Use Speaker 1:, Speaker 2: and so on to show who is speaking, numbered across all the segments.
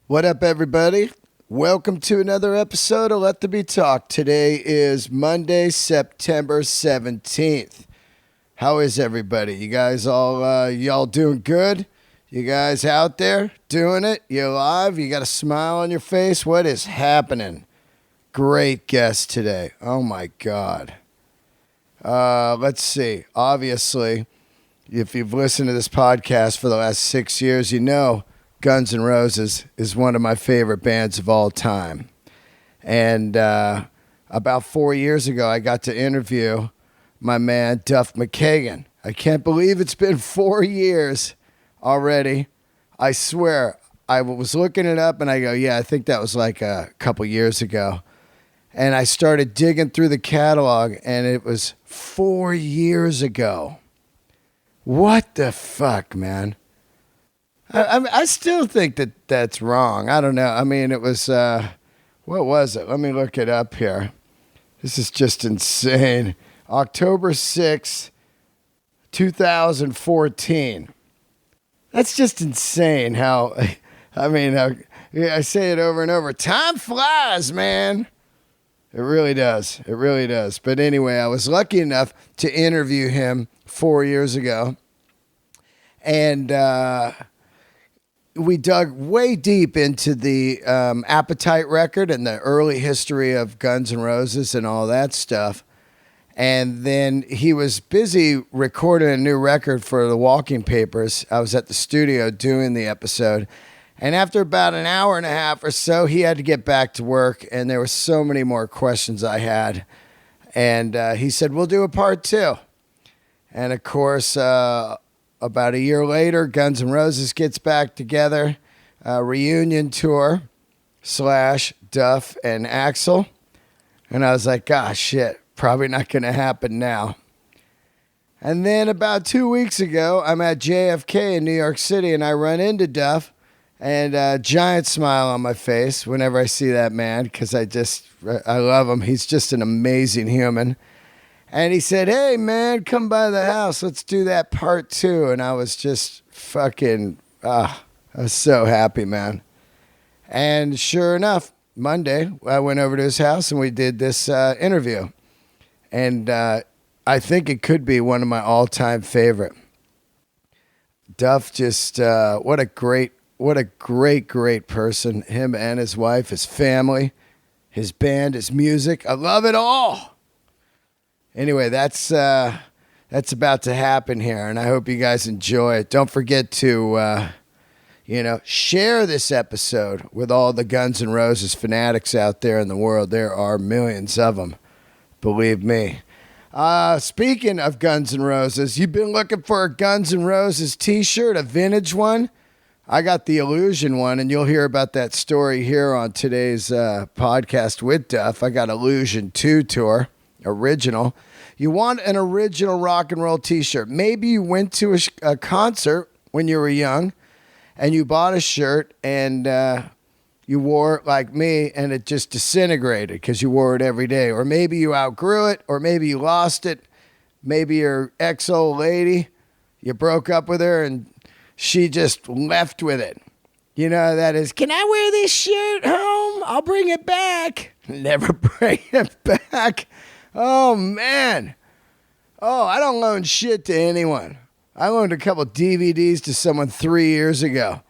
Speaker 1: What up, everybody? Welcome to another episode of Let There Be Talk. Today is Monday, September 17th. How is everybody? You guys y'all doing good? You guys out there doing it? You alive? You got a smile on your face? What is happening? Great guest today. Oh, my God. Let's see. Obviously, if you've listened to this podcast for the last 6 years, you know Guns N' Roses is one of my favorite bands of all time. And about 4 years ago, I got to interview my man, Duff McKagan. I can't believe it's been 4 years already. I swear, I was looking it up and I go, yeah, I think that was like a couple years ago. And I started digging through the catalog and it was 4 years ago. What the fuck, man? I still think that's wrong. I don't know. I mean, it was, what was it? Let me look it up here. This is just insane. October 6th, 2014. That's just insane how, I say it over and over. Time flies, man. It really does. It really does. But anyway, I was lucky enough to interview him 4 years ago. And, we dug way deep into the Appetite record and the early history of Guns N' Roses and all that stuff. And then he was busy recording a new record for the Walking Papers. I was at the studio doing the episode. And after about an hour and a half or so, he had to get back to work. And there were so many more questions I had. And he said, we'll do a part two. And of course, about a year later, Guns N' Roses gets back together, reunion tour / Duff and Axl. And I was like, gosh, shit, probably not going to happen now. And then about 2 weeks ago, I'm at JFK in New York City, and I run into Duff, and a giant smile on my face whenever I see that man, because I love him. He's just an amazing human. And he said, hey, man, come by the house. Let's do that part two. And I was just fucking, I was so happy, man. And sure enough, Monday, I went over to his house and we did this interview. And I think it could be one of my all-time favorite. Duff just, what a great person. Him and his wife, his family, his band, his music. I love it all. Anyway, that's about to happen here, and I hope you guys enjoy it. Don't forget to, share this episode with all the Guns N' Roses fanatics out there in the world. There are millions of them, believe me. Speaking of Guns N' Roses, you've been looking for a Guns N' Roses t-shirt, a vintage one? I got the Illusion one, and you'll hear about that story here on today's podcast with Duff. I got Illusion 2 tour. Original. You want an original rock and roll t-shirt. Maybe you went to a concert when you were young and you bought a shirt and you wore it like me and it just disintegrated because you wore it every day. Or maybe you outgrew it, or maybe you lost it. Maybe your ex-old lady, you broke up with her and she just left with it. You know, that is, can I wear this shirt home? I'll bring it back. Never bring it back. Oh, man. Oh, I don't loan shit to anyone. I loaned a couple DVDs to someone 3 years ago.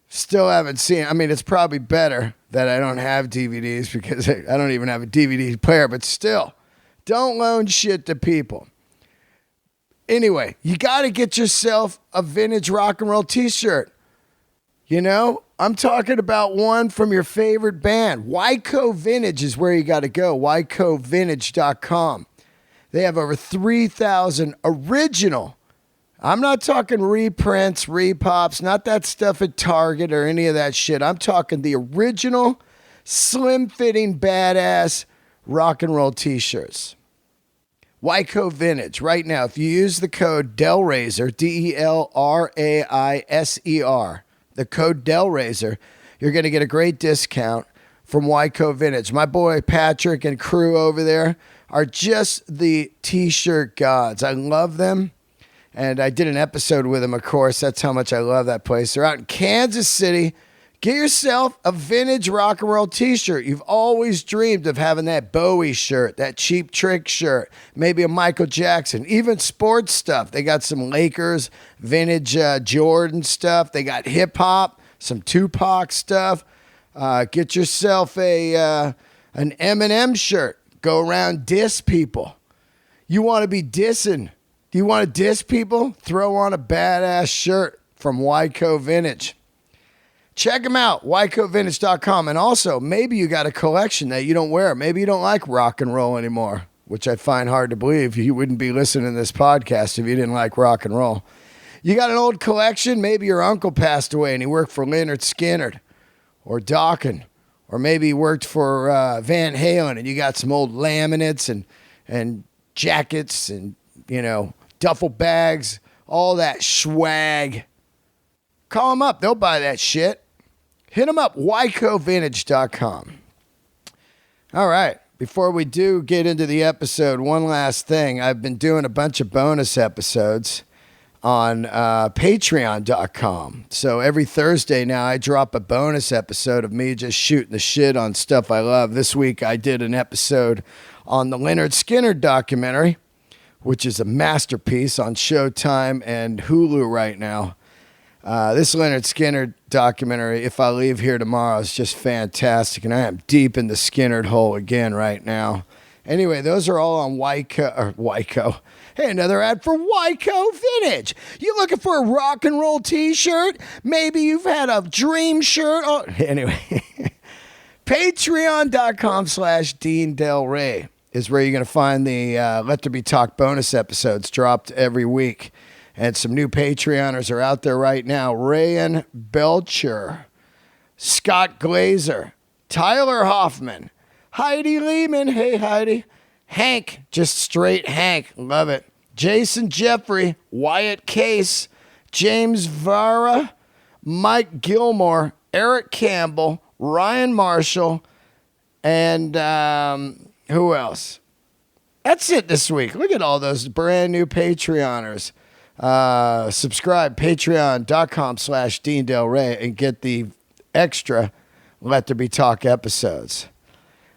Speaker 1: Still haven't seen. I mean, it's probably better that I don't have DVDs because I don't even have a DVD player, but still, don't loan shit to people. Anyway, you got to get yourself a vintage rock and roll t-shirt. You know, I'm talking about one from your favorite band. Wyco Vintage is where you got to go. WycoVintage.com. They have over 3,000 original. I'm not talking reprints, repops, not that stuff at Target or any of that shit. I'm talking the original, slim-fitting, badass rock and roll t-shirts. Wyco Vintage. Right now, if you use the code DELRAISER, DELRAISER, the code DELRAISER, you're going to get a great discount from Wyco Vintage. My boy Patrick and crew over there are just the t-shirt gods. I love them. And I did an episode with them, of course. That's how much I love that place. They're out in Kansas City, Get yourself a vintage rock and roll t-shirt. You've always dreamed of having that Bowie shirt, that Cheap Trick shirt, maybe a Michael Jackson, even sports stuff. They got some Lakers, vintage Jordan stuff. They got hip hop, some Tupac stuff. Get yourself an Eminem shirt. Go around diss people. You want to be dissing. Do you want to diss people? Throw on a badass shirt from Wyco Vintage. Check them out, wycovintage.com. And also, maybe you got a collection that you don't wear. Maybe you don't like rock and roll anymore, which I find hard to believe. You wouldn't be listening to this podcast if you didn't like rock and roll. You got an old collection. Maybe your uncle passed away and he worked for Lynyrd Skynyrd or Dokken. Or maybe he worked for Van Halen and you got some old laminates and jackets and, duffel bags, all that swag. Call them up. They'll buy that shit. Hit them up, wycovintage.com. All right. Before we do get into the episode, one last thing. I've been doing a bunch of bonus episodes on patreon.com. So every Thursday now I drop a bonus episode of me just shooting the shit on stuff I love. This week I did an episode on the Lynyrd Skynyrd documentary, which is a masterpiece on Showtime and Hulu right now. This Lynyrd Skynyrd documentary, If I Leave Here Tomorrow, is just fantastic, and I am deep in the Skynyrd hole again right now. Anyway, those are all on Wyco. Hey, another ad for Wyco Vintage. You looking for a rock and roll t-shirt? Maybe you've had a dream shirt. Oh, anyway, patreon.com/Dean Del Rey is where you're going to find the Let There Be Talk bonus episodes dropped every week. And some new Patreoners are out there right now. Rayan Belcher, Scott Glazer, Tyler Hoffman, Heidi Lehman. Hey, Heidi. Hank, just straight Hank. Love it. Jason Jeffrey, Wyatt Case, James Vara, Mike Gilmore, Eric Campbell, Ryan Marshall, and who else? That's it this week. Look at all those brand new Patreoners. Subscribe, patreon.com/Dean Del Rey, and get the extra Let There Be Talk episodes.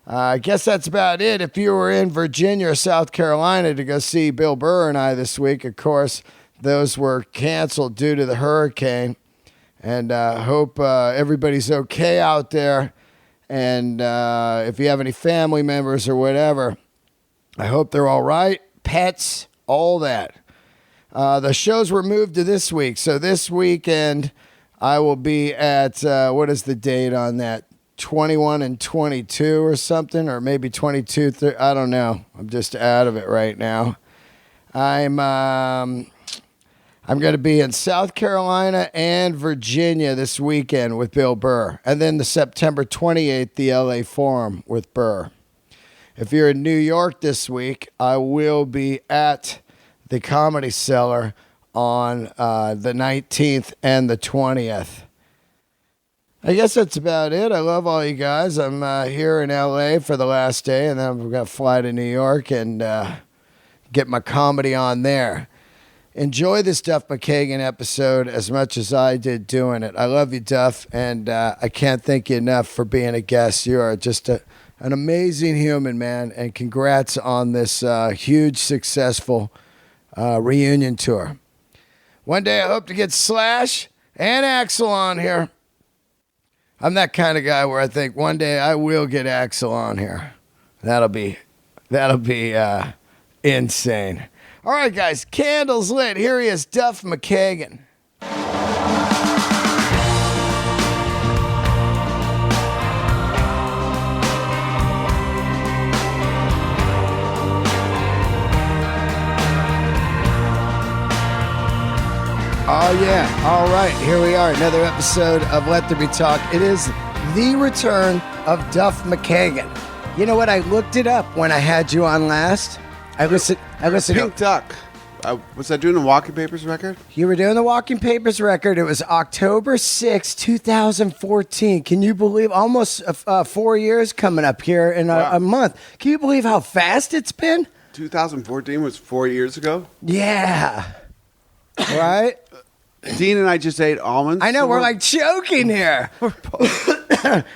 Speaker 1: I guess that's about it. If you were in Virginia or South Carolina to go see Bill Burr and I this week, of course, those were canceled due to the hurricane. And hope everybody's okay out there. And if you have any family members or whatever, I hope they're all right. Pets, all that. The shows were moved to this week. So this weekend, I will be at, what is the date on that? 21 and 22 or something, or maybe 22. I don't know. I'm just out of it right now. I'm going to be in South Carolina and Virginia this weekend with Bill Burr. And then the September 28th, the LA Forum with Burr. If you're in New York this week, I will be at the Comedy Cellar on the 19th and the 20th. I guess that's about it. I love all you guys. I'm here in LA for the last day, and then I'm going to fly to New York and get my comedy on there. Enjoy this Duff McKagan episode as much as I did doing it. I love you, Duff, and I can't thank you enough for being a guest. You are just an amazing human, man, and congrats on this huge, successful reunion tour. One day I hope to get Slash and Axl on here. I'm that kind of guy where I think one day I will get Axl on here. That'll be insane. All right, guys, candles lit. Here he is, Duff McKagan. Oh, yeah. All right. Here we are. Another episode of Let There Be Talk. It is the return of Duff McKagan. You know what? I looked it up when I had you on last. I listened.
Speaker 2: Pink Duck. Was I doing the Walking Papers record?
Speaker 1: You were doing the Walking Papers record. It was October 6, 2014. Can you believe? Almost 4 years coming up here in a month. Can you believe how fast it's been?
Speaker 2: 2014 was 4 years ago?
Speaker 1: Yeah. Right?
Speaker 2: Dean and I just ate almonds.
Speaker 1: I know,
Speaker 2: so
Speaker 1: we're like choking here.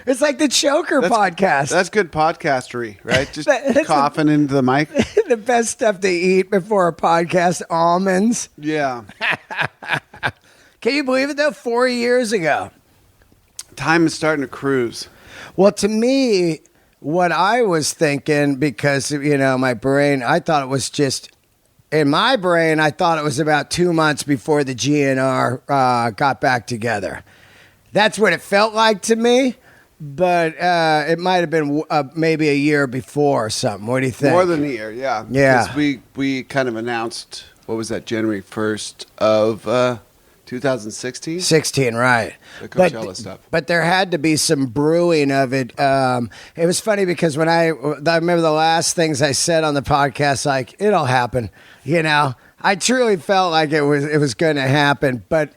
Speaker 1: It's like the Choker podcast.
Speaker 2: That's good podcastery, right? Just
Speaker 1: That's
Speaker 2: coughing into the mic.
Speaker 1: The best stuff to eat before a podcast, almonds.
Speaker 2: Yeah.
Speaker 1: Can you believe it, though? 4 years ago.
Speaker 2: Time is starting to cruise.
Speaker 1: Well, to me, what I was thinking, because, my brain, I thought it was just, in my brain, I thought it was about 2 months before the GNR got back together. That's what it felt like to me, but it might have been maybe a year before or something. What do you think?
Speaker 2: More than a year, yeah.
Speaker 1: Yeah.
Speaker 2: Because we kind of announced, what was that, January 1st of 2016?
Speaker 1: 16, right.
Speaker 2: The Coachella stuff.
Speaker 1: But there had to be some brewing of it. It was funny because when I remember the last things I said on the podcast, like, it'll happen, I truly felt like it was going to happen, but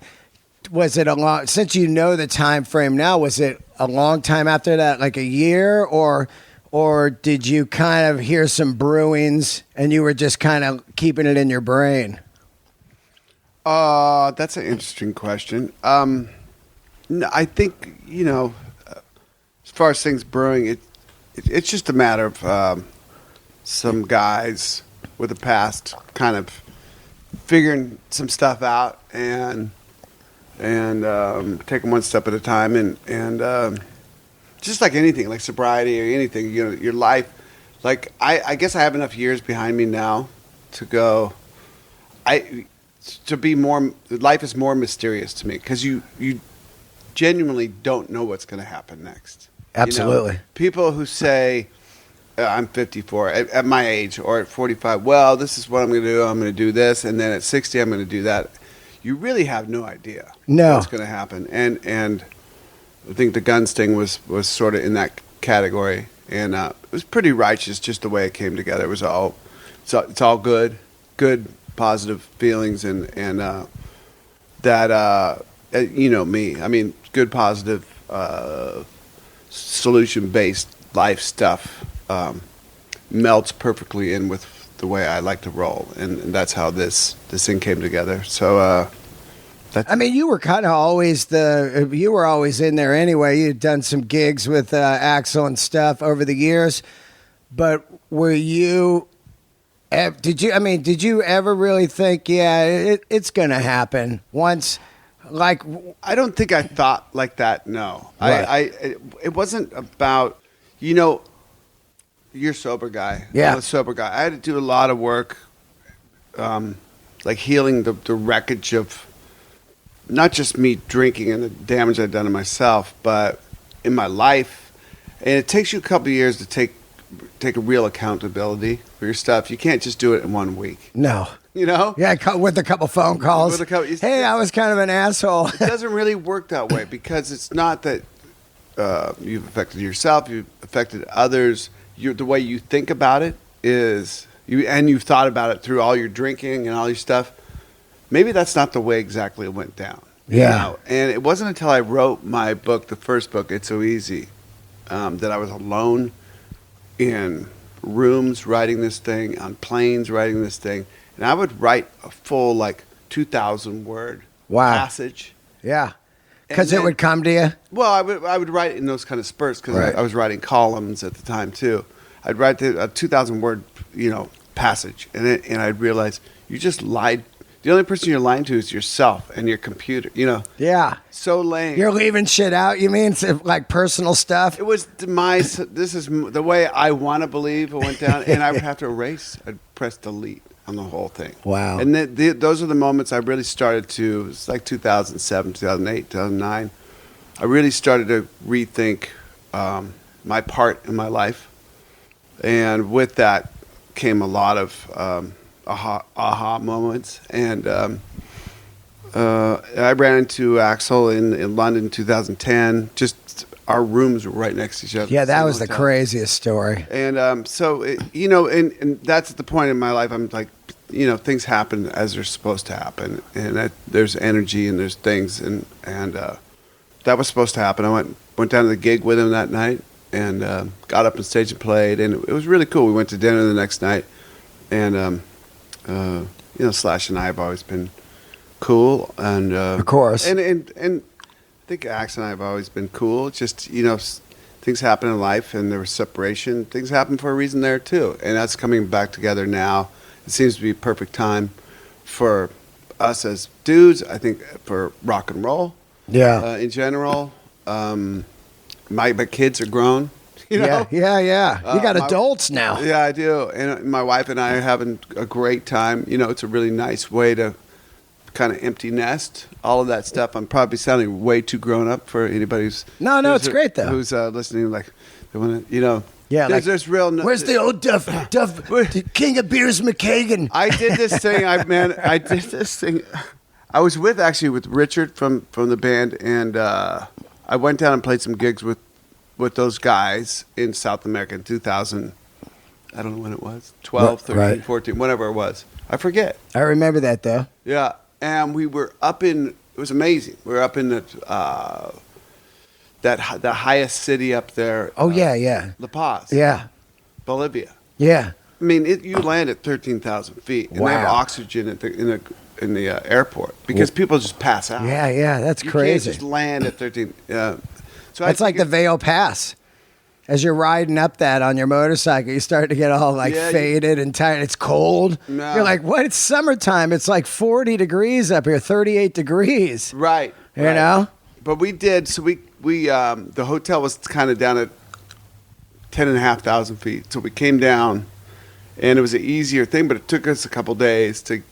Speaker 1: was it since you know the time frame now, was it a long time after that, like a year, or did you kind of hear some brewings and you were just kind of keeping it in your brain?
Speaker 2: That's an interesting question. No, I think, as far as things brewing, it's just a matter of some guys with a past kind of figuring some stuff out and taking one step at a time, and just like anything, like sobriety or anything, your life. Like I guess I have enough years behind me now to go. Life is more mysterious to me because you genuinely don't know what's going to happen next.
Speaker 1: Absolutely.
Speaker 2: People who say, I'm 54 at my age, or at 45, well, this is what I'm going to do. I'm going to do this, and then at 60, I'm going to do that. You really have no idea what's going to happen. And I think the Guns thing was sort of in that category, and it was pretty righteous just the way it came together. It was it's all good, positive feelings, and that me. I mean, good, positive, solution-based life stuff melts perfectly in with the way I like to roll, and that's how this thing came together. So,
Speaker 1: you were kind of always you were always in there anyway. You'd done some gigs with Axl and stuff over the years, but were you? Did you ever really think, it's going to happen once? Like,
Speaker 2: I don't think I thought like that. No,
Speaker 1: right.
Speaker 2: It wasn't about, you're a sober guy.
Speaker 1: Yeah.
Speaker 2: I'm a sober guy. I had to do a lot of work, like healing the wreckage of not just me drinking and the damage I'd done to myself, but in my life. And it takes you a couple of years to take a real accountability for your stuff. You can't just do it in 1 week.
Speaker 1: No. Yeah, with a couple phone calls. Hey, I was kind of an asshole.
Speaker 2: It doesn't really work that way because it's not that you've affected yourself, you've affected others. The way you think about it is you've thought about it through all your drinking and all your stuff. Maybe that's not the way exactly it went down.
Speaker 1: Yeah.
Speaker 2: And it wasn't until I wrote my book, the first book, It's So Easy, that I was alone in rooms writing this thing, on planes writing this thing, and I would write a full 2,000 word passage.
Speaker 1: Yeah, because it would come to you.
Speaker 2: Well, I would write in those kind of spurts because
Speaker 1: right.
Speaker 2: I was writing columns at the time too. I'd write a 2,000 word passage, and I'd realize you just lied. The only person you're lying to is yourself and your computer,
Speaker 1: Yeah.
Speaker 2: So lame.
Speaker 1: You're leaving shit out, you mean? Like personal stuff?
Speaker 2: It was this is the way I want to believe it went down, and I would have to erase. I'd press delete on the whole thing.
Speaker 1: Wow.
Speaker 2: And those are the moments I really started to, it's like 2007, 2008, 2009. I really started to rethink my part in my life. And with that came a lot of aha moments, and I ran into Axl in London in 2010. Just our rooms were right next to each other.
Speaker 1: Yeah, that was the craziest story.
Speaker 2: And so and that's at the point in my life I'm like, things happen as they're supposed to happen, and there's energy and there's things, and that was supposed to happen. I went down to the gig with him that night and got up on stage and played, and it was really cool. We went to dinner the next night, and Slash and I have always been cool, and
Speaker 1: of course,
Speaker 2: and I think Axe and I have always been cool. It's just things happen in life, and there was separation. Things happen for a reason there too, and that's coming back together now. It seems to be a perfect time for us as dudes. I think for rock and roll, in general. My kids are grown.
Speaker 1: Yeah. You got adults now.
Speaker 2: Yeah, I do, and my wife and I are having a great time. It's a really nice way to kind of empty nest, all of that stuff. I'm probably sounding way too grown up for anybody who's
Speaker 1: it's great though.
Speaker 2: Who's listening? Like they want to,
Speaker 1: Yeah,
Speaker 2: there's real.
Speaker 1: Where's the old Duff, the King of Beers McKagan?
Speaker 2: I did this thing. I did this thing. I was with Richard from the band, and I went down and played some gigs with those guys in South America in 2000. I don't know when it was. 12, 13, 14, whatever it was. I forget.
Speaker 1: I remember that though.
Speaker 2: Yeah. And we were up in, it was amazing. We were up in the highest city up there.
Speaker 1: Oh, yeah.
Speaker 2: La Paz.
Speaker 1: Yeah.
Speaker 2: Bolivia.
Speaker 1: Yeah.
Speaker 2: I mean, you land at 13,000 feet, and they have oxygen in the airport because people just pass out.
Speaker 1: Yeah, that's
Speaker 2: you
Speaker 1: crazy.
Speaker 2: You can't just land at 13. So
Speaker 1: that's like the Vail Pass. As you're riding up that on your motorcycle, you start to get all faded and tired. It's cold.
Speaker 2: No.
Speaker 1: You're like, what? It's summertime. It's like 40 degrees up here, 38 degrees.
Speaker 2: Right.
Speaker 1: You know?
Speaker 2: But we did. So we the hotel was kind of down at 10,500 feet. So we came down, and it was an easier thing, but it took us a couple days to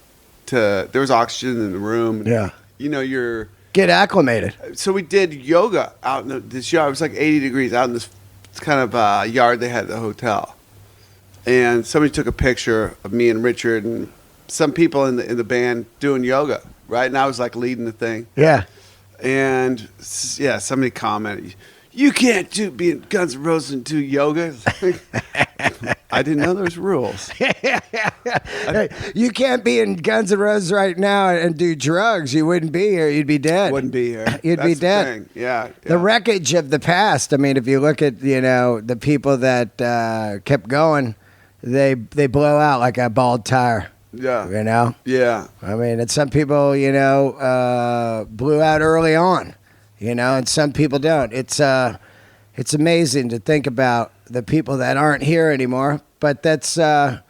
Speaker 2: there was oxygen in the room.
Speaker 1: Yeah.
Speaker 2: You're
Speaker 1: get acclimated.
Speaker 2: So we did yoga out in this yard. It was like 80 degrees out in this kind of yard they had at the hotel, and somebody took a picture of me and Richard and some people in the band doing yoga, right? And I was like leading the thing.
Speaker 1: Yeah.
Speaker 2: And somebody commented, "You can't be in Guns N' Roses and do yoga." I didn't know there was rules.
Speaker 1: You can't be in Guns N' Roses right now and do drugs. You wouldn't be here. You'd be dead.
Speaker 2: Wouldn't be here.
Speaker 1: You'd be dead.
Speaker 2: Yeah.
Speaker 1: The wreckage of the past. I mean, if you look at the people that kept going, they blow out like a bald tire.
Speaker 2: Yeah. Yeah.
Speaker 1: I mean, and some people blew out early on, and some people don't. It's amazing to think about the people that aren't here anymore, but that's how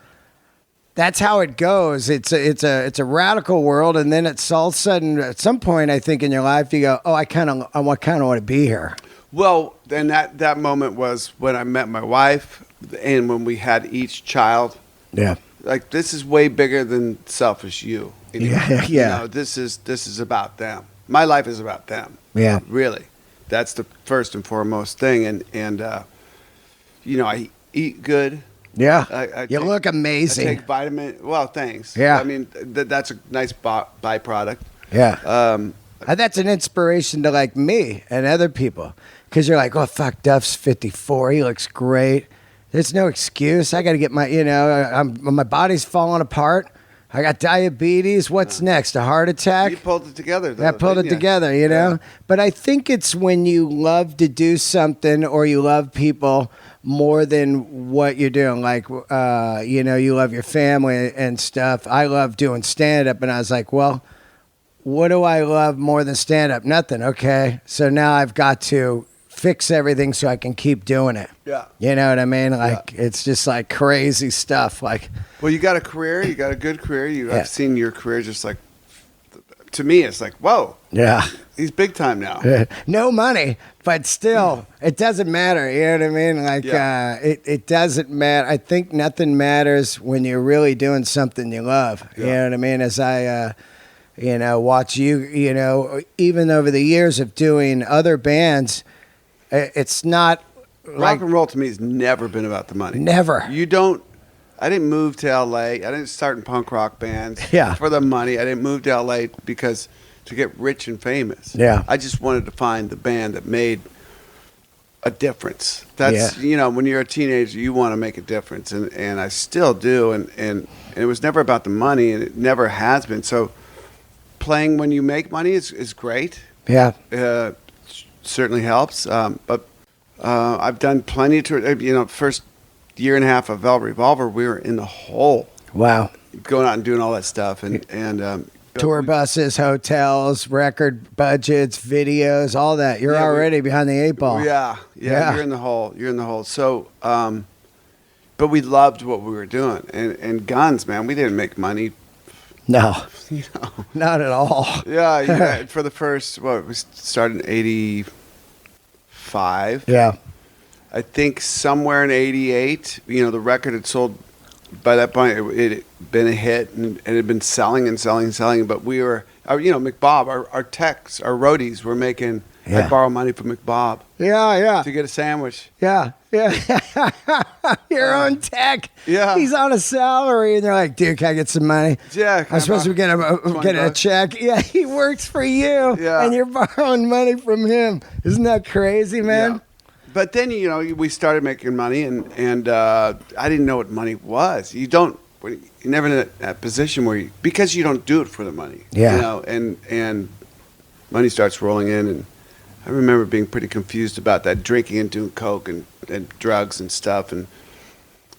Speaker 1: it goes. It's a radical world, and then it's all of a sudden at some point I think in your life you go, I kind of want to be here.
Speaker 2: Well, then that moment was when I met my wife, and when we had each child.
Speaker 1: Yeah,
Speaker 2: like this is way bigger than selfish you.
Speaker 1: Yeah.
Speaker 2: This is about them. My life is about them.
Speaker 1: Yeah,
Speaker 2: really. That's the first and foremost thing, and I eat good.
Speaker 1: Yeah, you look amazing.
Speaker 2: I take vitamin. Well, thanks.
Speaker 1: Yeah,
Speaker 2: I mean that's a nice byproduct.
Speaker 1: Yeah, that's an inspiration to like me and other people because you're like, oh fuck, Duff's 54. He looks great. There's no excuse. I got to get my body's falling apart. I got diabetes. What's next? A heart attack?
Speaker 2: You pulled it together, though.
Speaker 1: I pulled it together,
Speaker 2: Yeah.
Speaker 1: But I think it's when you love to do something or you love people more than what you're doing. Like, you love your family and stuff. I love doing stand-up, and I was like, well, what do I love more than stand-up? Nothing. Okay, so now I've got to fix everything so I can keep doing it.
Speaker 2: Yeah.
Speaker 1: You know what I mean? Like, It's just like crazy stuff. Like,
Speaker 2: well, you got a career. You got a good career. I've seen your career just like, to me, it's like, whoa.
Speaker 1: Yeah.
Speaker 2: He's big time now.
Speaker 1: No money, but still, it doesn't matter. You know what I mean? Like, it doesn't matter. I think nothing matters when you're really doing something you love. Yeah. You know what I mean? As I, watch you, even over the years of doing other bands, it's not
Speaker 2: rock and roll to me has never been about the money.
Speaker 1: Never.
Speaker 2: I didn't move to LA. I didn't start in punk rock bands for the money. I didn't move to LA because to get rich and famous.
Speaker 1: Yeah.
Speaker 2: I just wanted to find the band that made a difference. That's when you're a teenager, you want to make a difference, and I still do. And it was never about the money, and it never has been. So playing when you make money is great.
Speaker 1: Yeah.
Speaker 2: Certainly helps, but I've done plenty of tours. First year and a half of Velvet Revolver, we were in the hole.
Speaker 1: Wow,
Speaker 2: going out and doing all that stuff, and
Speaker 1: Tour buses, hotels, record budgets, videos, all that. You're already behind the 8 ball.
Speaker 2: Yeah. You're in the hole. So, but we loved what we were doing. And Guns, man, we didn't make money.
Speaker 1: No, not at all.
Speaker 2: Yeah. For the first, we started in 85.
Speaker 1: Yeah.
Speaker 2: I think somewhere in 88, the record had sold. By that point, it had been a hit and it had been selling. But we were, McBob, our techs, our roadies were making.
Speaker 1: Yeah.
Speaker 2: I'd borrow money from McBob.
Speaker 1: Yeah.
Speaker 2: To get a sandwich.
Speaker 1: Yeah. Your own tech.
Speaker 2: Yeah.
Speaker 1: He's on a salary, and they're like, "Dude, can I get some money?"
Speaker 2: Yeah.
Speaker 1: I'm supposed to get a check. Yeah, he works for you, and you're borrowing money from him. Isn't that crazy, man?
Speaker 2: Yeah. But then, we started making money, and I didn't know what money was. You're never in that position where because you don't do it for the money.
Speaker 1: Yeah.
Speaker 2: And money starts rolling in, and I remember being pretty confused about that, drinking and doing coke and drugs and stuff. And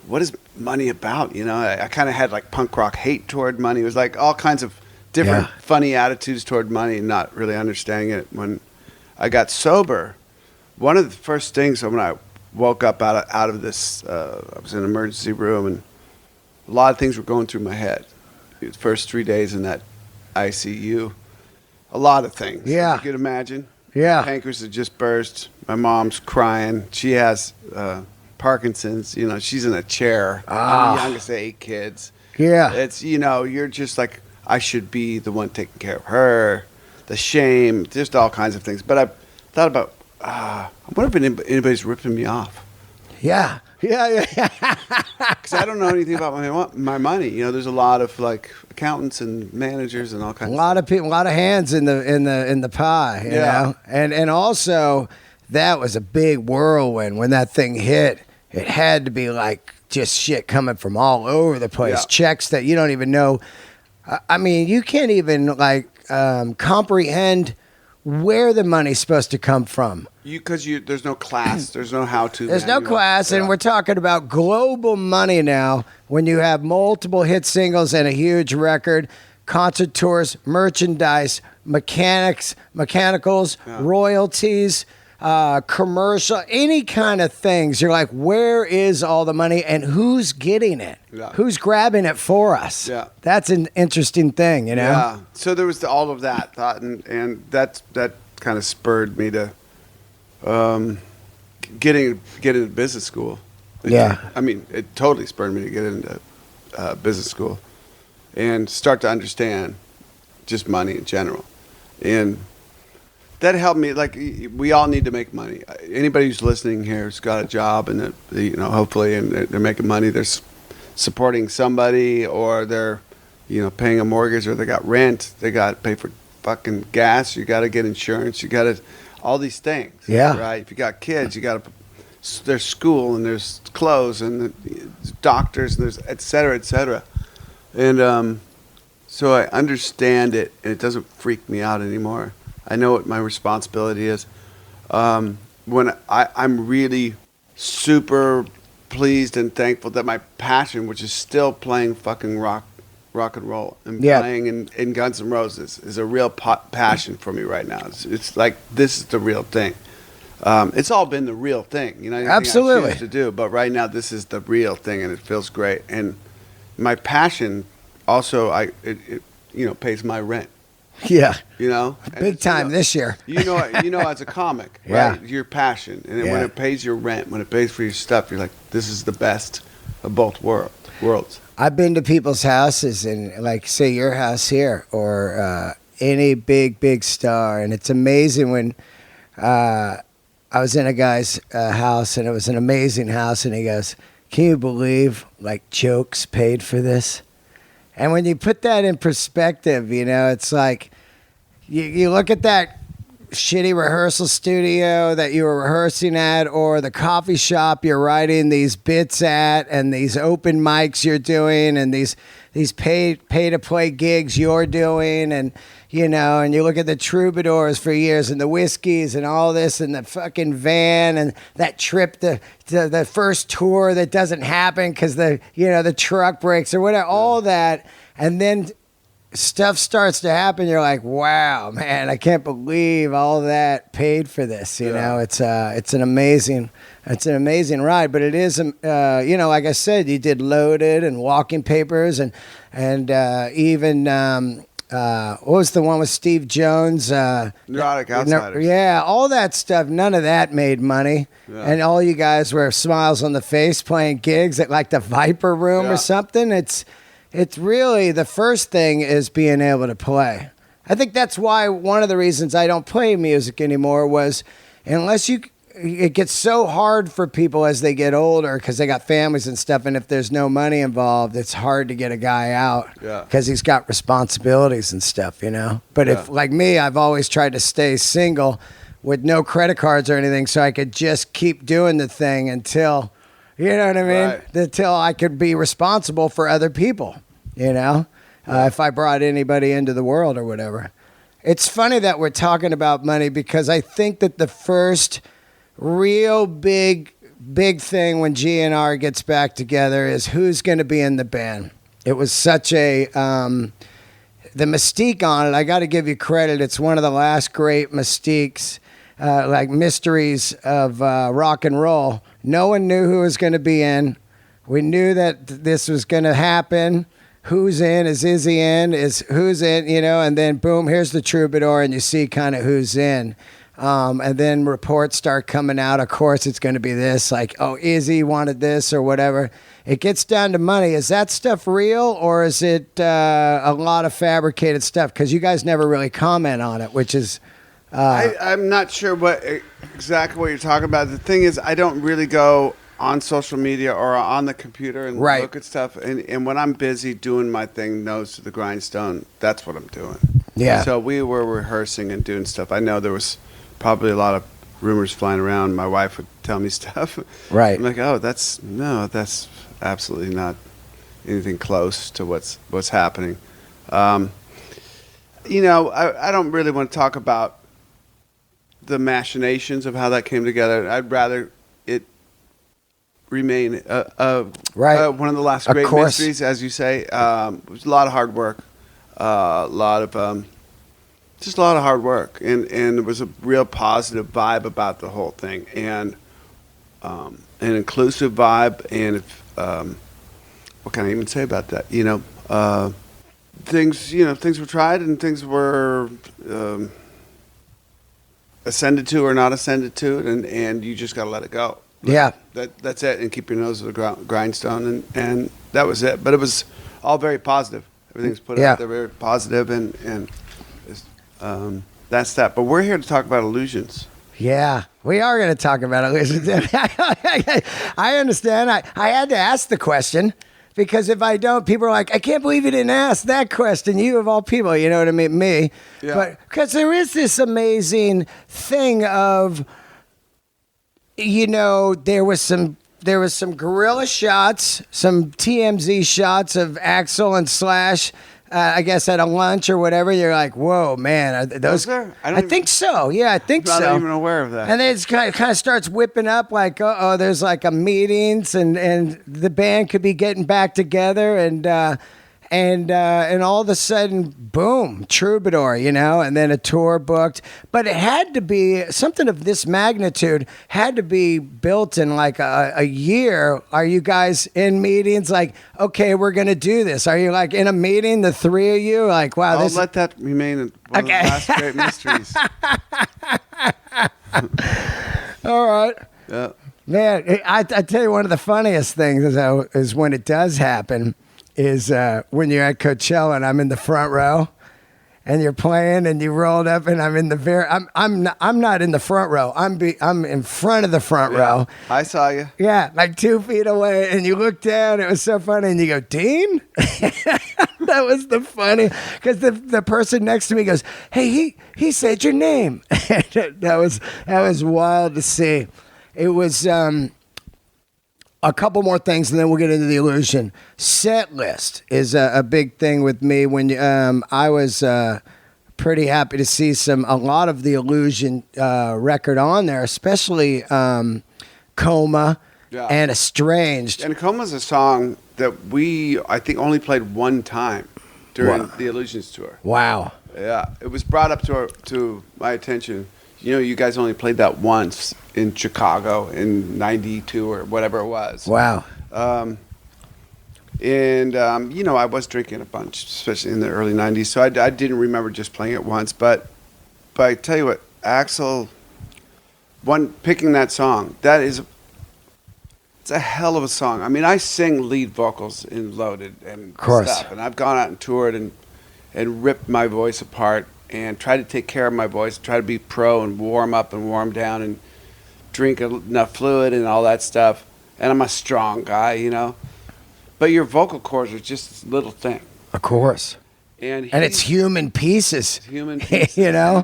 Speaker 2: what is money about? I kind of had like punk rock hate toward money. It was like all kinds of different funny attitudes toward money, and not really understanding it. When I got sober, one of the first things when I woke up out of this, I was in an emergency room, and a lot of things were going through my head. The first 3 days in that ICU, a lot of things.
Speaker 1: Yeah.
Speaker 2: You could imagine.
Speaker 1: Yeah.
Speaker 2: Pancreas had just burst. My mom's crying. She has Parkinson's. She's in a chair. I'm the youngest of 8 kids.
Speaker 1: Yeah.
Speaker 2: It's, you're just like, I should be the one taking care of her. The shame, just all kinds of things. But I thought about, I wonder if anybody's ripping me off.
Speaker 1: Yeah.
Speaker 2: Because I don't know anything about my money. There's a lot of like accountants and managers and all kinds.
Speaker 1: A lot of people, a lot of hands in the pie. You know, and also that was a big whirlwind when that thing hit. It had to be like just shit coming from all over the place.
Speaker 2: Yeah.
Speaker 1: Checks that you don't even know. I mean, you can't even like comprehend where the money's supposed to come from.
Speaker 2: Because there's no class, there's no how-to.
Speaker 1: There's no class, and we're talking about global money now. When you have multiple hit singles and a huge record, concert tours, merchandise, mechanicals, royalties, commercial, any kind of things. You're like, where is all the money, and who's getting it?
Speaker 2: Yeah.
Speaker 1: Who's grabbing it for us?
Speaker 2: Yeah.
Speaker 1: That's an interesting thing,
Speaker 2: Yeah. So there was all of that thought, and that kind of spurred me to get into business school.
Speaker 1: Yeah.
Speaker 2: I mean, it totally spurred me to get into business school and start to understand just money in general. And that helped me. Like, we all need to make money. Anybody who's listening here who's got a job and hopefully, and they're making money, they're supporting somebody, or they're, paying a mortgage, or they got rent, they got to pay for fucking gas, you got to get insurance, you got to, all these things.
Speaker 1: Yeah.
Speaker 2: Right? If you got kids, you got to, there's school, and there's clothes, and there's doctors, and there's et cetera, et cetera. And so I understand it, and it doesn't freak me out anymore. I know what my responsibility is. When I'm really super pleased and thankful that my passion, which is still playing fucking rock and roll and playing in Guns N' Roses, is a real passion for me right now. It's like, this is the real thing. It's all been the real thing,
Speaker 1: Absolutely.
Speaker 2: I choose to do, but right now this is the real thing, and it feels great. And my passion also, it pays my rent.
Speaker 1: Yeah.
Speaker 2: And
Speaker 1: Big time this year.
Speaker 2: As a comic, right? Your passion, and when it pays your rent, when it pays for your stuff, you're like, this is the best of both worlds. I've
Speaker 1: been to people's houses, and like, say your house here, or any big star, and it's amazing when I was in a guy's house, and it was an amazing house, and he goes, "Can you believe like jokes paid for this?" And when you put that in perspective, it's like you look at that shitty rehearsal studio that you were rehearsing at, or the coffee shop you're writing these bits at, and these open mics you're doing, and these pay to play gigs you're doing, and and you look at the Troubadours for years, and the Whiskeys, and all this, and the fucking van, and that trip to the first tour that doesn't happen because the truck breaks or whatever, all that, and then stuff starts to happen. You're like, wow, man, I can't believe all that paid for this. You know, it's an amazing ride. But it is, you know, like I said, you did Loaded and Walking Papers and even what was the one with Steve Jones?
Speaker 2: Neurotic Outsiders.
Speaker 1: Yeah, all that stuff. None of that made money. Yeah. And all you guys were smiles on the face playing gigs at like the Viper Room or something. It's really, the first thing is being able to play. I think that's why one of the reasons I don't play music anymore was it gets so hard for people as they get older because they got families and stuff. And if there's no money involved, it's hard to get a guy out because he's got responsibilities and stuff, you know. But if, like me, I've always tried to stay single with no credit cards or anything so I could just keep doing the thing until... You know what I mean? Right. Until I could be responsible for other people, you know, if I brought anybody into the world or whatever. It's funny that we're talking about money because I think that the first real big thing when GNR gets back together is who's going to be in the band. It was such a... the mystique on it, I got to give you credit. It's one of the last great mystiques, like mysteries of rock and roll. No one knew who was going to be in. We knew that this was going to happen. Who's in? Is Izzy in? Is who's in? You know, and then boom, here's the troubadour, and you see kind of who's in. And then reports start coming out. Of course, it's going to be this, like, oh, Izzy wanted this or whatever. It gets down to money. Is that stuff real, or is it a lot of fabricated stuff? Because you guys never really comment on it, which is...
Speaker 2: I'm not sure exactly what you're talking about. The thing is, I don't really go on social media or on the computer and look at stuff. And when I'm busy doing my thing, nose to the grindstone, that's what I'm doing. Yeah. So we were rehearsing and doing stuff. I know there was probably a lot of rumors flying around. My wife would tell me stuff. Right. I'm like, oh, that's absolutely not anything close to what's happening. You know, I don't really want to talk about the machinations of how that came together. I'd rather it remain one of the last great mysteries, as you say. It was a lot of hard work, just a lot of hard work, and there was a real positive vibe about the whole thing, and an inclusive vibe. And what can I even say about that? You know, things were tried and things were ascended to or not ascended to, and you just got to let it go. That's it, and keep your nose to the grindstone, and that was it. But it was all very positive. Everything's put out there very positive, and that's that. But we're here to talk about illusions. Yeah, we are going to talk about illusions. I understand. I had to ask the question. Because if I don't, people are like, I can't believe you didn't ask that question. You of all people, you know what I mean? Me. Yeah. But because there is this amazing thing of, you know, there was some guerrilla shots, some TMZ shots of Axl and Slash. I guess at a lunch or whatever, you're like, "Whoa, man!" Are those? I think so. Yeah, I think so. I'm not even aware of that. And then it kind of starts whipping up, like, "Oh, there's like a meetings, and the band could be getting back together, and all of a sudden, boom, Troubadour, you know, and then a tour booked. But it had to be something of this magnitude. Had to be built in like a year. Are you guys in meetings? Like, okay, we're gonna do this. Are you like in a meeting, the three of you? Like, wow, I'll let that remain one of the last great mysteries.
Speaker 1: All right. Yeah. Man, I tell you, one of the funniest things is when it does happen. Is when you're at Coachella and I'm in the front row, and you're playing and you rolled up and I'm in the I'm not in the front row. I'm in front of the front row.
Speaker 2: I saw you.
Speaker 1: Yeah, like 2 feet away, and you look down. It was so funny, and you go, Dean. That was the funny because the person next to me goes, hey, he said your name. that was wild to see. It was. A couple more things, and then we'll get into the illusion. Set list is a big thing with me. When I was pretty happy to see a lot of the illusion record on there, especially Coma and Estranged.
Speaker 2: And Coma's a song that I think only played one time during the Illusions tour.
Speaker 1: Wow.
Speaker 2: Yeah, it was brought up to my attention. You know, you guys only played that once in Chicago in '92 or whatever it was.
Speaker 1: Wow.
Speaker 2: You know, I was drinking a bunch, especially in the early '90s, so I didn't remember just playing it once. But I tell you what, Axl, picking that song, it's a hell of a song. I mean, I sing lead vocals in Loaded and stuff, and I've gone out and toured and ripped my voice apart and tried to take care of my voice, try to be pro and warm up and warm down and drink enough fluid and all that stuff. And I'm a strong guy, you know. But your vocal cords are just this little thing.
Speaker 1: Of course. And it's human pieces.
Speaker 2: It's human pieces.
Speaker 1: You know?
Speaker 2: You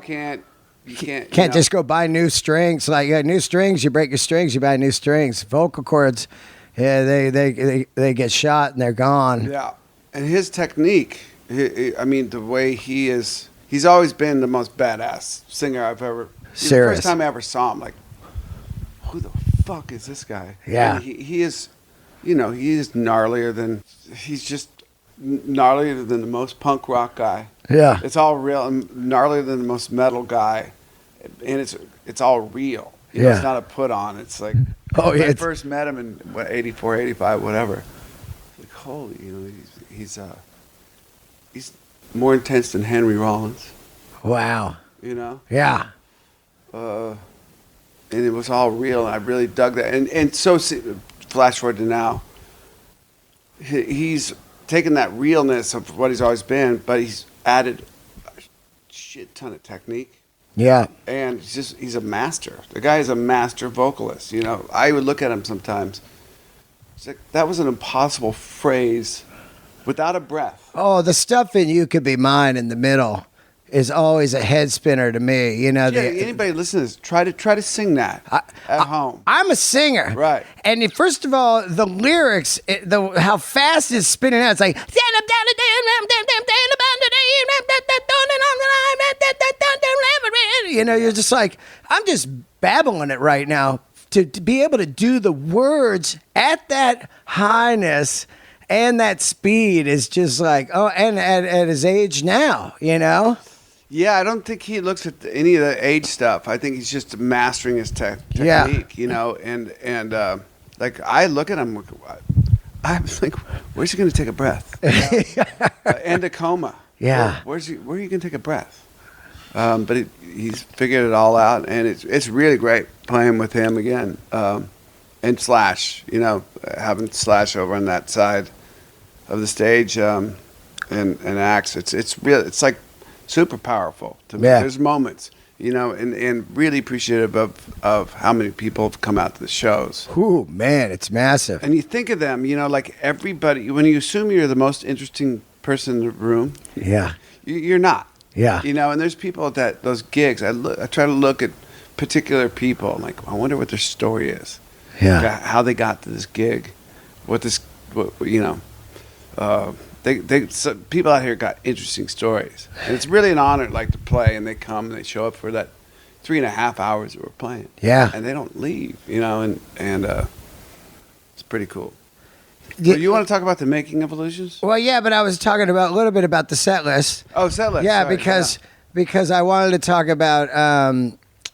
Speaker 2: can't
Speaker 1: just go buy new strings. Like, you got new strings, you break your strings, you buy new strings. Vocal cords, yeah, they get shot and they're gone.
Speaker 2: Yeah. And his technique, I mean, the way he's always been the most badass singer I've ever.
Speaker 1: Serious.
Speaker 2: The first time I ever saw him, like, who the fuck is this guy?
Speaker 1: Yeah.
Speaker 2: And he is, you know, he's just gnarlier than the most punk rock guy.
Speaker 1: Yeah.
Speaker 2: It's all real, and gnarlier than the most metal guy, and it's all real. You know, it's not a put on. It's like, when I first met him in 84, 85, whatever. Like, holy, you know, he's more intense than Henry Rollins.
Speaker 1: Wow.
Speaker 2: You know?
Speaker 1: Yeah.
Speaker 2: And it was all real, and I really dug that. And so, flash forward to now, he's taken that realness of what he's always been, but he's added a shit ton of technique.
Speaker 1: Yeah.
Speaker 2: And he's a master. The guy is a master vocalist. You know, I would look at him sometimes. It's like, that was an impossible phrase without a breath.
Speaker 1: Oh, the stuff in You Could Be Mine in the middle is always a head spinner to me. You know,
Speaker 2: anybody listen to this, try to sing that at home.
Speaker 1: I'm a singer,
Speaker 2: right?
Speaker 1: And first of all, the lyrics, how fast it's spinning out. It's like, you know, you're just like, I'm just babbling it right now. To be able to do the words at that highness and that speed is just like, oh, and at his age now, you know.
Speaker 2: Yeah, I don't think he looks at any of the age stuff. I think he's just mastering his technique, you know. And like, I look at him, I'm like, where's he going to take a breath? And a coma.
Speaker 1: Yeah.
Speaker 2: Where are you going to take a breath? But he's figured it all out, and it's really great playing with him again. And Slash, you know, having Slash over on that side of the stage, and Axe, it's like super powerful to me.
Speaker 1: Yeah.
Speaker 2: There's moments, you know, and really appreciative of how many people have come out to the shows.
Speaker 1: Ooh, man, it's massive.
Speaker 2: And you think of them, you know, like everybody, when you assume you're the most interesting person in the room, you're not.
Speaker 1: Yeah.
Speaker 2: You know, and there's people at those gigs. I try to look at particular people. I'm like, I wonder what their story is.
Speaker 1: Yeah.
Speaker 2: How they got to this gig. You know. So people out here got interesting stories. And it's really an honor, like, to play, and they come and they show up for that 3.5 hours that we're playing.
Speaker 1: Yeah.
Speaker 2: And they don't leave, you know, and it's pretty cool. So you want to talk about the making of Illusions?
Speaker 1: Well, yeah, but I was talking about a little bit about the set list.
Speaker 2: Oh, set list.
Speaker 1: Yeah,
Speaker 2: Sorry,
Speaker 1: because I wanted to talk about,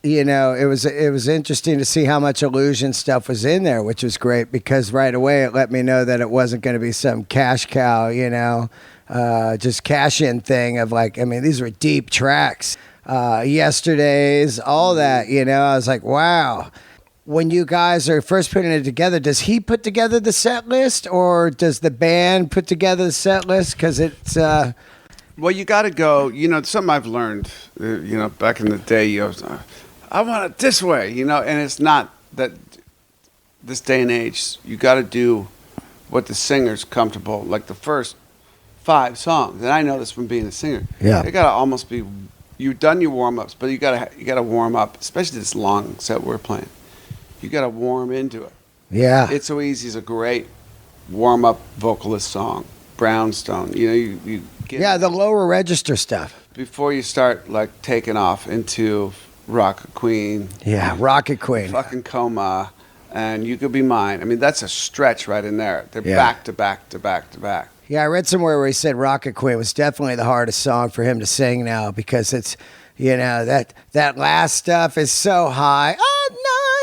Speaker 1: you know, it was interesting to see how much Illusion stuff was in there, which was great because right away it let me know that it wasn't going to be some cash cow, you know, just cash in thing of like, I mean, these were deep tracks, Yesterdays, all that, you know. I was like, wow. When you guys are first putting it together, does he put together the set list or does the band put together the set list? Because it's...
Speaker 2: Well, you got to go, you know, something I've learned, you know, back in the day, you know, I want it this way, you know, and it's not that this day and age, you got to do what the singer's comfortable, like the first 5 songs, and I know this from being a singer.
Speaker 1: Yeah.
Speaker 2: They got to almost be, you've done your warm-ups, but you got to warm up, especially this long set we're playing. You got to warm into it.
Speaker 1: Yeah.
Speaker 2: It's So Easy is a great warm-up vocalist song. Brownstone, you know, you get
Speaker 1: the lower register stuff.
Speaker 2: Before you start, like, taking off into Rocket Queen.
Speaker 1: Yeah, Rocket Queen.
Speaker 2: Fucking Coma, and You Could Be Mine. I mean, that's a stretch right in there. They're back to back to back to back.
Speaker 1: Yeah, I read somewhere where he said Rocket Queen was definitely the hardest song for him to sing now because it's, that last stuff is so high. Oh, no,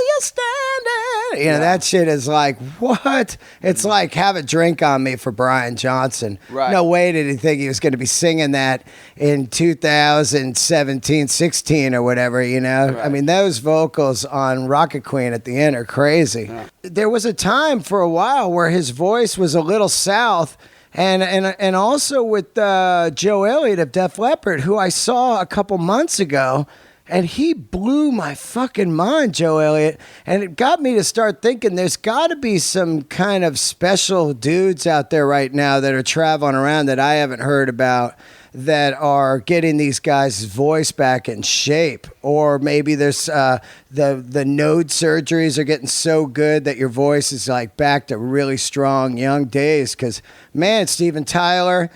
Speaker 1: you're standing. That shit is like, what? It's like Have a Drink on Me for Brian Johnson.
Speaker 2: Right.
Speaker 1: No way did he think he was going to be singing that in 2017, 16 or whatever, Right. I mean, those vocals on Rocket Queen at the end are crazy. Yeah. There was a time for a while where his voice was a little south. And also with Joe Elliott of Def Leppard, who I saw a couple months ago, and he blew my fucking mind, Joe Elliott. And it got me to start thinking there's got to be some kind of special dudes out there right now that are traveling around that I haven't heard about that are getting these guys' voice back in shape. Or maybe there's the node surgeries are getting so good that your voice is like back to really strong young days. Because, man, Steven Tyler,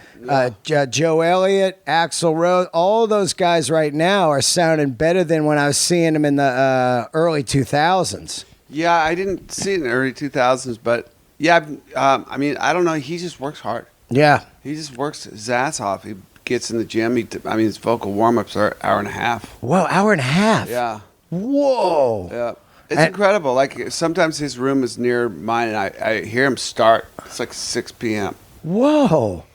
Speaker 1: Joe Elliott, Axl Rose, all those guys right now are sounding better than when I was seeing them in the early 2000s.
Speaker 2: Yeah, I didn't see it in the early 2000s, but yeah, I mean, I don't know. He just works hard.
Speaker 1: Yeah.
Speaker 2: He just works his ass off. He gets in the gym. His vocal warm-ups are an hour and a half.
Speaker 1: Whoa, hour and a half?
Speaker 2: Yeah.
Speaker 1: Whoa.
Speaker 2: Yeah. It's incredible. Like, sometimes his room is near mine, and I hear him start. It's like 6 p.m.
Speaker 1: Whoa.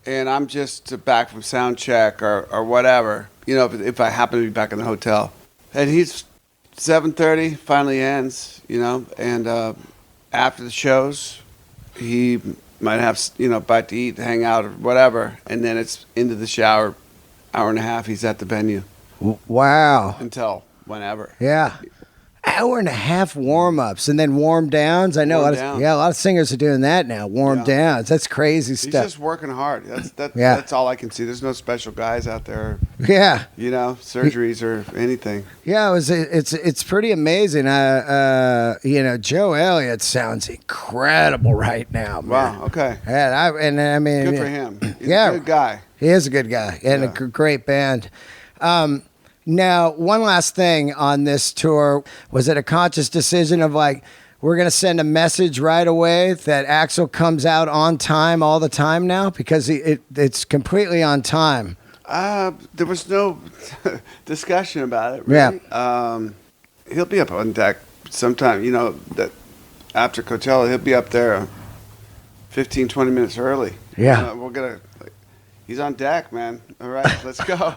Speaker 2: And I'm just back from sound check or whatever, if I happen to be back in the hotel. And he's 7:30, finally ends, and after the shows, he might have, bite to eat, hang out, or whatever, and then it's into the shower, hour and a half, he's at the venue.
Speaker 1: Wow.
Speaker 2: Until whenever.
Speaker 1: Yeah. Hour and a half warm-ups and then warm downs. I know a lot of singers are doing that now, warm downs. That's crazy stuff.
Speaker 2: He's just working hard. That's all I can see. There's no special guys out there.
Speaker 1: Yeah.
Speaker 2: Surgeries or anything.
Speaker 1: Yeah, it's pretty amazing. Joe Elliott sounds incredible right now, man.
Speaker 2: Wow, okay.
Speaker 1: And I mean,
Speaker 2: good for him. He's a good guy.
Speaker 1: He is a good guy and a great band. Now, one last thing on this tour. Was it a conscious decision of like, we're going to send a message right away that Axl comes out on time all the time now? Because it's completely on time.
Speaker 2: There was no discussion about it, really. Yeah. He'll be up on deck sometime, that after Coachella, he'll be up there 15, 20 minutes early.
Speaker 1: Yeah.
Speaker 2: We're going to... He's on deck, man. All right, let's go.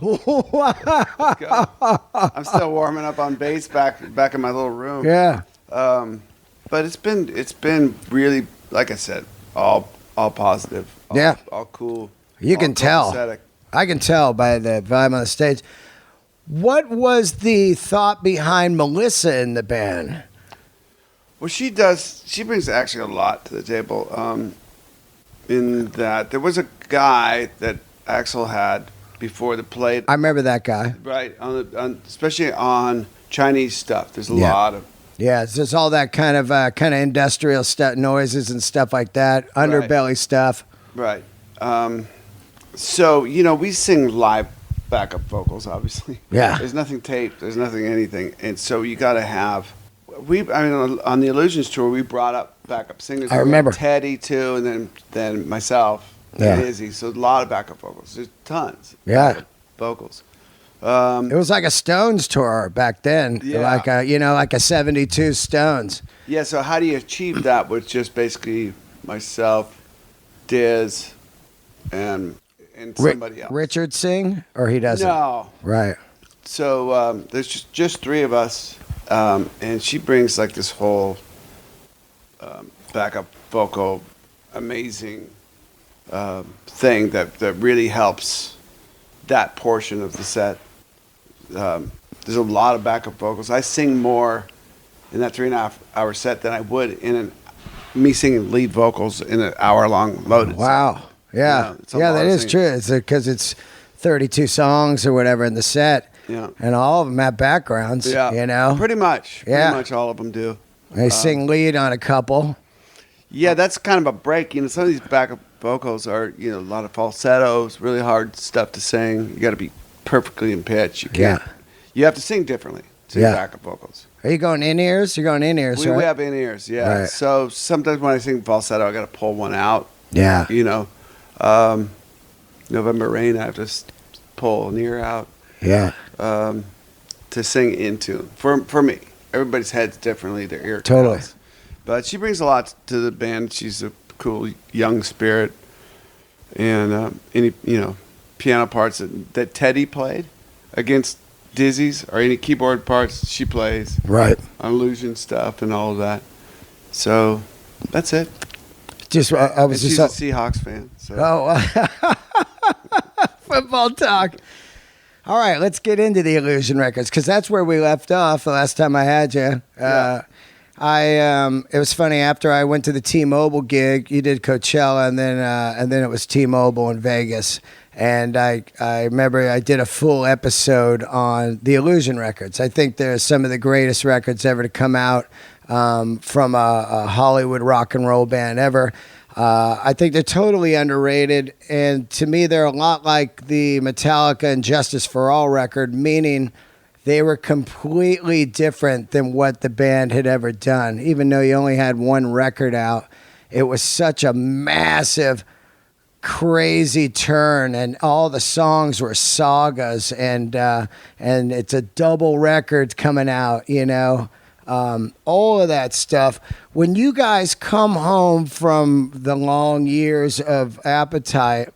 Speaker 2: Let's go. I'm still warming up on bass back in my little room.
Speaker 1: Yeah.
Speaker 2: But it's been really, like I said, all positive. All cool.
Speaker 1: You can tell. I can tell by the vibe on the stage. What was the thought behind Melissa in the band?
Speaker 2: Well, she brings actually a lot to the table. In that there was a guy that Axl had before the play.
Speaker 1: I remember that guy.
Speaker 2: Right, especially on Chinese stuff. There's a lot of...
Speaker 1: Yeah, it's just all that kind of industrial stuff, noises and stuff like that, underbelly stuff.
Speaker 2: Right. So, we sing live backup vocals, obviously.
Speaker 1: Yeah.
Speaker 2: There's nothing taped. There's nothing anything. And so you got to have... on the Illusions tour, we brought up backup singers.
Speaker 1: I remember
Speaker 2: Teddy too, and then myself and Izzy. So a lot of backup vocals. There's tons.
Speaker 1: Yeah,
Speaker 2: vocals.
Speaker 1: It was like a Stones tour back then. Yeah. Like a '72 Stones.
Speaker 2: Yeah. So how do you achieve that with just basically myself, Diz, and somebody else?
Speaker 1: Richard sing or he doesn't?
Speaker 2: No.
Speaker 1: Right.
Speaker 2: So there's just three of us. And she brings like this whole backup vocal, amazing thing that really helps that portion of the set. There's a lot of backup vocals. I sing more in that 3.5 hour set than I would in me singing lead vocals in an hour-long loaded
Speaker 1: Wow.
Speaker 2: set.
Speaker 1: Yeah. That is true. It's because it's 32 songs or whatever in the set.
Speaker 2: Yeah.
Speaker 1: And all of them have backgrounds,
Speaker 2: Pretty much.
Speaker 1: Yeah.
Speaker 2: Pretty much all of them do.
Speaker 1: They sing lead on a couple.
Speaker 2: Yeah, that's kind of a break. Some of these backup vocals are, a lot of falsettos, really hard stuff to sing. You got to be perfectly in pitch. You can't. You have to sing differently to backup vocals.
Speaker 1: Are you going in-ears? You're going in-ears, right?
Speaker 2: We have in-ears, yeah. Right. So sometimes when I sing falsetto, I got to pull one out.
Speaker 1: Yeah.
Speaker 2: November Rain, I have to pull an ear out.
Speaker 1: Yeah.
Speaker 2: To sing in tune. For me. Everybody's head's differently, their ear
Speaker 1: Totally.
Speaker 2: canals. But she brings a lot to the band. She's a cool young spirit. And any, piano parts that Teddy played against Dizzy's, or any keyboard parts she plays.
Speaker 1: Right.
Speaker 2: On Illusion stuff and all of that. So that's it.
Speaker 1: She's a
Speaker 2: Seahawks fan. So.
Speaker 1: Oh, football talk. All right, let's get into the Illusion records, because that's where we left off the last time I had you.
Speaker 2: Yeah.
Speaker 1: It was funny, after I went to the T-Mobile gig, you did Coachella, and then it was T-Mobile in Vegas. And I remember I did a full episode on the Illusion records. I think they're some of the greatest records ever to come out from a Hollywood rock and roll band ever. I think they're totally underrated, and to me they're a lot like the Metallica and Justice for All record, meaning they were completely different than what the band had ever done. Even though you only had one record out, it was such a massive, crazy turn, and all the songs were sagas, and it's a double record coming out, all of that stuff. When you guys come home from the long years of Appetite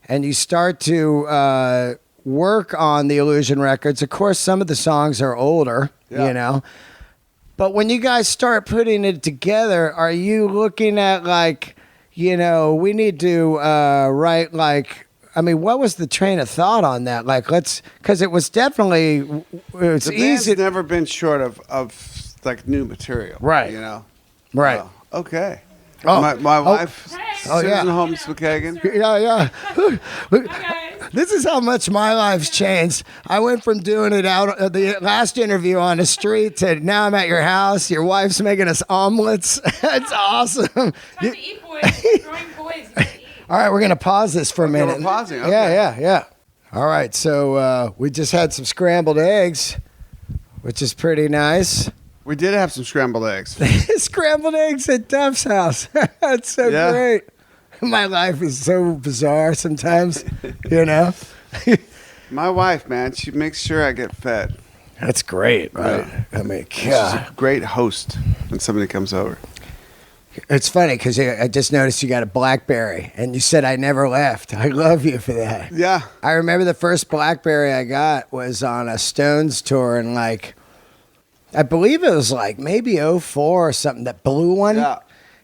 Speaker 1: and you start to work on the Illusion records, of course, some of the songs are older, but when you guys start putting it together, are you looking at we need to write what was the train of thought on that? Because it was definitely, it's
Speaker 2: the
Speaker 1: easy.
Speaker 2: band's never been short of new material,
Speaker 1: right? Right.
Speaker 2: Okay.
Speaker 1: Oh,
Speaker 2: my wife,
Speaker 3: Hey.
Speaker 2: Susan Holmes McKagan.
Speaker 1: Yeah.
Speaker 3: Okay.
Speaker 1: This is how much my life's changed. I went from doing it out the last interview on the street to now I'm at your house. Your wife's making us omelets. It's awesome.
Speaker 3: Time to eat, boys. Growing boys. You gotta eat.
Speaker 1: All right, we're gonna pause this for a minute.
Speaker 2: We're pausing. Okay.
Speaker 1: Yeah. All right, so we just had some scrambled eggs, which is pretty nice.
Speaker 2: We did have some scrambled eggs.
Speaker 1: Scrambled eggs at Duff's house. That's so great. My life is so bizarre sometimes,
Speaker 2: My wife, man, she makes sure I get fed.
Speaker 1: That's great, right?
Speaker 2: Yeah. She's a great host when somebody comes over.
Speaker 1: It's funny because I just noticed you got a BlackBerry, and you said I never left. I love you for that.
Speaker 2: Yeah.
Speaker 1: I remember the first BlackBerry I got was on a Stones tour, and I believe it was maybe 04 or something, that blue one.
Speaker 2: Yeah.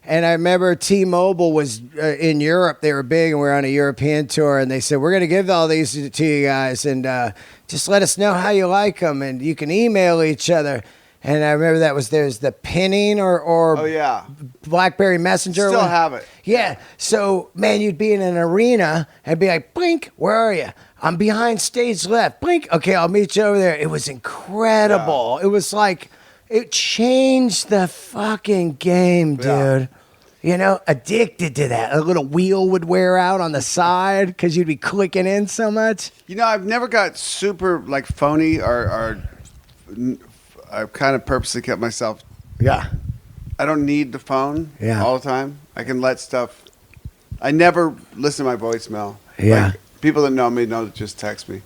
Speaker 1: And I remember T-Mobile was in Europe. They were big, and we were on a European tour, and they said, we're going to give all these to you guys, and just let us know how you like them, and you can email each other. And I remember there's the pinning or BlackBerry Messenger.
Speaker 2: Still have it.
Speaker 1: Yeah. So, man, you'd be in an arena and be like, blink, where are you? I'm behind stage left. Blink. Okay, I'll meet you over there. It was incredible. Yeah. It was it changed the fucking game, dude.
Speaker 2: Yeah.
Speaker 1: Addicted to that. A little wheel would wear out on the side because you'd be clicking in so much.
Speaker 2: I've never got super phony or I've kind of purposely kept myself.
Speaker 1: Yeah.
Speaker 2: I don't need the phone all the time. I can let stuff. I never listen to my voicemail.
Speaker 1: Yeah.
Speaker 2: People that know me know to just text me.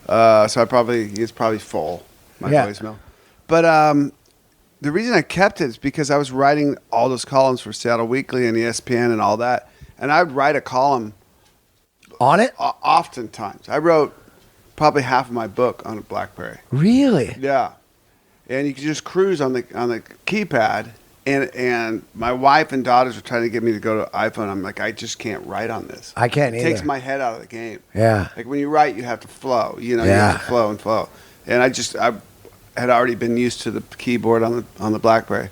Speaker 2: So it's probably full, my voicemail. But the reason I kept it is because I was writing all those columns for Seattle Weekly and ESPN and all that. And I would write a column.
Speaker 1: On it?
Speaker 2: Oftentimes. I wrote probably half of my book on a BlackBerry.
Speaker 1: Really?
Speaker 2: Yeah. And you could just cruise on the keypad. And my wife and daughters were trying to get me to go to iPhone. I'm like, I just can't write on this.
Speaker 1: I can't either.
Speaker 2: It takes my head out of the game.
Speaker 1: Yeah.
Speaker 2: When you write, you have to flow. You have to flow and flow. And I had already been used to the keyboard on the BlackBerry.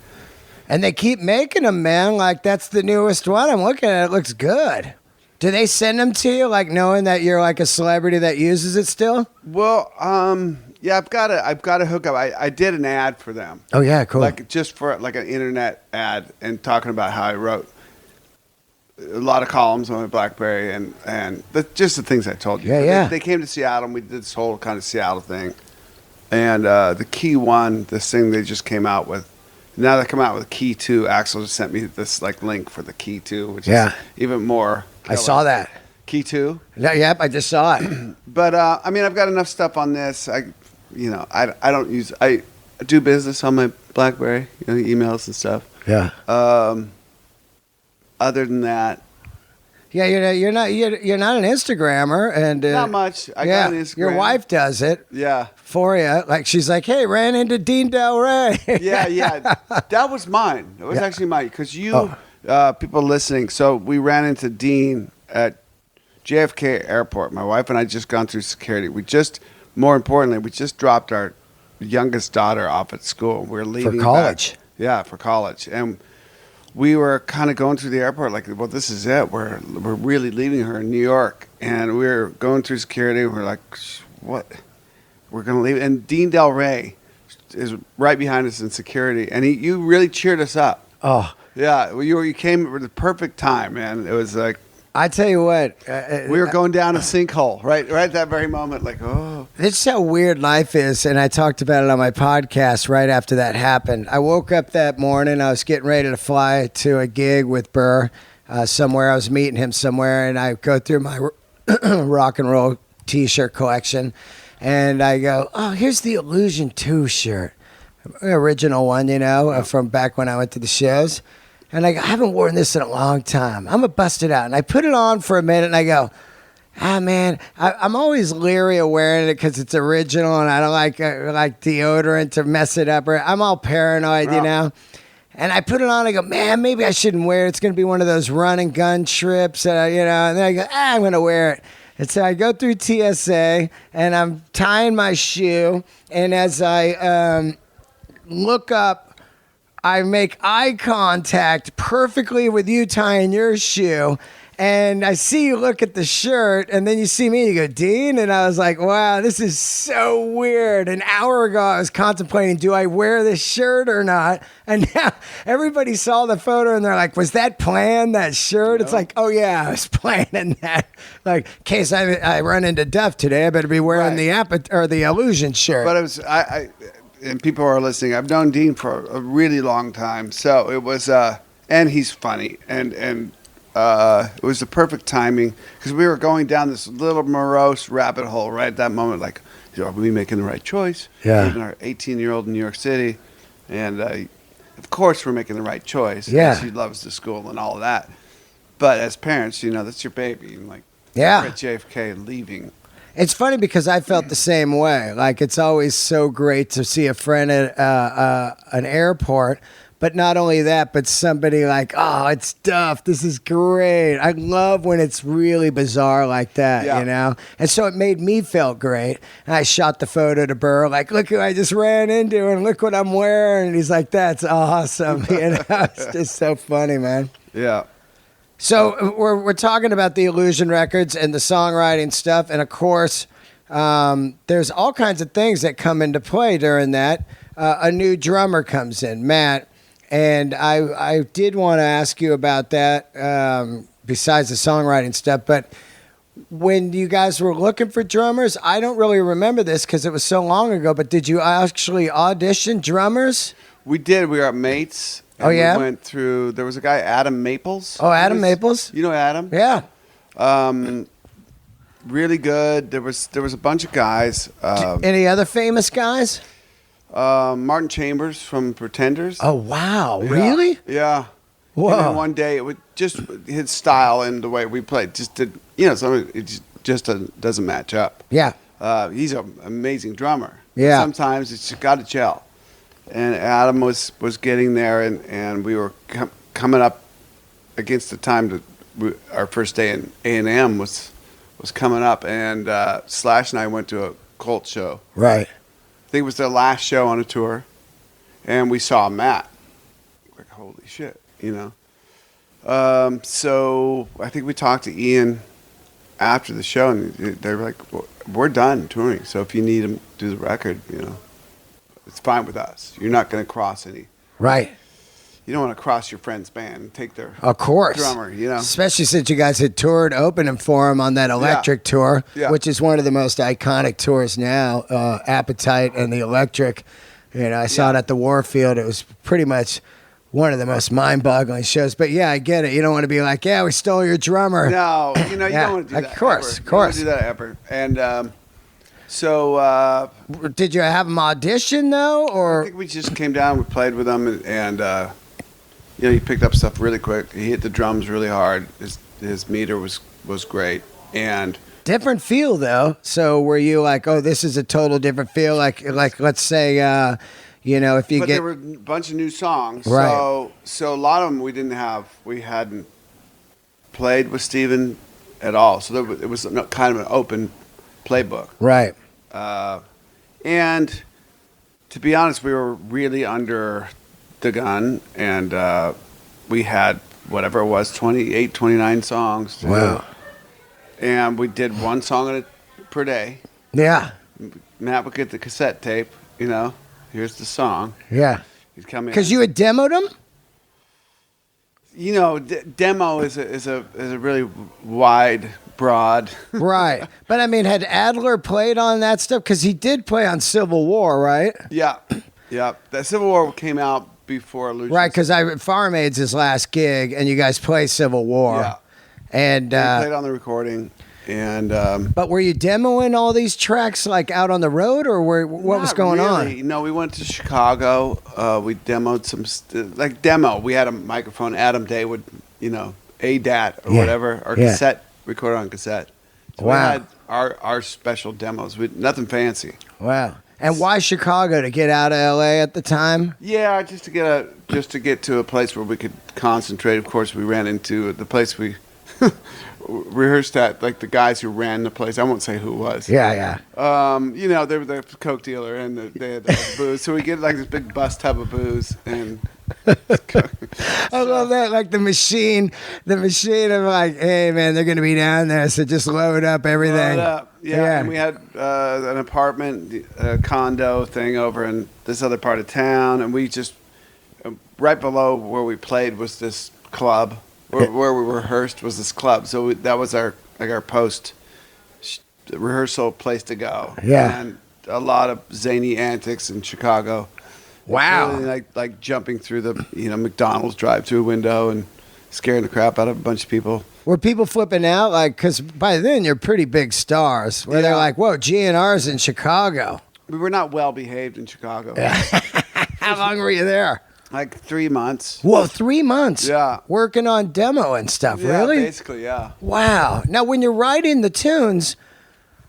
Speaker 1: And they keep making them, man. That's the newest one. I'm looking at it. It looks good. Do they send them to you, knowing that you're a celebrity that uses it still?
Speaker 2: Well, yeah, I've got to hook up. I did an ad for them.
Speaker 1: Oh yeah, cool.
Speaker 2: Just for an internet ad, and talking about how I wrote a lot of columns on my BlackBerry and just the things I told you.
Speaker 1: Yeah.
Speaker 2: They came to Seattle, and we did this whole kind of Seattle thing. And the Key 1, this thing they just came out with. Now they come out with Key 2. Axel just sent me this link for the Key 2, which is even more killer.
Speaker 1: I saw that.
Speaker 2: Key 2.
Speaker 1: Yep, I just saw it.
Speaker 2: But I mean, I've got enough stuff on this. I don't use. I do business on my BlackBerry, emails and stuff.
Speaker 1: Yeah.
Speaker 2: Other than that,
Speaker 1: yeah, you're not an Instagrammer, and
Speaker 2: not much. I got an Instagram.
Speaker 1: Your wife does it.
Speaker 2: Yeah.
Speaker 1: For you, like she's like, hey, ran into Dean Del Rey.
Speaker 2: yeah. That was mine. It was actually mine because people listening. So we ran into Dean at JFK Airport. My wife and I just gone through security. More importantly, we just dropped our youngest daughter off at school. We're leaving
Speaker 1: for college.
Speaker 2: For college, and we were kind of going through the airport like, well, this is it. We're really leaving her in New York, and we were going through security. We're like, what? We're gonna leave, and Dean Del Rey is right behind us in security, and you really cheered us up.
Speaker 1: Oh,
Speaker 2: yeah, you came at the perfect time, man. It was like,
Speaker 1: I tell you what,
Speaker 2: we were going down a sinkhole right at that very moment. Like, oh,
Speaker 1: it's how weird life is, and I talked about it on my podcast right after that happened. I woke up that morning. I was getting ready to fly to a gig with Burr somewhere. I was meeting him somewhere, and I go through my rock and roll T-shirt collection, and I go, oh, here's the Illusion 2 shirt, original one, from back when I went to the shows. And I haven't worn this in a long time. I'm going to bust it out. And I put it on for a minute, and I go, man, I'm always leery of wearing it because it's original, and I don't like deodorant to mess it up. I'm all paranoid, And I put it on, I go, man, maybe I shouldn't wear it. It's going to be one of those run and gun trips, and then I go, I'm going to wear it. And so I go through TSA, and I'm tying my shoe, and as I look up, I make eye contact perfectly with you tying your shoe, and I see you look at the shirt, and then you see me, you go, Dean? And I was like, wow, this is so weird. An hour ago, I was contemplating, do I wear this shirt or not? And now everybody saw the photo, and they're like, was that planned, that shirt? It's like, oh, yeah, I was planning that. Like, in case I run into Duff today, I better be wearing the Illusion shirt.
Speaker 2: But it was, and people who are listening, I've known Dean for a really long time, so it was, and he's funny, and it was the perfect timing because we were going down this little morose rabbit hole right at that moment. Like, are we making the right choice?
Speaker 1: Yeah.
Speaker 2: Even our 18-year-old in New York City, and of course we're making the right choice.
Speaker 1: Yeah.
Speaker 2: She loves the school and all of that, but as parents, that's your baby. And like,
Speaker 1: yeah,
Speaker 2: we're at JFK leaving.
Speaker 1: It's funny because I felt the same way. Like, it's always so great to see a friend at an airport, but not only that, but somebody like, oh, it's Duff. This is great. I love when it's really bizarre like that, And so it made me feel great. And I shot the photo to Burr, like, look who I just ran into, and look what I'm wearing. And he's like, that's awesome. It's just so funny, man.
Speaker 2: Yeah.
Speaker 1: So we're talking about the Illusion records and the songwriting stuff, and of course, there's all kinds of things that come into play during that. A new drummer comes in, Matt, and I did want to ask you about that. Besides the songwriting stuff, but when you guys were looking for drummers, I don't really remember this because it was so long ago. But did you actually audition drummers?
Speaker 2: We did. We were at Mates.
Speaker 1: Oh, yeah?
Speaker 2: We went through, there was a guy, Adam Maples.
Speaker 1: Oh, Adam Maples?
Speaker 2: You know Adam?
Speaker 1: Yeah.
Speaker 2: Really good. There was a bunch of guys.
Speaker 1: Any other famous guys?
Speaker 2: Martin Chambers from Pretenders.
Speaker 1: Oh, wow.
Speaker 2: Yeah.
Speaker 1: Really?
Speaker 2: Yeah.
Speaker 1: Whoa.
Speaker 2: And then one day, it would just his style and the way we played just did, it just doesn't match up.
Speaker 1: Yeah.
Speaker 2: He's an amazing drummer.
Speaker 1: Yeah.
Speaker 2: Sometimes it's just got to gel. And Adam was getting there, and we were coming up against the time that our first day in A&M was coming up, and Slash and I went to a Cult show.
Speaker 1: Right.
Speaker 2: I think it was their last show on a tour, and we saw Matt. Like, holy shit, So I think we talked to Ian after the show, and they were like, well, we're done touring, so if you need him to do the record, it's fine with us. You're not going to cross any.
Speaker 1: Right.
Speaker 2: You don't want to cross your friend's band and take their drummer,
Speaker 1: Especially since you guys had toured opening for him on that Electric tour, which is one of the most iconic tours now, Appetite and the Electric. I saw it at the Warfield. It was pretty much one of the most mind-boggling shows. But yeah, I get it. You don't want to be like, yeah, we stole your drummer.
Speaker 2: No, you don't want to do that.
Speaker 1: Of course.
Speaker 2: You don't want to do that ever. And so
Speaker 1: did you have him audition though, or
Speaker 2: I think we just came down, we played with him, and he picked up stuff really quick. He hit the drums really hard. His meter was great, and
Speaker 1: different feel though. So were you like, oh, this is a total different feel? Like let's say, if you
Speaker 2: there were a bunch of new songs,
Speaker 1: right?
Speaker 2: So a lot of them we hadn't played with Steven at all. So it was kind of an open playbook,
Speaker 1: right?
Speaker 2: And to be honest, we were really under the gun, and we had whatever it was, 28, 29 songs.
Speaker 1: Wow.
Speaker 2: And we did one song per day.
Speaker 1: Yeah.
Speaker 2: Matt would get the cassette tape, here's the song.
Speaker 1: Yeah.
Speaker 2: He'd come in.
Speaker 1: Because you had demoed them?
Speaker 2: Demo is a really wide, broad.
Speaker 1: Right. But I mean, had Adler played on that stuff? Because he did play on Civil War, right?
Speaker 2: Yeah. Yeah. That Civil War came out before Lucian.
Speaker 1: Right, because Farm Aid's his last gig, and you guys play Civil War.
Speaker 2: Yeah.
Speaker 1: And
Speaker 2: we played on the recording. And
Speaker 1: but were you demoing all these tracks like out on the road, or what was going on?
Speaker 2: No, we went to Chicago. We demoed some demo. We had a microphone. Adam Day would, ADAT or whatever, or cassette, recorded on cassette. So we had our special demos. Nothing fancy.
Speaker 1: Wow. And why Chicago? To get out of LA at the time?
Speaker 2: Yeah, just to get to a place where we could concentrate. Of course, we ran into the place we rehearsed at, like the guys who ran the place. I won't say who it was.
Speaker 1: Yeah.
Speaker 2: They were the coke dealer, and they had the booze. So we get like this big bus tub of booze, and
Speaker 1: I love that. Like the machine of like, hey man, they're gonna be down there, so just load up everything.
Speaker 2: Load up. Yeah. And we had an apartment, a condo thing over in this other part of town, and we just right below where we played was this club. Where we rehearsed was this club, so that was our post rehearsal place to go.
Speaker 1: Yeah,
Speaker 2: and a lot of zany antics in Chicago.
Speaker 1: Wow,
Speaker 2: really like jumping through the McDonald's drive-through window and scaring the crap out of a bunch of people.
Speaker 1: Were people flipping out? Like, because by then you're pretty big stars. Where they're like, "Whoa, GNR's in Chicago."
Speaker 2: We were not well behaved in Chicago.
Speaker 1: How long were you there?
Speaker 2: Like 3 months.
Speaker 1: Whoa, 3 months?
Speaker 2: Yeah.
Speaker 1: Working on demo and stuff, really?
Speaker 2: Basically, yeah.
Speaker 1: Wow. Now, when you're writing the tunes,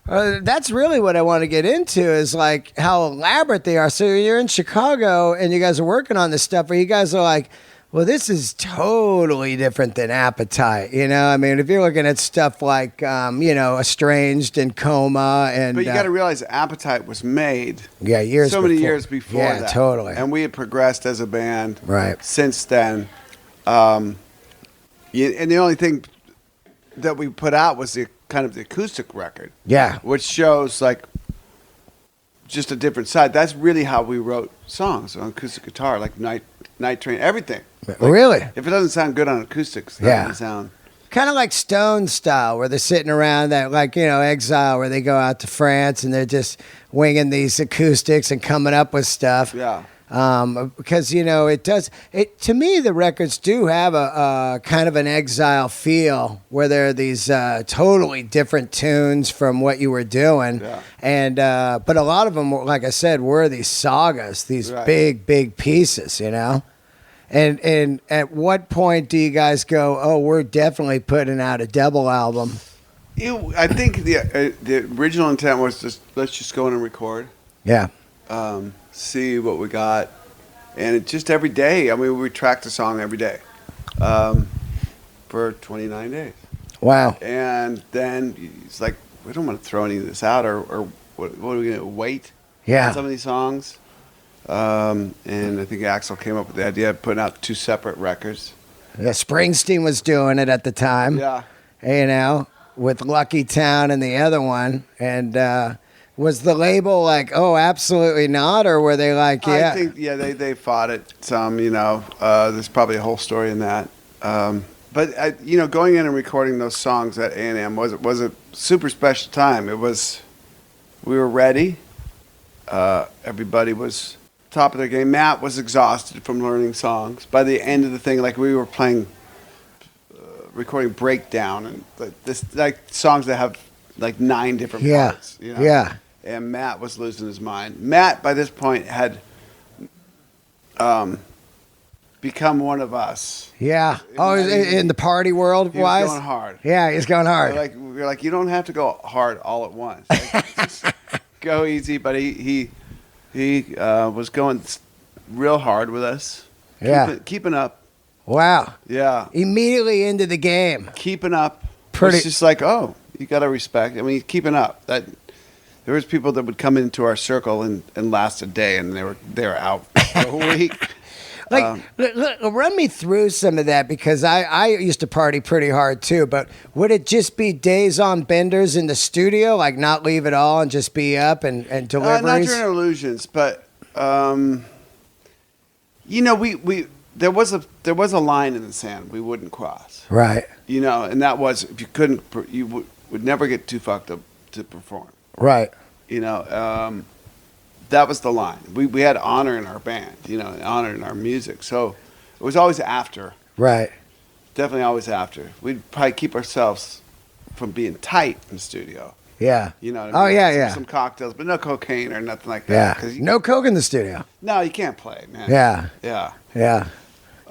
Speaker 1: that's really what I want to get into is like how elaborate they are. So you're in Chicago and you guys are working on this stuff where you guys are like, well, this is totally different than Appetite. I mean, if you're looking at stuff like, Estranged and Coma and...
Speaker 2: But you got to realize Appetite was made
Speaker 1: years
Speaker 2: many years before that.
Speaker 1: Yeah, totally.
Speaker 2: And we had progressed as a band since then. And the only thing that we put out was the kind of the acoustic record.
Speaker 1: Yeah.
Speaker 2: Which shows like just a different side. That's really how we wrote songs on acoustic guitar, like Night Train, everything. Like,
Speaker 1: really?
Speaker 2: If it doesn't sound good on acoustics, it doesn't sound...
Speaker 1: Kind of like Stone style, where they're sitting around that, like, Exile, where they go out to France and they're just winging these acoustics and coming up with stuff.
Speaker 2: Yeah.
Speaker 1: Because, to me, the records do have a kind of an Exile feel where there are these totally different tunes from what you were doing.
Speaker 2: Yeah.
Speaker 1: And, but a lot of them, like I said, were these sagas, these big pieces, And at what point do you guys go, oh, we're definitely putting out a double album?
Speaker 2: I think the original intent was let's just go in and record.
Speaker 1: Yeah.
Speaker 2: See what we got. And just every day, I mean, we tracked the song every day for 29 days.
Speaker 1: Wow.
Speaker 2: And then it's like, we don't want to throw any of this out, or what are we going to wait on some of these songs? And I think Axl came up with the idea of putting out 2 separate records.
Speaker 1: Yeah, Springsteen was doing it at the time.
Speaker 2: Yeah.
Speaker 1: With Lucky Town and the other one. And was the label like, oh, absolutely not? Or were they like, yeah?
Speaker 2: I think, they fought it some, there's probably a whole story in that. But, going in and recording those songs at A&M was a super special time. We were ready. Everybody was top of their game. Matt was exhausted from learning songs. By the end of the thing, like we were playing, recording breakdown and like songs that have like 9 different parts. You know?
Speaker 1: Yeah.
Speaker 2: And Matt was losing his mind. Matt, by this point, had become one of us.
Speaker 1: Yeah. Oh, in the party world,
Speaker 2: he was going hard.
Speaker 1: Yeah, he's going hard.
Speaker 2: We're like, you don't have to go hard all at once. Like, just go easy. But he was going real hard with us.
Speaker 1: Yeah.
Speaker 2: Keeping up.
Speaker 1: Wow.
Speaker 2: Yeah.
Speaker 1: Immediately into the game.
Speaker 2: Keeping up. It's just like, oh, you got to respect. I mean, keeping up. That there was people that would come into our circle and last a day, and they were out for a week.
Speaker 1: Like, run me through some of that, because I used to party pretty hard too, but would it just be days on benders in the studio, like not leave it all and just be up and deliveries?
Speaker 2: Not during Illusions, but you know, we there was a line in the sand we wouldn't cross.
Speaker 1: Right.
Speaker 2: You know, and that was if you couldn't, you would never get too fucked up to perform.
Speaker 1: Right.
Speaker 2: You know, that was the line. We had honor in our band, you know, and honor in our music. So it was always after.
Speaker 1: Right.
Speaker 2: Definitely always after. We'd probably keep ourselves from being tight in the studio.
Speaker 1: Yeah.
Speaker 2: You know.
Speaker 1: Oh, yeah.
Speaker 2: Some cocktails, but no cocaine or nothing like that.
Speaker 1: Yeah. No coke in the studio.
Speaker 2: No, you can't play, man.
Speaker 1: Yeah.
Speaker 2: Yeah.
Speaker 1: Yeah.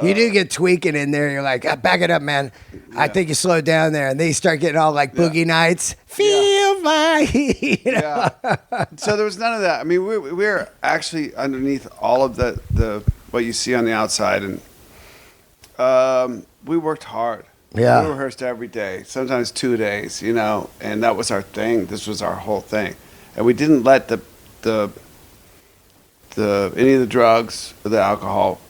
Speaker 1: You do get tweaking in there. You're like, back it up, man. I think you slow down there. And then you start getting all like boogie nights. Feel my heat. You know?
Speaker 2: Yeah. So there was none of that. I mean, we were actually underneath all of the what you see on the outside. And we worked hard.
Speaker 1: Yeah.
Speaker 2: We rehearsed every day, sometimes 2 days, you know. And that was our thing. This was our whole thing. And we didn't let the any of the drugs or the alcohol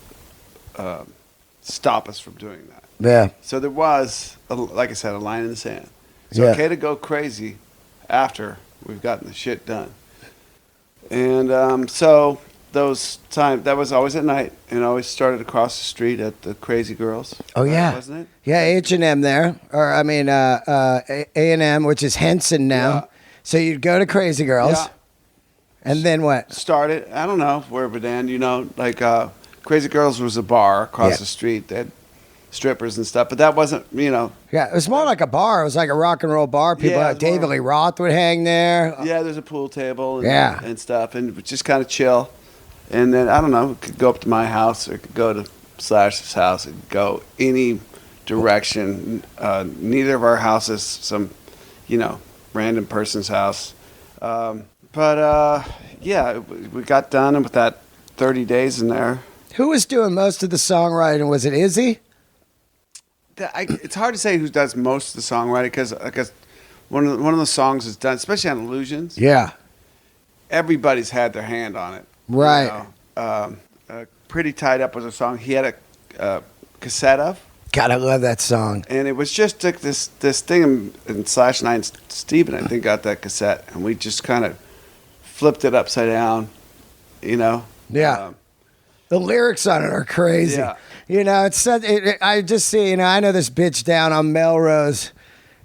Speaker 2: stop us from doing that.
Speaker 1: Yeah.
Speaker 2: So there was, like I said, a line in the sand. It's
Speaker 1: Yeah.
Speaker 2: okay to go crazy after we've gotten the shit done. And so those times, that was always at night, and always started across the street at the Crazy Girls.
Speaker 1: Oh, yeah.
Speaker 2: Wasn't it?
Speaker 1: Yeah, H&M there. Or, I mean, A&M, which is Henson now.
Speaker 2: Yeah.
Speaker 1: So you'd go to Crazy Girls.
Speaker 2: Yeah.
Speaker 1: And then what?
Speaker 2: Started, I don't know where it would end, you know, like Crazy Girls was a bar across the street. They had strippers and stuff, but that wasn't, you know.
Speaker 1: Yeah, it was more like a bar. It was like a rock and roll bar. People like David Lee Roth would hang there.
Speaker 2: Yeah, there's a pool table and,
Speaker 1: Yeah.
Speaker 2: and stuff, and just kind of chill. And then, I don't know, could go up to my house or could go to Slash's house and go any direction. Neither of our houses, some, you know, random person's house. But yeah, we got done and with that 30 days in there.
Speaker 1: Who was doing most of the songwriting? Was it Izzy?
Speaker 2: It's hard to say who does most of the songwriting because one of the songs is done, especially on Illusions.
Speaker 1: Yeah.
Speaker 2: Everybody's had their hand on it.
Speaker 1: Right.
Speaker 2: You know? Pretty Tied Up was a song he had a cassette of.
Speaker 1: God, I love that song.
Speaker 2: And it was just like this thing, and Slash and I and Steven, I think, got that cassette, and we just kind of flipped it upside down, you know?
Speaker 1: Yeah. The lyrics on it are crazy.
Speaker 2: Yeah.
Speaker 1: You know, it's such, I just see, you know, I know this bitch down on Melrose.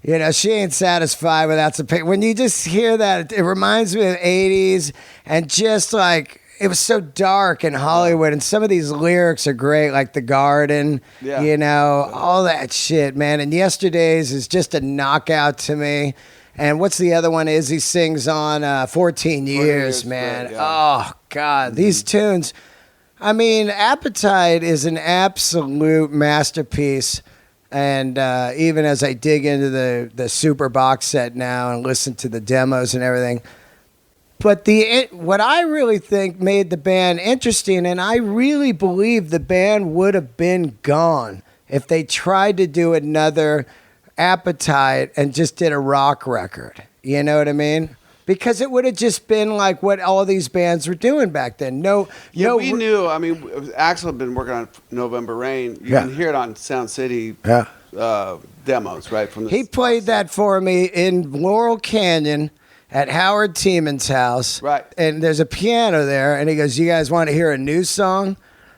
Speaker 1: You know, she ain't satisfied without some pain. When you just hear that, it reminds me of the 80s and just like, it was so dark in Hollywood, and some of these lyrics are great, like The Garden, you know, all that shit, man. And Yesterday's is just a knockout to me. And what's the other one Izzy sings on? 14 Years, man.
Speaker 2: Great,
Speaker 1: Oh, God. These tunes. I mean, Appetite is an absolute masterpiece. And even as I dig into the super box set now and listen to the demos and everything. But what I really think made the band interesting, and I really believe the band would have been gone if they tried to do another Appetite and just did a rock record. You know what I mean? Because it would have just been like what all these bands were doing back then.
Speaker 2: We knew. I mean, Axel had been working on November Rain. You can hear it on Sound City demos, right?
Speaker 1: He played that for me in Laurel Canyon at Howard Tieman's house.
Speaker 2: Right.
Speaker 1: And there's a piano there, and he goes, "You guys want to hear a new song?"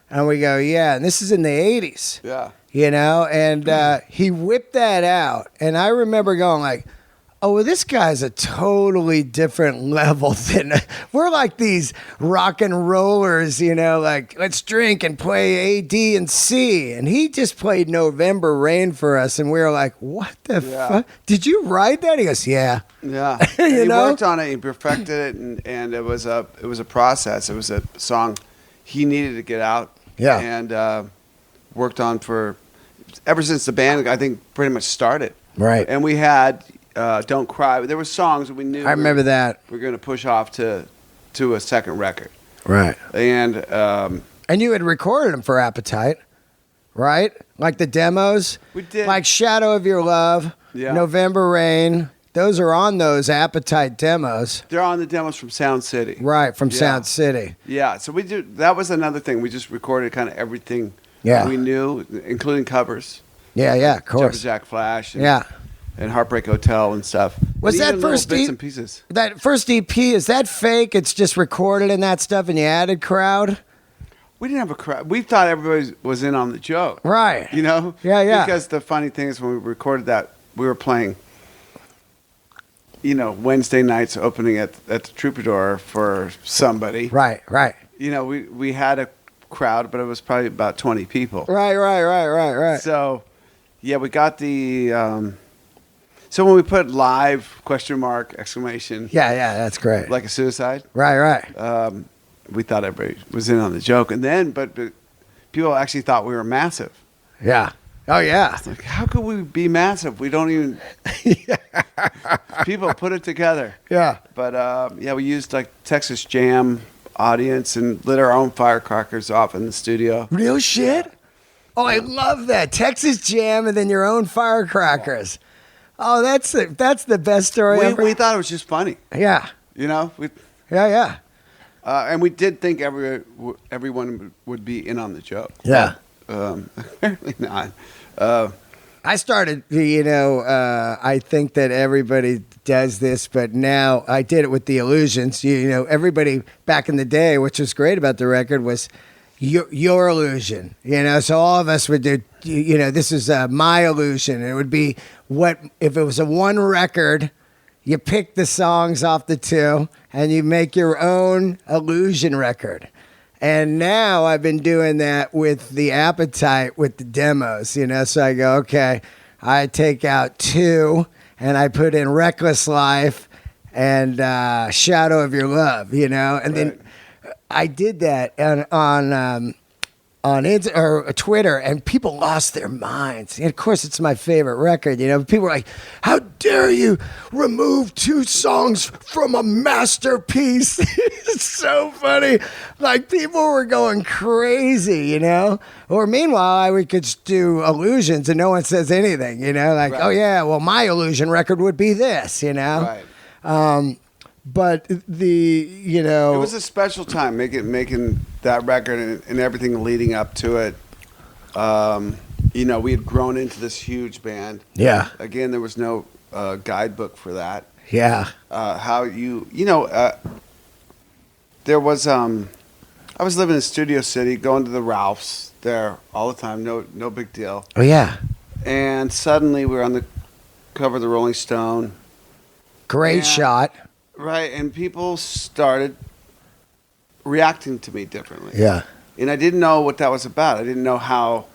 Speaker 1: And we go, "Yeah." And this is in the 80s.
Speaker 2: Yeah.
Speaker 1: You know, and he whipped that out. And I remember going like, oh, well, this guy's a totally different level than we're like these rock and rollers, you know, like let's drink and play A, D, and C. And he just played November Rain for us. And we were like, what the fuck? Did you write that? He goes, yeah.
Speaker 2: Yeah.
Speaker 1: You
Speaker 2: he
Speaker 1: know?
Speaker 2: worked on it, he perfected it, and it was a process. It was a song he needed to get out.
Speaker 1: Yeah.
Speaker 2: And worked on for ever since the band, I think, pretty much started.
Speaker 1: Right.
Speaker 2: And we had Don't Cry. There were songs that we knew
Speaker 1: I remember that.
Speaker 2: we were going to push off to a second record.
Speaker 1: Right.
Speaker 2: And
Speaker 1: you had recorded them for Appetite, right? Like the demos?
Speaker 2: We did.
Speaker 1: Like Shadow of Your Love, November Rain. Those are on those Appetite demos.
Speaker 2: They're on the demos from Sound City.
Speaker 1: Right, from Sound City.
Speaker 2: Yeah, so that was another thing. We just recorded kind of everything we knew, including covers.
Speaker 1: Yeah, of course.
Speaker 2: Jumpin' Jack Flash. And Heartbreak Hotel and stuff.
Speaker 1: Was
Speaker 2: and
Speaker 1: that first
Speaker 2: bits and pieces?
Speaker 1: That first EP, is that fake? It's just recorded and that stuff and you added crowd?
Speaker 2: We didn't have a crowd. We thought everybody was in on the joke.
Speaker 1: Right.
Speaker 2: You know?
Speaker 1: Yeah.
Speaker 2: Because the funny thing is when we recorded that, we were playing, you know, Wednesday nights opening at the Troubadour for somebody.
Speaker 1: Right.
Speaker 2: You know, we had a crowd, but it was probably about 20 people.
Speaker 1: Right.
Speaker 2: So, yeah, we got the... so when we put live, exclamation.
Speaker 1: Yeah, that's great.
Speaker 2: Like a suicide.
Speaker 1: Right.
Speaker 2: We thought everybody was in on the joke. And then, but people actually thought we were massive.
Speaker 1: Yeah. Oh, yeah.
Speaker 2: It's like, how could we be massive? We don't even... People put it together.
Speaker 1: Yeah.
Speaker 2: But, we used like Texas Jam audience and lit our own firecrackers off in the studio.
Speaker 1: Real shit? Oh, I love that. Texas Jam and then your own firecrackers. Oh, that's the best story ever.
Speaker 2: We thought it was just funny.
Speaker 1: Yeah.
Speaker 2: You know?
Speaker 1: Yeah.
Speaker 2: And we did think everyone would be in on the joke.
Speaker 1: Yeah.
Speaker 2: Apparently not.
Speaker 1: I started, I think that everybody does this, but now I did it with the Illusions. You know, everybody back in the day, which was great about the record, was your illusion. You know, so all of us would do, this is my illusion. And it would be if it was a one record, you pick the songs off the two and you make your own illusion record. And now I've been doing that with the Appetite with the demos, so I go, okay, I take out two and I put in Reckless Life and Shadow of Your Love, and then I did that on Twitter, and people lost their minds. And of course, it's my favorite record. People were like, "How dare you remove two songs from a masterpiece?" It's so funny. Like people were going crazy, Or meanwhile, I could just do Illusions, and no one says anything. Like, right. Oh yeah, well, my Illusion record would be this. Right. But it
Speaker 2: was a special time making that record and everything leading up to it. We had grown into this huge band.
Speaker 1: Yeah.
Speaker 2: Again, there was no guidebook for that.
Speaker 1: Yeah.
Speaker 2: There was I was living in Studio City, going to the Ralphs there all the time. No big deal.
Speaker 1: Oh yeah.
Speaker 2: And suddenly we were on the cover of the Rolling Stone.
Speaker 1: Great shot.
Speaker 2: Right, and people started reacting to me differently.
Speaker 1: Yeah.
Speaker 2: And I didn't know what that was about. I didn't know how.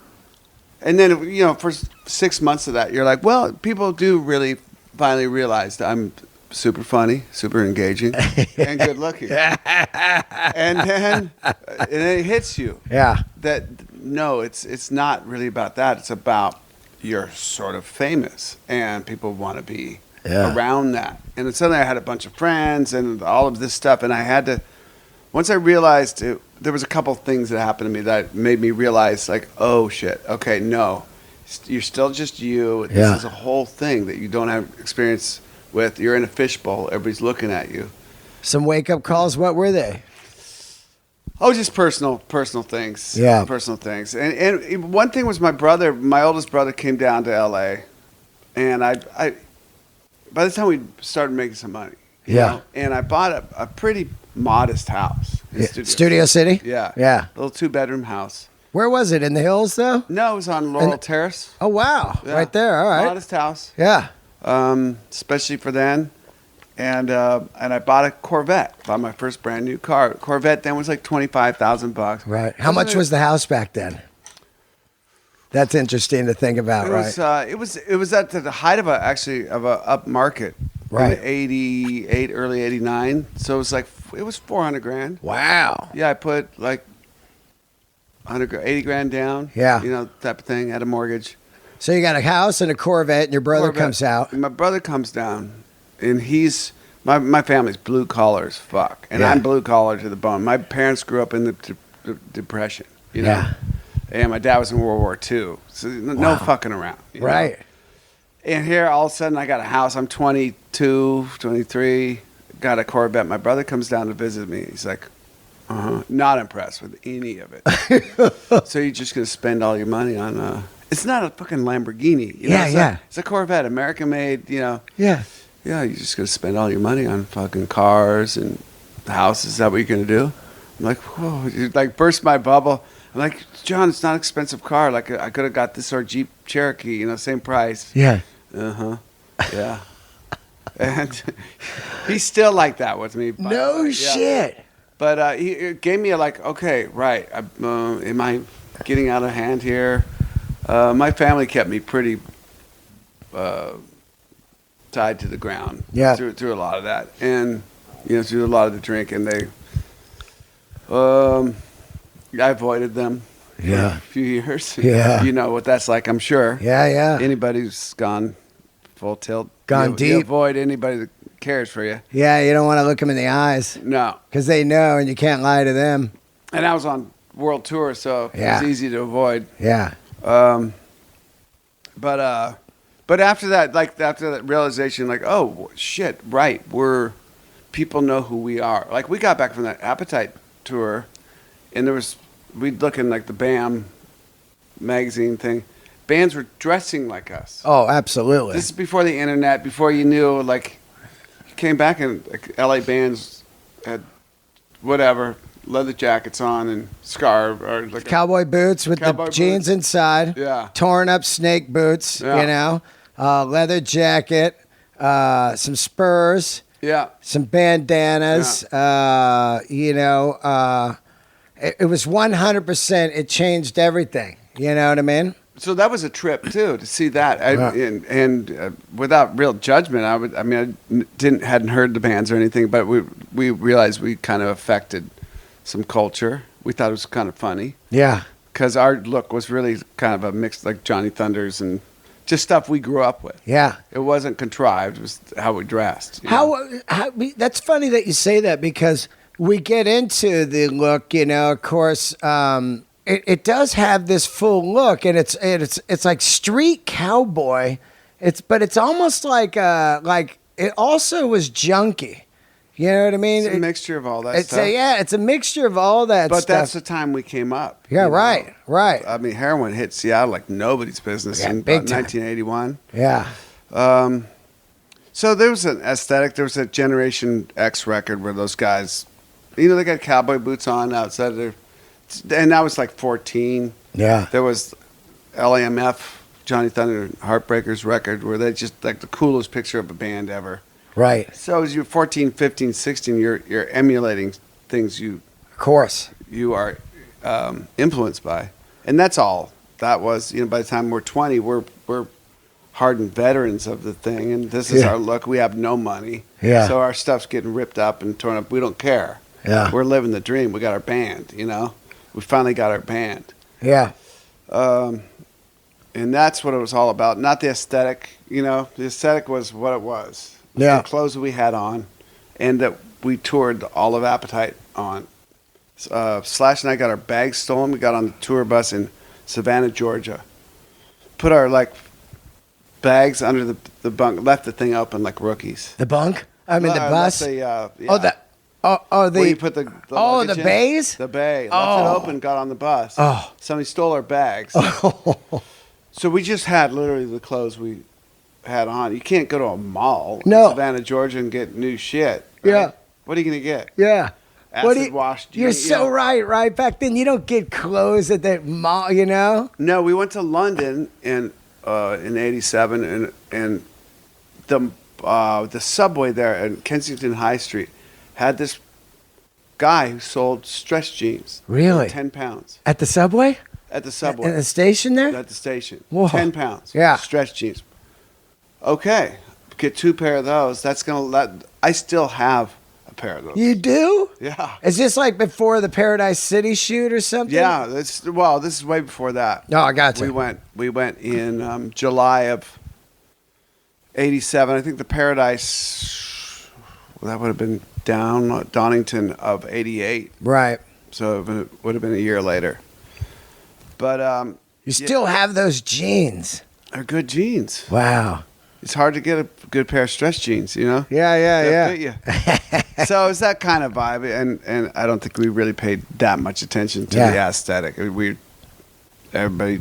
Speaker 2: And then, for 6 months of that, you're like, well, people do really finally realize that I'm super funny, super engaging, and good looking. And then it hits you.
Speaker 1: Yeah.
Speaker 2: That, no, it's not really about that. It's about you're sort of famous, and people want to be around that. And then suddenly I had a bunch of friends and all of this stuff. And I had to, once I realized there was a couple things that happened to me that made me realize, like, oh shit, okay, no, you're still just you. This is a whole thing that you don't have experience with. You're in a fishbowl. Everybody's looking at you.
Speaker 1: Some wake-up calls, what were they?
Speaker 2: Oh, just personal things.
Speaker 1: Yeah.
Speaker 2: Personal things. And one thing was my oldest brother came down to L.A. And I by the time we started making some money, you know, and I bought a pretty modest house in
Speaker 1: Studio City?
Speaker 2: Yeah.
Speaker 1: Yeah.
Speaker 2: A little 2-bedroom house.
Speaker 1: Where was it? In the hills, though?
Speaker 2: No, it was on Laurel Terrace.
Speaker 1: Oh, wow.
Speaker 2: Yeah.
Speaker 1: Right there. All right.
Speaker 2: Modest house.
Speaker 1: Yeah.
Speaker 2: especially for then. And I bought a Corvette. Bought my first brand new car. Corvette then was like $25,000.
Speaker 1: Right. How much was the house back then? That's interesting to think about, right?
Speaker 2: It was at the height of a up market.
Speaker 1: Right.
Speaker 2: In 88, early 89. So it was $400,000.
Speaker 1: Wow.
Speaker 2: Yeah, I put like 80 grand down.
Speaker 1: Yeah.
Speaker 2: You know, type of thing. Had a mortgage.
Speaker 1: So you got a house and a Corvette, and your brother comes out.
Speaker 2: And my brother comes down, and he's my family's blue collar as fuck, and I'm blue collar to the bone. My parents grew up in the Depression, you know.
Speaker 1: Yeah.
Speaker 2: And my dad was in World War II, so no fucking around.
Speaker 1: Right.
Speaker 2: Know? And here, all of a sudden, I got a house. I'm 22, 23, got a Corvette. My brother comes down to visit me. He's like, not impressed with any of it. So you're just going to spend all your money on, it's not a fucking Lamborghini. You know? It's a Corvette, American made, you know.
Speaker 1: Yeah.
Speaker 2: Yeah, you're just going to spend all your money on fucking cars and houses. Is that what you're going to do? I'm like, whoa, you like burst my bubble. I'm like, John, it's not an expensive car. Like, I could have got this or Jeep Cherokee, you know, same price.
Speaker 1: Yeah.
Speaker 2: Yeah. And he's still like that with me.
Speaker 1: No shit.
Speaker 2: But he gave me okay, right. Am I getting out of hand here? My family kept me pretty tied to the ground.
Speaker 1: Yeah.
Speaker 2: Through a lot of that, and you know, through a lot of the drink, and they. I avoided them for a few years.
Speaker 1: Yeah.
Speaker 2: You know what that's like, I'm sure.
Speaker 1: Yeah.
Speaker 2: Anybody who's gone full tilt.
Speaker 1: Gone deep.
Speaker 2: You avoid anybody that cares for you.
Speaker 1: Yeah, you don't want to look them in the eyes.
Speaker 2: No.
Speaker 1: Because they know and you can't lie to them.
Speaker 2: And I was on world tour, so it was easy to avoid.
Speaker 1: Yeah.
Speaker 2: But after that realization, like, oh, shit, right, people know who we are. Like, we got back from that Appetite tour, and we'd look in like the BAM magazine thing. Bands were dressing like us.
Speaker 1: Oh, absolutely.
Speaker 2: This is before the internet, before you knew, like, you came back and like, LA bands had whatever, leather jackets on and scarf or like
Speaker 1: cowboy boots with the jeans inside.
Speaker 2: Yeah.
Speaker 1: Torn up snake boots, you know, leather jacket, some spurs.
Speaker 2: Yeah.
Speaker 1: Some bandanas, you know, it was 100%, it changed everything. You know what I mean?
Speaker 2: So that was a trip too, to see that. And without real judgment, I hadn't heard the bands or anything, but we realized we kind of affected some culture. We thought it was kind of funny.
Speaker 1: Yeah.
Speaker 2: Because our look was really kind of a mix, like Johnny Thunders and just stuff we grew up with. Yeah. It wasn't contrived. It was how we dressed. How
Speaker 1: that's funny that you say that, because we get into the look, you know, of course, it does have this full look, and it's like street cowboy. But it's almost like it also was junky. You know what I mean?
Speaker 2: It's a mixture of all that stuff.
Speaker 1: It's a mixture of all that stuff.
Speaker 2: But that's the time we came up.
Speaker 1: Yeah, right.
Speaker 2: I mean, heroin hit Seattle like nobody's business in about 1981.
Speaker 1: Yeah.
Speaker 2: So there was an aesthetic. There was a Generation X record where those guys, you know, they got cowboy boots on outside of their, and I was like 14. Yeah. There was LAMF, Johnny Thunder Heartbreakers record, where they just like the coolest picture of a band ever. Right. So as you're 14, 15, 16, you're emulating things you are influenced by. And that's all that was. You know, by the time we're 20, we're hardened veterans of the thing, and this is our look. We have no money. Yeah. So our stuff's getting ripped up and torn up. We don't care. Yeah. We're living the dream. We got our band, you know. We finally got our band. Yeah. And that's what it was all about. Not the aesthetic, you know. The aesthetic was what it was. The clothes that we had on, and that we toured all of Appetite on. Slash and I got our bags stolen. We got on the tour bus in Savannah, Georgia. Put our bags under the bunk. Left the thing open like rookies.
Speaker 1: The bunk? I mean the bus.
Speaker 2: Where you put the
Speaker 1: the bays?
Speaker 2: The bay. Left it open. Got on the bus. Oh. Somebody stole our bags. Oh. So we just had literally the clothes we had on. You can't go to a mall in Savannah, Georgia, and get new shit. Right? Yeah. What are you gonna get? Yeah. Acid washed.
Speaker 1: You're so right. Back then, you don't get clothes at that mall, you know.
Speaker 2: No, we went to London in '87, and the subway there in Kensington High Street had this guy who sold stretch jeans.
Speaker 1: Really?
Speaker 2: 10 pounds.
Speaker 1: At the subway?
Speaker 2: At the subway.
Speaker 1: At the station there?
Speaker 2: At the station.
Speaker 1: Whoa.
Speaker 2: 10 pounds.
Speaker 1: Yeah.
Speaker 2: Stretch jeans. Okay. Get 2 pair of those. That's going to let... I still have a pair of those.
Speaker 1: You do?
Speaker 2: Yeah.
Speaker 1: Is this like before the Paradise City shoot or something?
Speaker 2: Yeah. This is way before that.
Speaker 1: Oh, I got you.
Speaker 2: We went in July of 87. I think the Paradise... that would have been Donington of 88.
Speaker 1: Right.
Speaker 2: So it would have been a year later. But
Speaker 1: you still have those jeans.
Speaker 2: They're good jeans.
Speaker 1: Wow.
Speaker 2: It's hard to get a good pair of stretch jeans, you know?
Speaker 1: Yeah.
Speaker 2: Fit you. So it's that kind of vibe, and I don't think we really paid that much attention to the aesthetic. Everybody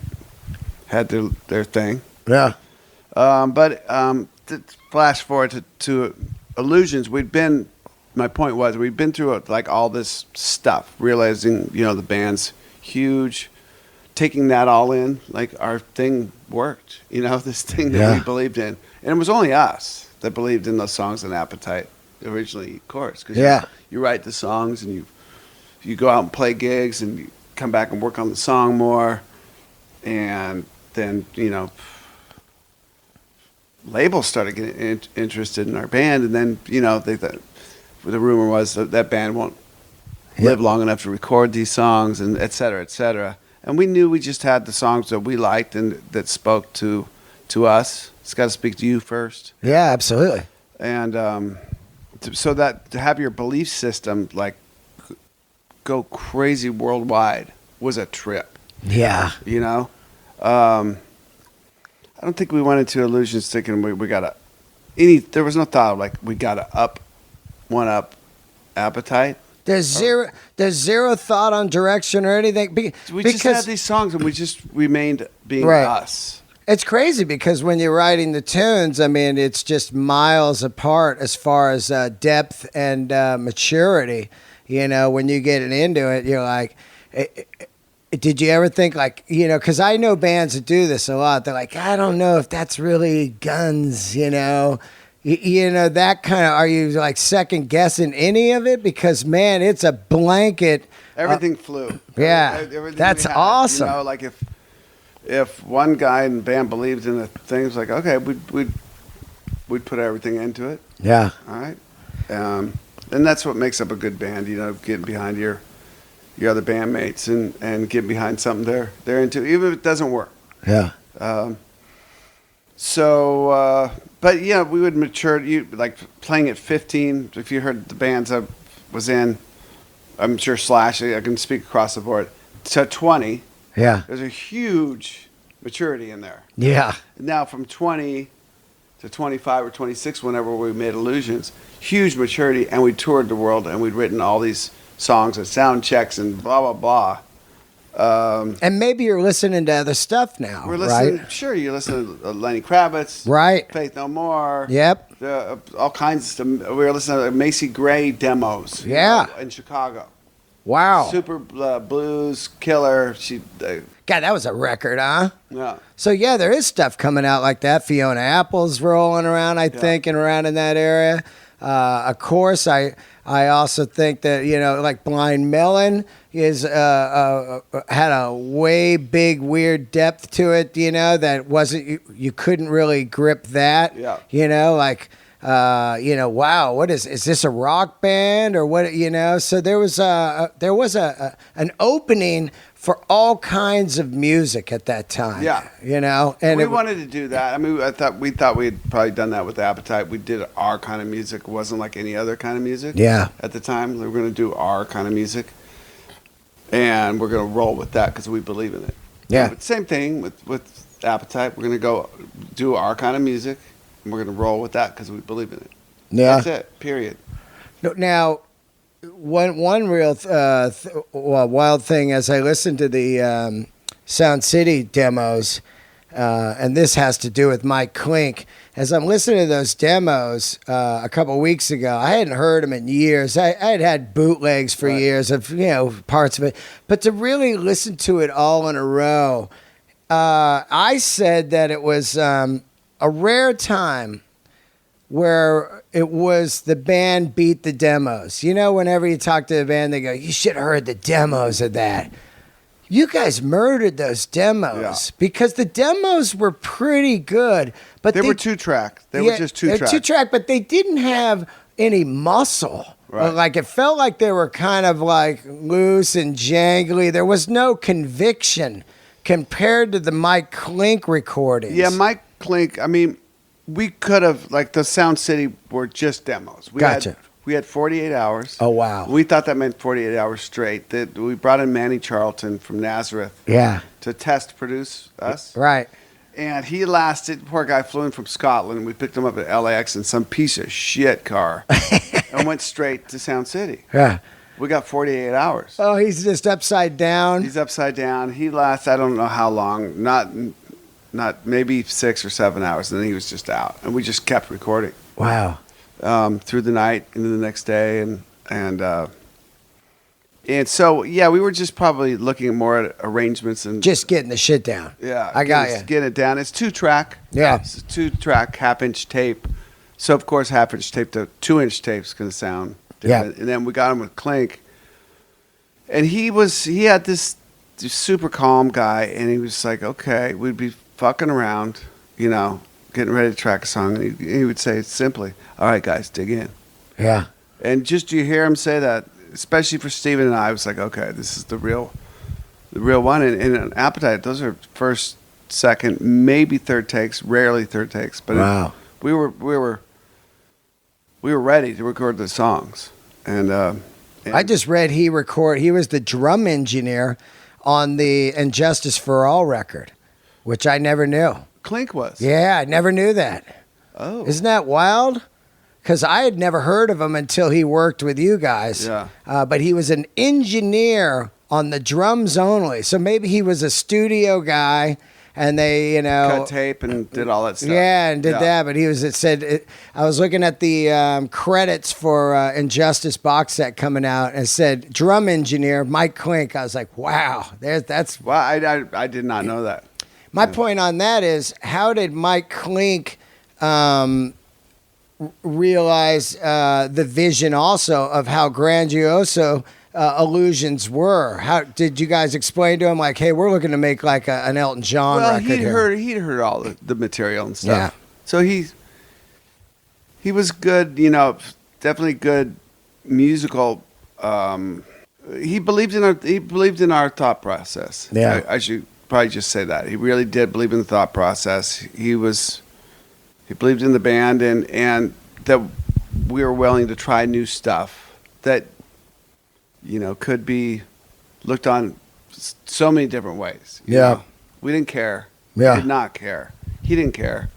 Speaker 2: had their thing.
Speaker 1: Yeah.
Speaker 2: But to flash forward to Illusions, my point was we'd been through like all this stuff, realizing, the band's huge, taking that all in, like our thing worked, this thing that we believed in. And it was only us that believed in those songs and Appetite originally, of course. Because you write the songs and you go out and play gigs and you come back and work on the song more. And then, labels started getting interested in our band. And then, they thought, the rumor was that band won't live long enough to record these songs, and et cetera, et cetera. And we knew we just had the songs that we liked and that spoke to us. It's got to speak to you first.
Speaker 1: Yeah, absolutely.
Speaker 2: And so that to have your belief system like go crazy worldwide was a trip.
Speaker 1: Yeah.
Speaker 2: I don't think we went into Illusions thinking we got to there was no thought of like we got to one up Appetite.
Speaker 1: There's zero thought on direction or anything.
Speaker 2: We just had these songs and we just remained being us.
Speaker 1: It's crazy because when you're writing the tunes, I mean, it's just miles apart as far as depth and maturity. When you get into it, you're like, did you ever think like, because I know bands that do this a lot. They're like, I don't know if that's really Guns, that kind of, are you like second guessing any of it? Because man, it's a blanket.
Speaker 2: Everything flew.
Speaker 1: Yeah.
Speaker 2: Everything
Speaker 1: that's awesome.
Speaker 2: Like if one guy in the band believed in a thing, it's like, okay, we'd put everything into it.
Speaker 1: Yeah.
Speaker 2: All right. And that's what makes up a good band, getting behind your other bandmates and getting behind something they're into, even if it doesn't work.
Speaker 1: Yeah.
Speaker 2: But we would mature. Like playing at 15. If you heard the bands I was in, I'm sure Slash. I can speak across the board. To 20.
Speaker 1: Yeah.
Speaker 2: There's a huge maturity in there.
Speaker 1: Yeah.
Speaker 2: Now from 20 to 25 or 26, whenever we made Illusions, huge maturity, and we toured the world and we'd written all these songs and sound checks and blah blah blah.
Speaker 1: And maybe you're listening to other stuff now,
Speaker 2: We're listening.
Speaker 1: right?
Speaker 2: Sure, you listen to Lenny Kravitz,
Speaker 1: right?
Speaker 2: Faith No More.
Speaker 1: Yep.
Speaker 2: All kinds of stuff. We were listening to Macy Gray demos. In Chicago.
Speaker 1: Wow.
Speaker 2: Super blues killer.
Speaker 1: God, that was a record, huh?
Speaker 2: Yeah.
Speaker 1: So yeah, there is stuff coming out like that. Fiona Apple's rolling around, I think, and around in that area. Of course, I also think that like Blind Melon is had a way big weird depth to it. That wasn't you couldn't really grip that.
Speaker 2: Yeah.
Speaker 1: Wow, what is this a rock band or what? So there was an opening for all kinds of music at that time.
Speaker 2: Yeah.
Speaker 1: And
Speaker 2: we wanted to do that. I mean, we thought we had probably done that with Appetite. We did our kind of music. It wasn't like any other kind of music.
Speaker 1: Yeah.
Speaker 2: At the time, we were going to do our kind of music, and we're going to roll with that because we believe in it.
Speaker 1: Yeah.
Speaker 2: But same thing with Appetite. We're going to go do our kind of music, and we're going to roll with that because we believe in it.
Speaker 1: Yeah.
Speaker 2: That's it. Period.
Speaker 1: Now, one real wild thing as I listened to the Sound City demos, and this has to do with Mike Klink. As I'm listening to those demos a couple of weeks ago, I hadn't heard them in years. I had bootlegs for years of parts of it, but to really listen to it all in a row, I said that it was a rare time where it was the band beat the demos. You know, whenever you talk to the band, they go, "You should have heard the demos of that." You guys murdered those demos because the demos were pretty good, but
Speaker 2: they were 2-track. They were just 2-track.
Speaker 1: 2-track, but they didn't have any muscle.
Speaker 2: Right.
Speaker 1: Like it felt like they were kind of like loose and jangly. There was no conviction compared to the Mike Klink recordings.
Speaker 2: Yeah, Mike Klink. I mean, we could have, like, the Sound City were just demos.
Speaker 1: Gotcha.
Speaker 2: We had 48 hours.
Speaker 1: Oh, wow.
Speaker 2: We thought that meant 48 hours straight. That we brought in Manny Charlton from Nazareth.
Speaker 1: Yeah.
Speaker 2: To produce us.
Speaker 1: Right.
Speaker 2: And he lasted, poor guy flew in from Scotland. We picked him up at LAX in some piece of shit car and went straight to Sound City.
Speaker 1: Yeah.
Speaker 2: We got 48 hours.
Speaker 1: Oh, he's just upside down.
Speaker 2: He's upside down. He lasted, I don't know how long, not maybe 6 or 7 hours. And then he was just out. And we just kept recording.
Speaker 1: Wow.
Speaker 2: Through the night into the next day. And so, yeah, we were just probably looking more at arrangements and
Speaker 1: just getting the shit down.
Speaker 2: Yeah,
Speaker 1: I got you.
Speaker 2: Getting it down. It's 2-track.
Speaker 1: Yeah,
Speaker 2: it's a 2-track half-inch tape. So of course, half-inch tape to 2-inch tape's gonna sound different. And then we got him with Klink, and he had this super calm guy, and he was like, okay, we'd be fucking around, getting ready to track a song, and he would say simply, all right, guys, dig in.
Speaker 1: Yeah.
Speaker 2: And just you hear him say that, especially for Steven and I was like, okay, this is the real one. And an Appetite, those are first, second, maybe third takes, rarely third takes. But
Speaker 1: wow.
Speaker 2: We were ready to record the songs. And
Speaker 1: I just read he was the drum engineer on the Injustice for All record, which I never knew.
Speaker 2: Klink was.
Speaker 1: Yeah, I never knew that.
Speaker 2: Oh.
Speaker 1: Isn't that wild? Because I had never heard of him until he worked with you guys.
Speaker 2: Yeah.
Speaker 1: But he was an engineer on the drums only. So maybe he was a studio guy and they,
Speaker 2: cut tape and did all that stuff.
Speaker 1: Yeah, and did that. But I was looking at the credits for Injustice box set coming out and it said drum engineer Mike Klink. I was like, wow, that's.
Speaker 2: Well, I did not know that.
Speaker 1: My point on that is, how did Mike Klink realize the vision also of how grandioso Illusions were? How did you guys explain to him, like, hey, we're looking to make like an Elton John record here?
Speaker 2: He'd heard all the material and stuff.
Speaker 1: Yeah.
Speaker 2: So he was good, definitely good musical. He believed in our thought process.
Speaker 1: Yeah.
Speaker 2: I should probably just say that. He really did believe in the thought process. He believed in the band and that we were willing to try new stuff that, could be looked on so many different ways.
Speaker 1: Yeah.
Speaker 2: We didn't care.
Speaker 1: Yeah.
Speaker 2: We did not care. He didn't care.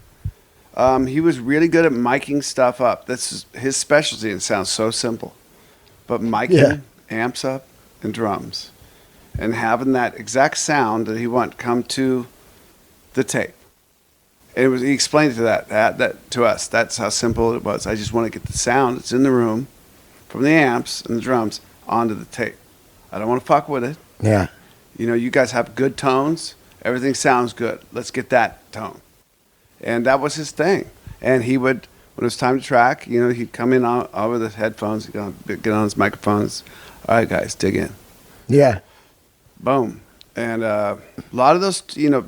Speaker 2: He was really good at miking stuff up. That's his specialty. It sounds so simple. But miking amps up and drums and having that exact sound that he wanted come to the tape. And he explained it to that to us. That's how simple it was. I just want to get the sound that's in the room from the amps and the drums onto the tape. I don't want to fuck with it.
Speaker 1: Yeah.
Speaker 2: You guys have good tones. Everything sounds good. Let's get that tone. And that was his thing. And he would, when it was time to track, he'd come in over the headphones, get on his microphones. All right, guys, dig in.
Speaker 1: Yeah.
Speaker 2: Boom. And a lot of those,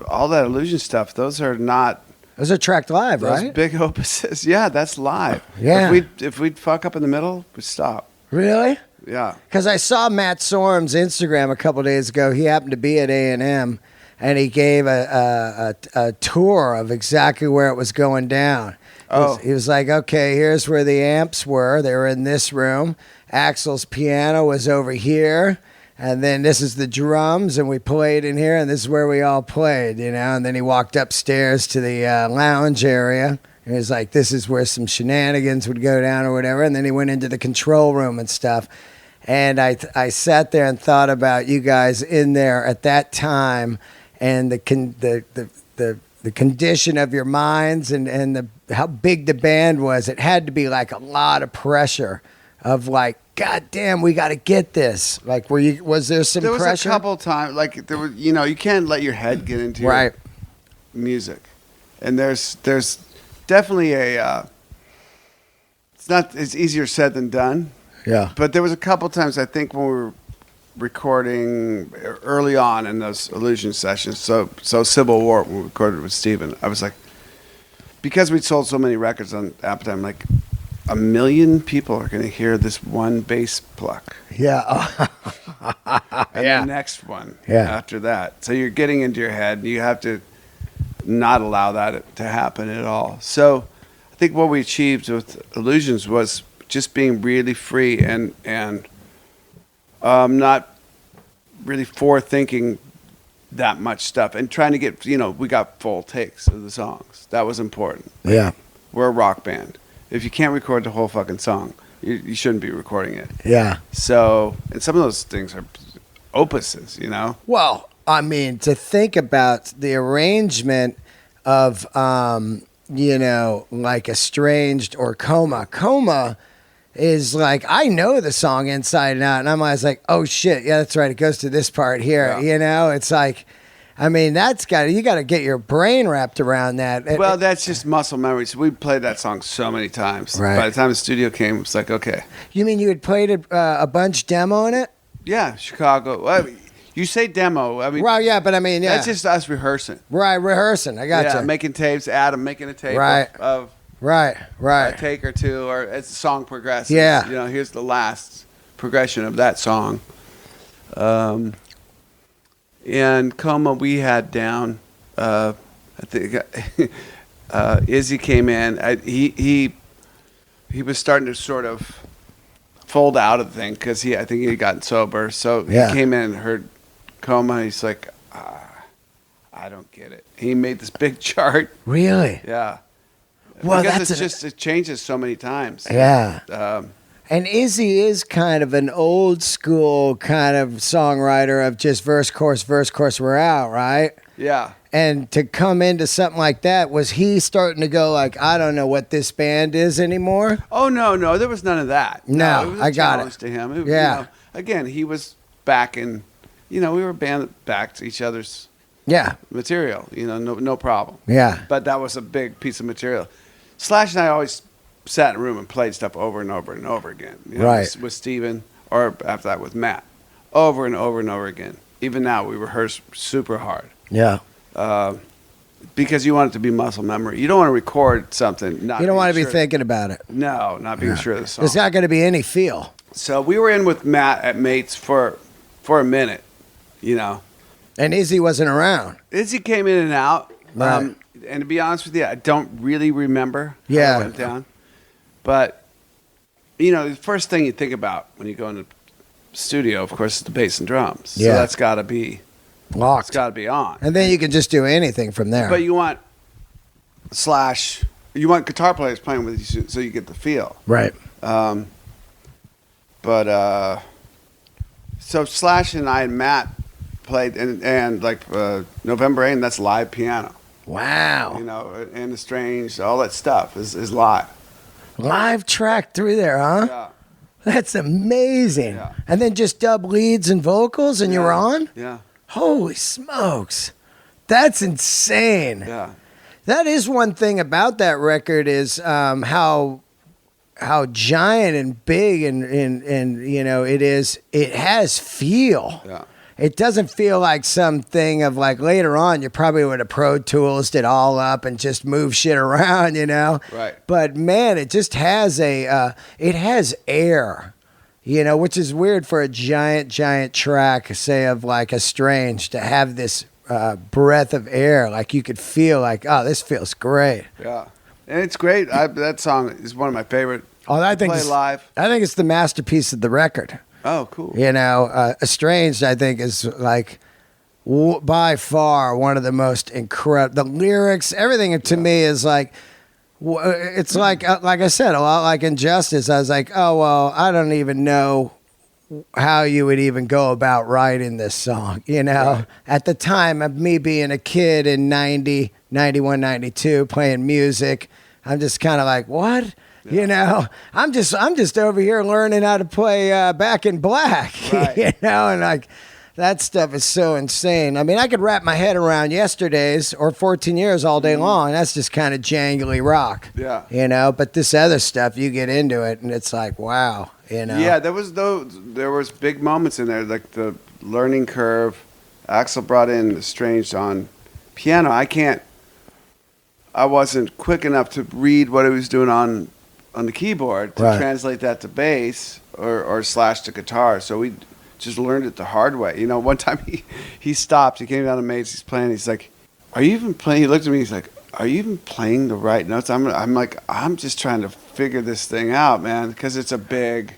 Speaker 2: all that illusion stuff, those are not.
Speaker 1: Those are tracked live,
Speaker 2: those
Speaker 1: right?
Speaker 2: big opuses. Yeah, that's live.
Speaker 1: Yeah.
Speaker 2: If we'd fuck up in the middle, we'd stop.
Speaker 1: Really?
Speaker 2: Yeah.
Speaker 1: Because I saw Matt Sorum's Instagram a couple days ago. He happened to be at A&M, and he gave a tour of exactly where it was going down. He was like, okay, here's where the amps were. They were in this room. Axel's piano was over here. And then this is the drums, and we played in here, and this is where we all played, And then he walked upstairs to the lounge area, and he was like, this is where some shenanigans would go down or whatever. And then he went into the control room and stuff. And I sat there and thought about you guys in there at that time, and the condition of your minds and how big the band was. It had to be like a lot of pressure of like, God damn, we got to get this. Like, was there some pressure?
Speaker 2: There was a couple times, like there were, you can't let your head get into your music, and there's definitely a it's easier said than done.
Speaker 1: Yeah.
Speaker 2: But there was a couple times, I think, when we were recording early on in those Illusion sessions. So Civil War, when we recorded with Steven, I was like, because we'd sold so many records on Appetite, I'm like, 1 million people are going to hear this one bass pluck.
Speaker 1: Yeah.
Speaker 2: And the next one after that. So you're getting into your head. You have to not allow that to happen at all. So I think what we achieved with Illusions was just being really free and not really forethinking that much stuff and trying to get, we got full takes of the songs. That was important.
Speaker 1: Yeah.
Speaker 2: We're a rock band. If you can't record the whole fucking song, you shouldn't be recording it.
Speaker 1: Yeah.
Speaker 2: So, and some of those things are opuses,
Speaker 1: Well, I mean, to think about the arrangement of, like Estranged or Coma. Coma is like, I know the song inside and out, and I'm always like, oh shit, yeah, that's right, it goes to this part here.
Speaker 2: Yeah.
Speaker 1: It's like, I mean, you got to get your brain wrapped around that.
Speaker 2: Well, that's just muscle memory. So we played that song so many times.
Speaker 1: Right.
Speaker 2: By the time the studio came, it's like, okay.
Speaker 1: You mean you had played a bunch demoing it?
Speaker 2: Yeah, Chicago. Well, you say demo. I mean,
Speaker 1: Well, yeah, but I mean, yeah.
Speaker 2: that's just us rehearsing.
Speaker 1: Right, rehearsing. I got
Speaker 2: Yeah,
Speaker 1: you.
Speaker 2: making tapes. Adam making a tape
Speaker 1: Right.
Speaker 2: of
Speaker 1: Right.
Speaker 2: a take or two, or as the song progresses.
Speaker 1: Yeah.
Speaker 2: Here's the last progression of that song. And Coma we had down. I think Izzy came in. He was starting to sort of fold out of the thing because I think he had gotten sober. So he came in and heard Coma. He's like, I don't get it. He made this big chart.
Speaker 1: Really?
Speaker 2: Yeah.
Speaker 1: Well,
Speaker 2: because it changes so many times.
Speaker 1: Yeah. And Izzy is kind of an old school kind of songwriter of just verse, chorus, we're out, right?
Speaker 2: Yeah.
Speaker 1: And to come into something like that, was he starting to go like, I don't know what this band is anymore?
Speaker 2: Oh, no, there was none of that.
Speaker 1: No,
Speaker 2: it was
Speaker 1: I got
Speaker 2: challenge
Speaker 1: it.
Speaker 2: to him. Again, he was backing, we were a band that backed each other's material, no problem.
Speaker 1: Yeah.
Speaker 2: But that was a big piece of material. Slash and I always sat in a room and played stuff over and over and over again.
Speaker 1: Right.
Speaker 2: With Steven, or after that with Matt. Over and over and over again. Even now, we rehearse super hard.
Speaker 1: Yeah.
Speaker 2: Because you want it to be muscle memory. You don't want to record something.
Speaker 1: You don't want to be thinking about it.
Speaker 2: No, not being sure of the song.
Speaker 1: There's not going to be any feel.
Speaker 2: So we were in with Matt at Mates for a minute,
Speaker 1: And Izzy wasn't around.
Speaker 2: Izzy came in and out.
Speaker 1: Right.
Speaker 2: And to be honest with you, I don't really remember how it went down. But, the first thing you think about when you go into the studio, of course, is the bass and drums.
Speaker 1: Yeah.
Speaker 2: So that's got to be
Speaker 1: Locked.
Speaker 2: It's got to be on.
Speaker 1: And then you can just do anything from there.
Speaker 2: But you want guitar players playing with you so you get the feel.
Speaker 1: Right.
Speaker 2: So Slash and I and Matt played, and like November 8th, that's live piano.
Speaker 1: Wow.
Speaker 2: And Estranged, all that stuff is live.
Speaker 1: Live track through there, huh?
Speaker 2: Yeah.
Speaker 1: That's amazing.
Speaker 2: Yeah.
Speaker 1: And then just dub leads and vocals and you were on?
Speaker 2: Yeah.
Speaker 1: Holy smokes. That's insane.
Speaker 2: Yeah.
Speaker 1: That is one thing about that record is how giant and big and it is. It has feel.
Speaker 2: Yeah.
Speaker 1: It doesn't feel like something of like later on you probably would have Pro Tools it all up and just move shit around,
Speaker 2: Right.
Speaker 1: But man, it just has it has air, which is weird for a giant track, say of like Estranged, to have this breath of air. Like you could feel like, oh, this feels great.
Speaker 2: Yeah. And it's great. That song is one of my favorite.
Speaker 1: Oh, I think
Speaker 2: play live.
Speaker 1: I think it's the masterpiece of the record.
Speaker 2: Oh, cool.
Speaker 1: Estranged, I think, is like by far one of the most incredible. The lyrics, everything to me is like, it's like I said, a lot like Injustice. I was like, oh, well, I don't even know how you would even go about writing this song.
Speaker 2: Right.
Speaker 1: At the time of me being a kid in 90, 91, 92, playing music, I'm just kind of like, what? Yeah. I'm just over here learning how to play Back in Black,
Speaker 2: Right.
Speaker 1: and like That stuff is so insane. I mean, I could wrap my head around Yesterday's or 14 Years all day long. That's just kind of jangly rock.
Speaker 2: Yeah.
Speaker 1: You know, but this other stuff, you get into it and it's like, wow, you know.
Speaker 2: Yeah, there was big moments in there, like the learning curve. Axl brought in Estranged on piano. I wasn't quick enough to read what he was doing on the keyboard to translate that to bass or slash to guitar. So we just learned it the hard way. You know, one time he stopped. He came down to Mates. He's playing. He's like, "Are you even playing?" He looked at me. He's like, "Are you even playing the right notes?" I'm like, "I'm just trying to figure this thing out, man, because it's a big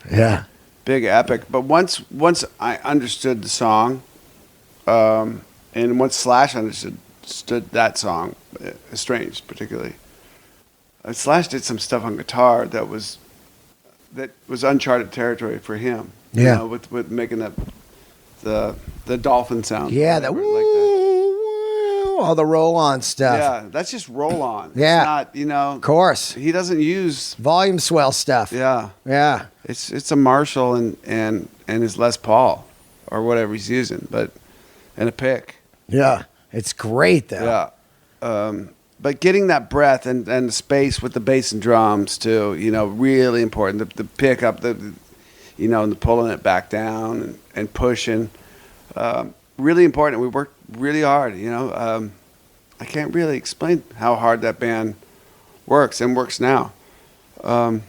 Speaker 2: epic." But once I understood the song, and once Slash understood that song, Estranged particularly, Slash did some stuff on guitar that was uncharted territory for him.
Speaker 1: Yeah,
Speaker 2: you know, with making the dolphin sound.
Speaker 1: Yeah, that woo, all the roll-on stuff.
Speaker 2: Yeah, that's just roll-on.
Speaker 1: Yeah,
Speaker 2: it's not, you know.
Speaker 1: Of course,
Speaker 2: he doesn't use
Speaker 1: volume swell stuff.
Speaker 2: Yeah,
Speaker 1: yeah.
Speaker 2: It's a Marshall and his Les Paul or whatever he's using, and a pick.
Speaker 1: Yeah, it's great though.
Speaker 2: Yeah, but getting that breath and the space with the bass and drums too, you know, really important. The pickup, you know, and the pulling it back down and pushing, really important. We worked really hard, you know. I can't really explain how hard that band works now, because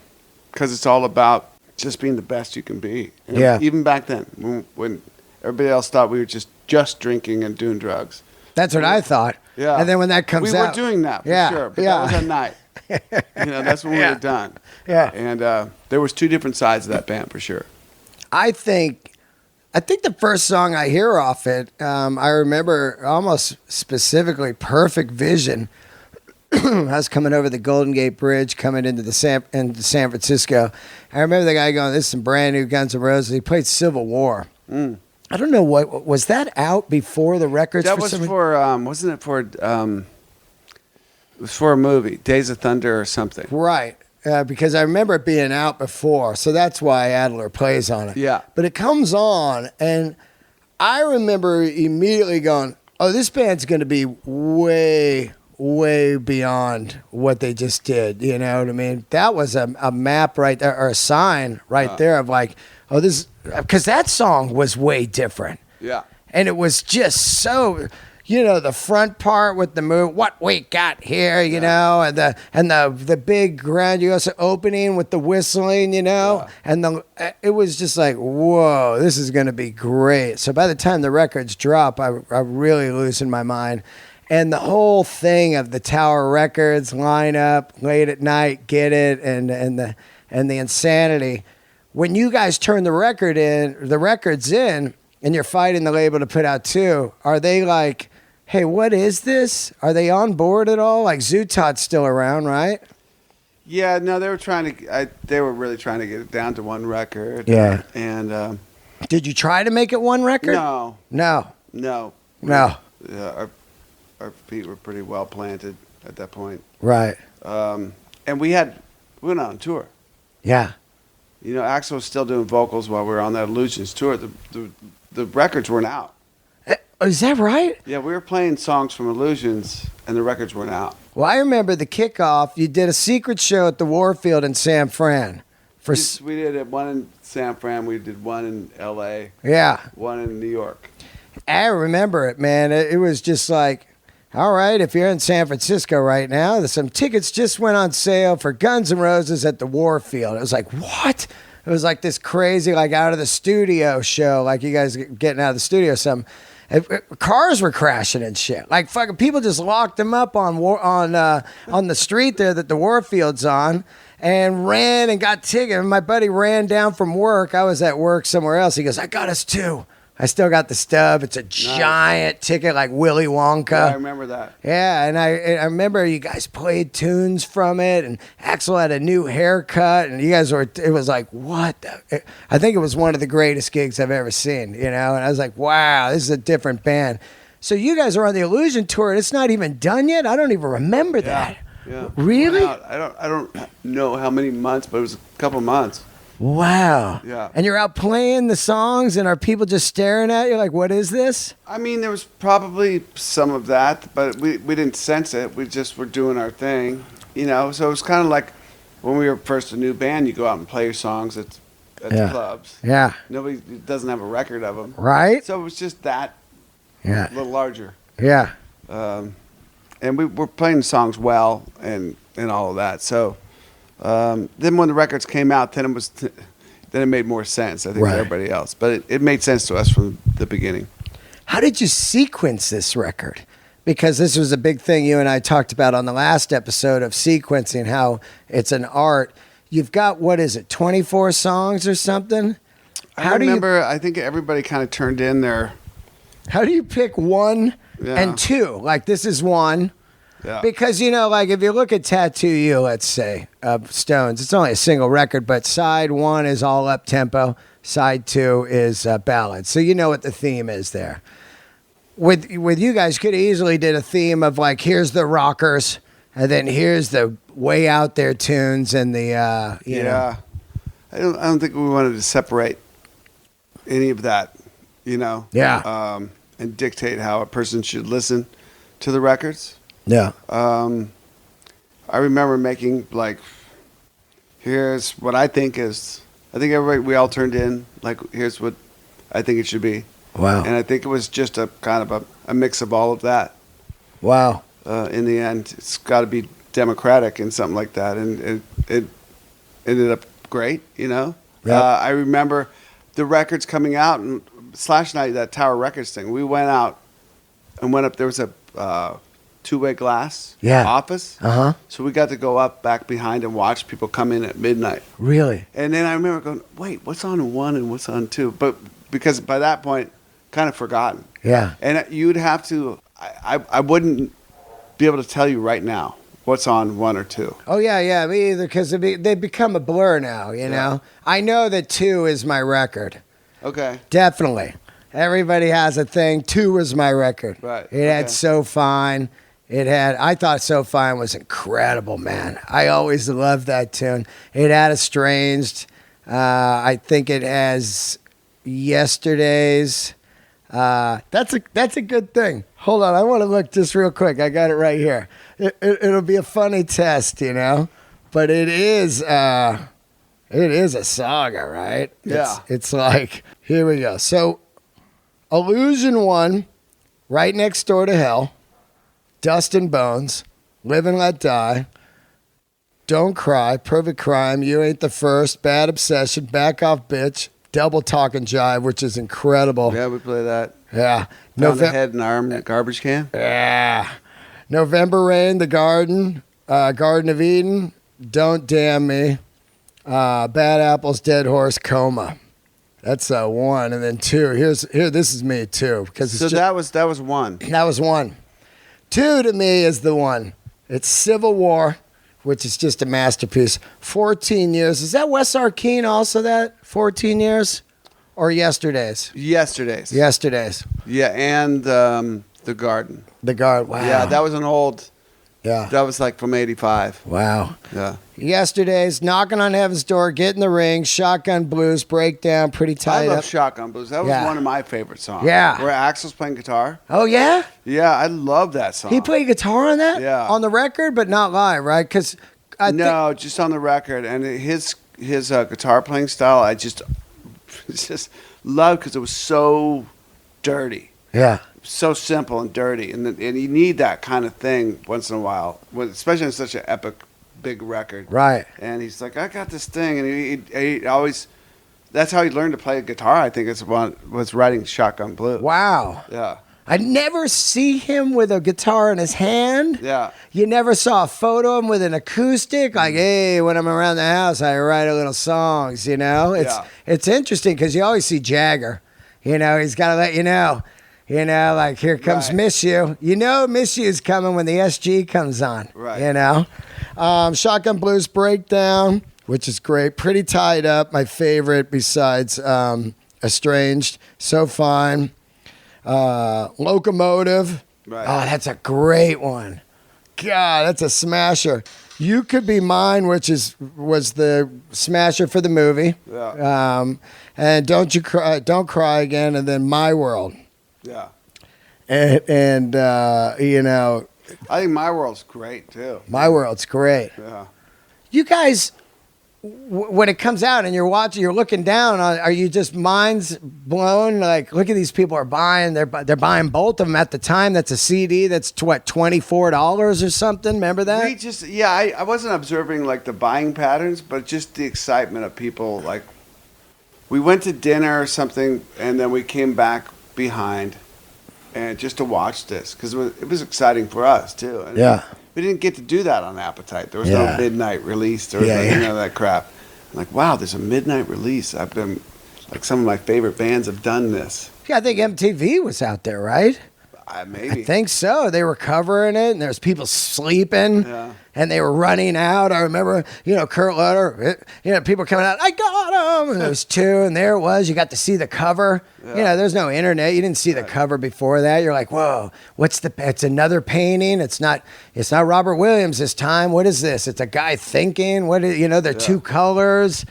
Speaker 2: it's all about just being the best you can be. And
Speaker 1: yeah.
Speaker 2: Even back then, when everybody else thought we were just drinking and doing drugs.
Speaker 1: That's what I thought.
Speaker 2: Yeah.
Speaker 1: And then when that comes out,
Speaker 2: we were doing that for sure. But that was at night. You know, that's when we were done.
Speaker 1: Yeah.
Speaker 2: And there was two different sides of that band for sure.
Speaker 1: I think the first song I hear off it, I remember almost specifically "Perfect Vision." I was coming over the Golden Gate Bridge, coming into San Francisco. I remember the guy going, "This is some brand new Guns N' Roses." He played Civil War. I don't know what was that out before the records.
Speaker 2: That was for wasn't it for? It was for a movie, Days of Thunder or something.
Speaker 1: Right. Because I remember it being out before, so that's why Adler plays on it.
Speaker 2: Yeah.
Speaker 1: But it comes on, and I remember immediately going, "Oh, this band's going to be way, way beyond what they just did." You know what I mean? That was a map right there, or a sign right there of like, oh, this, because that song was way different.
Speaker 2: Yeah.
Speaker 1: And it was just so, you know, the front part with the move, what we got here, you know, and the big grandiose opening with the whistling, you know, and it was just like, whoa, this is going to be great. So by the time the records drop, I really loosened my mind. And the whole thing of the Tower Records lineup, late at night, get it, and the insanity. When you guys turn the records in, and you're fighting the label to put out two, are they like, hey, what is this? Are they on board at all? Like Zutot's still around, right?
Speaker 2: Yeah, no, they were really trying to get it down to one record.
Speaker 1: Yeah.
Speaker 2: And
Speaker 1: did you try to make it one record?
Speaker 2: No.
Speaker 1: Yeah,
Speaker 2: our feet were pretty well planted at that point.
Speaker 1: Right.
Speaker 2: And we went on tour.
Speaker 1: Yeah.
Speaker 2: You know, Axl was still doing vocals while we were on that Illusions tour. The records weren't out.
Speaker 1: Is that right?
Speaker 2: Yeah, we were playing songs from Illusions, and the records weren't out.
Speaker 1: Well, I remember the kickoff. You did a secret show at the Warfield in San Fran.
Speaker 2: We did one in San Fran. We did one in L.A.
Speaker 1: Yeah.
Speaker 2: One in New York.
Speaker 1: I remember it, man. It was just like, all right, if you're in San Francisco right now, some tickets just went on sale for Guns N' Roses at the Warfield. It was like, what? It was like this crazy, like out of the studio show, like you guys getting out of the studio or something. Cars were crashing and shit. Like fucking people just locked them up on the street there that the Warfield's on, and ran and got tickets. And my buddy ran down from work. I was at work somewhere else. He goes, "I got us two." I still got the stub. It's a giant ticket like Willy Wonka.
Speaker 2: Yeah, I remember that.
Speaker 1: Yeah, and I remember you guys played tunes from it, and Axl had a new haircut, and you guys it was like, what? I think it was one of the greatest gigs I've ever seen, you know? And I was like, wow, this is a different band. So you guys are on the Illusion tour, and it's not even done yet? I don't even remember that.
Speaker 2: Yeah.
Speaker 1: Really?
Speaker 2: I don't know how many months, but it was a couple months.
Speaker 1: Wow.
Speaker 2: Yeah.
Speaker 1: And you're out playing the songs, and are people just staring at you like, what is this?
Speaker 2: I mean, there was probably some of that, but we didn't sense it. We just were doing our thing, you know. So it was kind of like when we were first a new band, you go out and play your songs at the clubs.
Speaker 1: Yeah.
Speaker 2: Nobody doesn't have a record of them.
Speaker 1: Right?
Speaker 2: So it was just that
Speaker 1: Yeah.
Speaker 2: a little larger.
Speaker 1: Yeah.
Speaker 2: And we were playing the songs well and all of that. So then when the records came out, then it made more sense, I think, to everybody else. But it made sense to us from the beginning. How
Speaker 1: did you sequence this record? Because this was a big thing you and I talked about on the last episode of sequencing, how it's an art. You've got, 24 songs or something?
Speaker 2: I remember, I think everybody kind of turned in their...
Speaker 1: How do you pick one and two? Like, this is one. Yeah. Because, like, if you look at Tattoo You, let's say, Stones, it's only a single record, but side one is all up-tempo, side two is ballad. So you know what the theme is there. With you guys, could have easily did a theme of, like, here's the rockers, and then here's the way out there tunes and the, you know.
Speaker 2: I don't think we wanted to separate any of that,
Speaker 1: Yeah.
Speaker 2: And dictate how a person should listen to the records.
Speaker 1: Yeah.
Speaker 2: I remember making, like, here's what I think is, we all turned in, like, here's what I think it should be.
Speaker 1: Wow.
Speaker 2: And I think it was just a kind of a mix of all of that.
Speaker 1: Wow.
Speaker 2: In the end, it's got to be democratic and something like that. And it ended up great,
Speaker 1: Yeah.
Speaker 2: I remember the records coming out, and Slash Night, that Tower Records thing, we went out and went up, there was a two-way glass office.
Speaker 1: Uh-huh.
Speaker 2: So we got to go up back behind and watch people come in at midnight.
Speaker 1: Really?
Speaker 2: And then I remember going, wait, what's on one and what's on two? But because by that point, kind of forgotten.
Speaker 1: Yeah.
Speaker 2: And you'd have to, I wouldn't be able to tell you right now what's on one or two.
Speaker 1: Oh, yeah, me either, because they become a blur now, you know? I know that two is my record.
Speaker 2: Okay.
Speaker 1: Definitely. Everybody has a thing. Two was my record.
Speaker 2: Right.
Speaker 1: It had So Fine. I thought So Fine was incredible, man. I always loved that tune. It had Estranged. I think it has Yesterdays. That's a good thing. Hold on, I want to look just real quick. I got it right here. It'll be a funny test, but it is a saga, right?
Speaker 2: Yeah.
Speaker 1: It's like, here we go. So, Illusion 1, Right Next Door to Hell, Dust and Bones, Live and Let Die, Don't Cry, Perfect Crime, You Ain't the First, Bad Obsession, Back Off Bitch, Double Talk and Jive, which is incredible.
Speaker 2: Yeah, we play that.
Speaker 1: Yeah.
Speaker 2: Pound the head and arm in a garbage can.
Speaker 1: Yeah. November Rain, The Garden, Garden of Eden, Don't Damn Me, Bad Apples, Dead Horse, Coma. That's one, and then two. This is me too, because
Speaker 2: that was one.
Speaker 1: That was one. Two to me is the one. It's Civil War, which is just a masterpiece. 14 years. Is that Wes Arkeen also? That 14 years, or Yesterdays?
Speaker 2: Yesterdays. Yeah, and The Garden.
Speaker 1: The Garden. Wow.
Speaker 2: Yeah, that was an old.
Speaker 1: Yeah.
Speaker 2: That was like from 85.
Speaker 1: Wow.
Speaker 2: Yeah.
Speaker 1: Yesterdays, Knocking on Heaven's Door, Get in the Ring, Shotgun Blues, Breakdown, Pretty Tied Up.
Speaker 2: I love Shotgun Blues. That was one of my favorite songs.
Speaker 1: Yeah.
Speaker 2: Where Axl's playing guitar.
Speaker 1: Oh, yeah?
Speaker 2: Yeah, I love that song.
Speaker 1: He played guitar on that?
Speaker 2: Yeah.
Speaker 1: On the record, but not live, right? Because
Speaker 2: no, just on the record. And his guitar playing style, I just loved because it was so dirty.
Speaker 1: Yeah.
Speaker 2: So simple and dirty, and you need that kind of thing once in a while, especially on such an epic, big record.
Speaker 1: Right.
Speaker 2: And he's like, I got this thing, and he always. That's how he learned to play guitar. I think was writing Shotgun Blues.
Speaker 1: Wow.
Speaker 2: Yeah.
Speaker 1: I never see him with a guitar in his hand.
Speaker 2: Yeah.
Speaker 1: You never saw a photo of him with an acoustic. Like, hey, when I'm around the house, I write a little songs. It's interesting because you always see Jagger. He's got to let you know. Like, here comes Miss You. Miss You is coming when the SG comes on.
Speaker 2: Right.
Speaker 1: Shotgun Blues Breakdown, which is great. Pretty Tied Up, my favorite besides Estranged. So Fine. Locomotive.
Speaker 2: Right.
Speaker 1: Oh, that's a great one. God, that's a smasher. You Could Be Mine, was the smasher for the movie.
Speaker 2: Yeah.
Speaker 1: And Don't Cry Again, and then My World.
Speaker 2: Yeah.
Speaker 1: And you know,
Speaker 2: I think My World's great too.
Speaker 1: My World's great.
Speaker 2: Yeah.
Speaker 1: You guys, when it comes out and you're watching, you're looking down on, are you just minds blown? Like, look at these people are buying, they're buying both of them at the time. That's a CD that's what, $24 or something. Remember that?
Speaker 2: We just, yeah, I wasn't observing like the buying patterns, but just the excitement of people. Like, we went to dinner or something, and then we came back behind, and just to watch this because it was exciting for us too. And
Speaker 1: Yeah.
Speaker 2: we didn't get to do that on Appetite. There was
Speaker 1: Yeah.
Speaker 2: no midnight release. There was none of that crap. I'm like, wow, there's a midnight release. I've been like some of my favorite bands have done this.
Speaker 1: Yeah, I think MTV was out there, right?
Speaker 2: Maybe.
Speaker 1: I think so. They were covering it, and there was people sleeping,
Speaker 2: Yeah.
Speaker 1: and they were running out. I remember, Kurt Loder, people coming out, I got him! And there was two, and there it was. You got to see the cover.
Speaker 2: Yeah.
Speaker 1: There's no internet. You didn't see the cover before that. You're like, whoa, it's another painting. It's not Robert Williams this time. What is this? It's a guy thinking. They're two colors.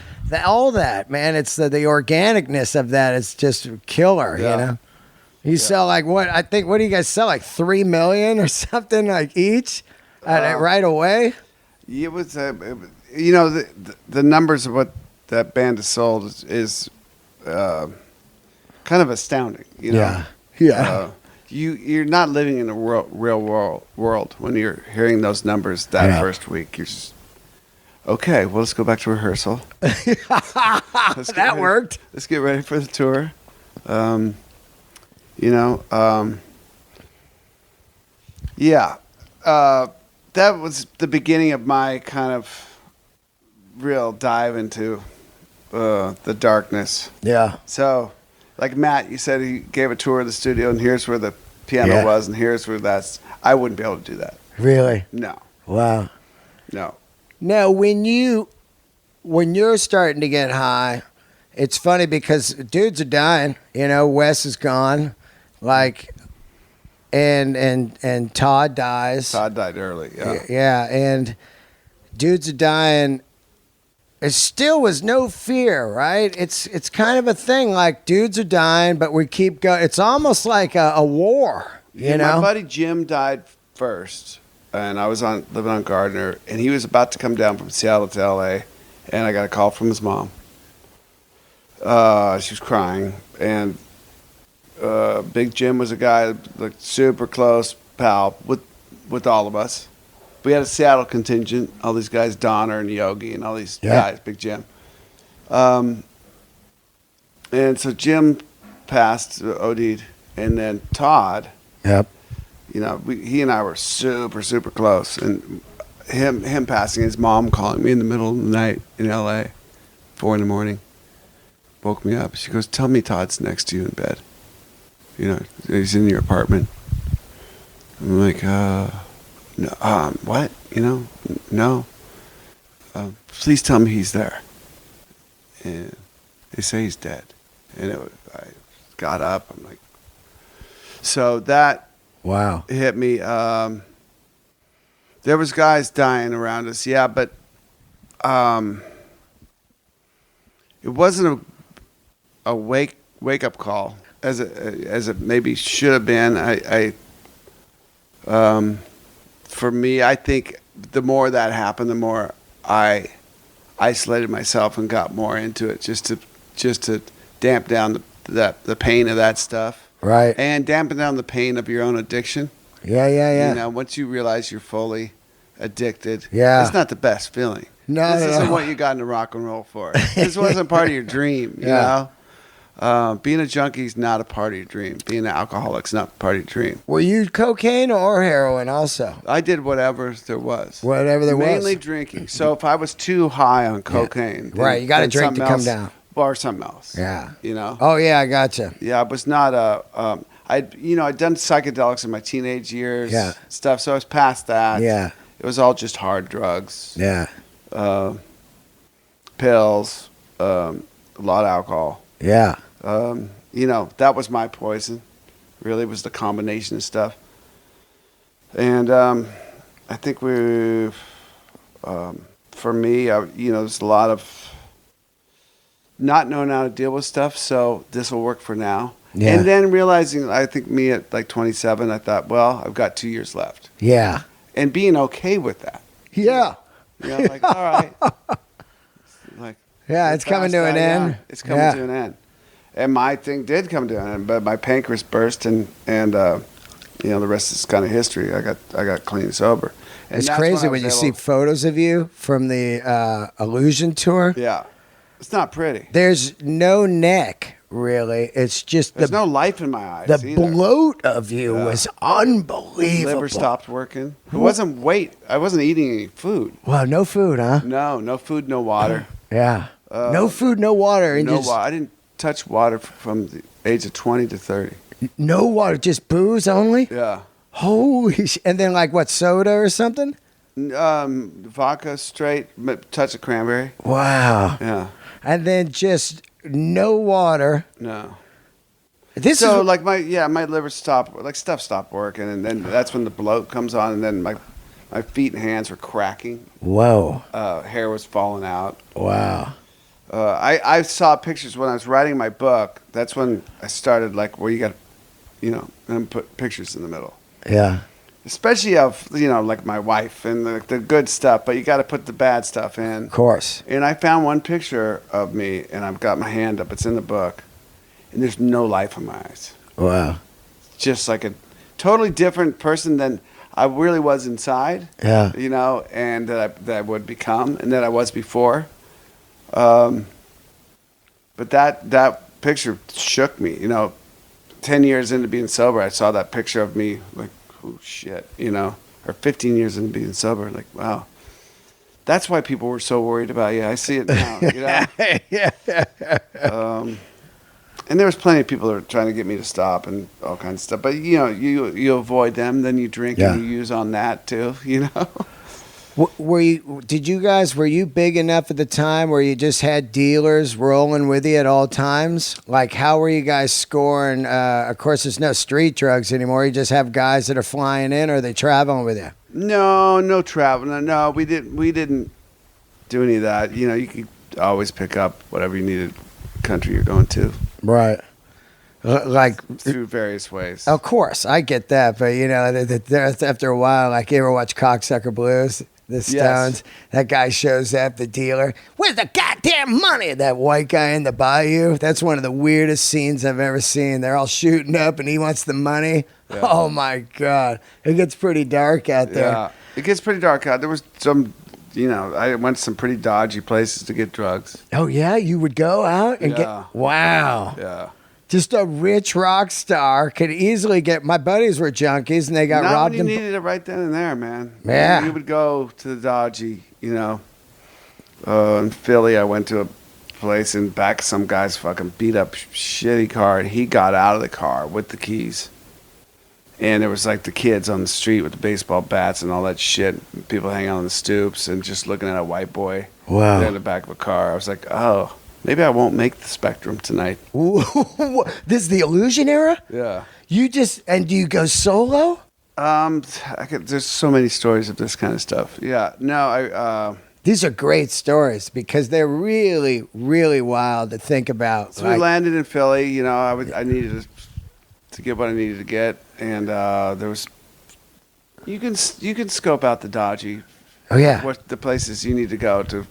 Speaker 1: All that, man. It's the organicness of that. It's just killer,
Speaker 2: Yeah.
Speaker 1: You sell like what do you guys sell, like 3 million or something like each right away?
Speaker 2: It was, the numbers of what that band has sold is kind of astounding.
Speaker 1: Yeah.
Speaker 2: You're not living in a real world when you're hearing those numbers that first week. You're just, okay, well, let's go back to rehearsal.
Speaker 1: That worked.
Speaker 2: Let's get ready for the tour. That was the beginning of my kind of real dive into the darkness.
Speaker 1: Yeah.
Speaker 2: So, like Matt, you said he gave a tour of the studio, and here's where the piano was, and here's where that's. I wouldn't be able to do that.
Speaker 1: Really?
Speaker 2: No.
Speaker 1: Wow.
Speaker 2: No.
Speaker 1: Now, when you're starting to get high, it's funny because dudes are dying. Wes is gone, like, and Todd dies.
Speaker 2: Todd died early. Yeah.
Speaker 1: Yeah, and dudes are dying. It still was no fear, right? It's kind of a thing. Like, dudes are dying, but we keep going. It's almost like a war.
Speaker 2: My buddy Jim died first, and I was living on Gardner, and he was about to come down from Seattle to L.A., and I got a call from his mom. She was crying, and Big Jim was a guy, like, super close pal with all of us. We had a Seattle contingent, all these guys, Donner and Yogi and all these guys, Big Jim. And so Jim passed, OD'd, and then Todd.
Speaker 1: Yep.
Speaker 2: He and I were super, super close. And him passing, his mom calling me in the middle of the night in L.A., 4 a.m, woke me up. She goes, tell me Todd's next to you in bed. He's in your apartment. I'm like, no, what? No. Please tell me he's there. And they say he's dead. And I got up. I'm like, so that
Speaker 1: wow
Speaker 2: hit me. There was guys dying around us, yeah, but it wasn't a wake up call as it maybe should have been. For me, I think the more that happened, the more I isolated myself and got more into it, just to damp down the pain of that stuff,
Speaker 1: right?
Speaker 2: And dampen down the pain of your own addiction.
Speaker 1: Yeah.
Speaker 2: Once you realize you're fully addicted,
Speaker 1: it's
Speaker 2: not the best feeling.
Speaker 1: No,
Speaker 2: this isn't what you got into rock and roll for. This wasn't part of your dream, you know? Being a junkie is not a part of your dream. Being an alcoholic's not part of your dream.
Speaker 1: Were you cocaine or heroin also?
Speaker 2: I did whatever there was.
Speaker 1: Whatever there was.
Speaker 2: Mainly drinking. So if I was too high on cocaine,
Speaker 1: right, you got to drink to come down.
Speaker 2: Or something else.
Speaker 1: Yeah.
Speaker 2: Oh,
Speaker 1: yeah, I gotcha.
Speaker 2: Yeah, I was not I'd done psychedelics in my teenage years.
Speaker 1: Yeah.
Speaker 2: Stuff, so I was past that.
Speaker 1: Yeah.
Speaker 2: It was all just hard drugs.
Speaker 1: Yeah.
Speaker 2: Pills, a lot of alcohol.
Speaker 1: Yeah.
Speaker 2: That was my poison. Really was the combination of stuff. And I think For me, there's a lot of not knowing how to deal with stuff, so this will work for now.
Speaker 1: Yeah.
Speaker 2: And then realizing, I think me at like 27, I thought, well, I've got 2 years left.
Speaker 1: Yeah.
Speaker 2: And being okay with that.
Speaker 1: Yeah.
Speaker 2: Like, all right. Like,
Speaker 1: Yeah, it's coming to an end.
Speaker 2: It's coming to an end. And my thing did come to an end, but my pancreas burst, and the rest is kind of history. I got clean and sober. And
Speaker 1: it's crazy when you see photos of you from the Illusion tour.
Speaker 2: Yeah. It's not pretty.
Speaker 1: There's no neck, really. It's just
Speaker 2: there's no life in my eyes.
Speaker 1: The
Speaker 2: either.
Speaker 1: bloat of you was unbelievable.
Speaker 2: Liver stopped working. It wasn't weight. I wasn't eating any food.
Speaker 1: Wow, no food, huh?
Speaker 2: No food, no water.
Speaker 1: Yeah. No food, no water. And
Speaker 2: water. I didn't touch water from the age of 20 to 30.
Speaker 1: No water, just booze only?
Speaker 2: Yeah.
Speaker 1: Holy shit. And then like what, soda or something?
Speaker 2: Vodka straight, touch of cranberry.
Speaker 1: Wow.
Speaker 2: Yeah.
Speaker 1: And then just no water.
Speaker 2: No.
Speaker 1: So
Speaker 2: like my liver stopped, like stuff stopped working, and then that's when the bloat comes on, and then my feet and hands were cracking.
Speaker 1: Whoa.
Speaker 2: Hair was falling out.
Speaker 1: Wow.
Speaker 2: I saw pictures when I was writing my book. That's when I started, like, where you got, and put pictures in the middle.
Speaker 1: Yeah.
Speaker 2: Especially of, like my wife and the good stuff, but you got to put the bad stuff in.
Speaker 1: Of course.
Speaker 2: And I found one picture of me, and I've got my hand up. It's in the book, and there's no life in my eyes.
Speaker 1: Wow.
Speaker 2: Just like a totally different person than I really was inside.
Speaker 1: Yeah.
Speaker 2: And that I would become, and that I was before. But that picture shook me. 10 years into being sober, I saw that picture of me, like, oh shit, or 15 years into being sober, like, wow. That's why people were so worried about you. I see it now,
Speaker 1: Yeah.
Speaker 2: And there was plenty of people that were trying to get me to stop and all kinds of stuff. But, you avoid them, then you drink and you use on that too,
Speaker 1: Were you big enough at the time where you just had dealers rolling with you at all times? Like, how were you guys scoring? Of course, there's no street drugs anymore. You just have guys that are flying in, or are they traveling with you?
Speaker 2: No travel. No, we didn't do any of that. You could always pick up whatever you needed, country you're going to.
Speaker 1: Right. Like
Speaker 2: through various ways.
Speaker 1: Of course, I get that, but after a while, like, you ever watch Cocksucker Blues? The Stones, yes. That guy shows up, the dealer. Where's the goddamn money? That white guy in the bayou. That's one of the weirdest scenes I've ever seen. They're all shooting up, and he wants the money. Yeah. Oh my God, it gets pretty dark out there.
Speaker 2: Yeah, it gets pretty dark out. There was some, I went to some pretty dodgy places to get drugs.
Speaker 1: Oh yeah, you would go out and get. Wow.
Speaker 2: Yeah.
Speaker 1: Just a rich rock star could easily get. My buddies were junkies, and they got robbed.
Speaker 2: Not when you needed it right then and there, man.
Speaker 1: Yeah.
Speaker 2: You would go to the dodgy, in Philly, I went to a place, and back some guy's fucking beat up shitty car, and he got out of the car with the keys. And there was like the kids on the street with the baseball bats and all that shit. People hanging on the stoops and just looking at a white boy.
Speaker 1: Wow.
Speaker 2: In the back of a car. I was like, oh. Maybe I won't make the Spectrum tonight.
Speaker 1: Ooh, this is the Illusion era?
Speaker 2: Yeah.
Speaker 1: Do you go solo?
Speaker 2: There's so many stories of this kind of stuff. Yeah. No,
Speaker 1: these are great stories because they're really, really wild to think about.
Speaker 2: So we landed in Philly. I needed to get what I needed to get, and there was. You can scope out the dodgy.
Speaker 1: Oh yeah.
Speaker 2: What the places you need to go to.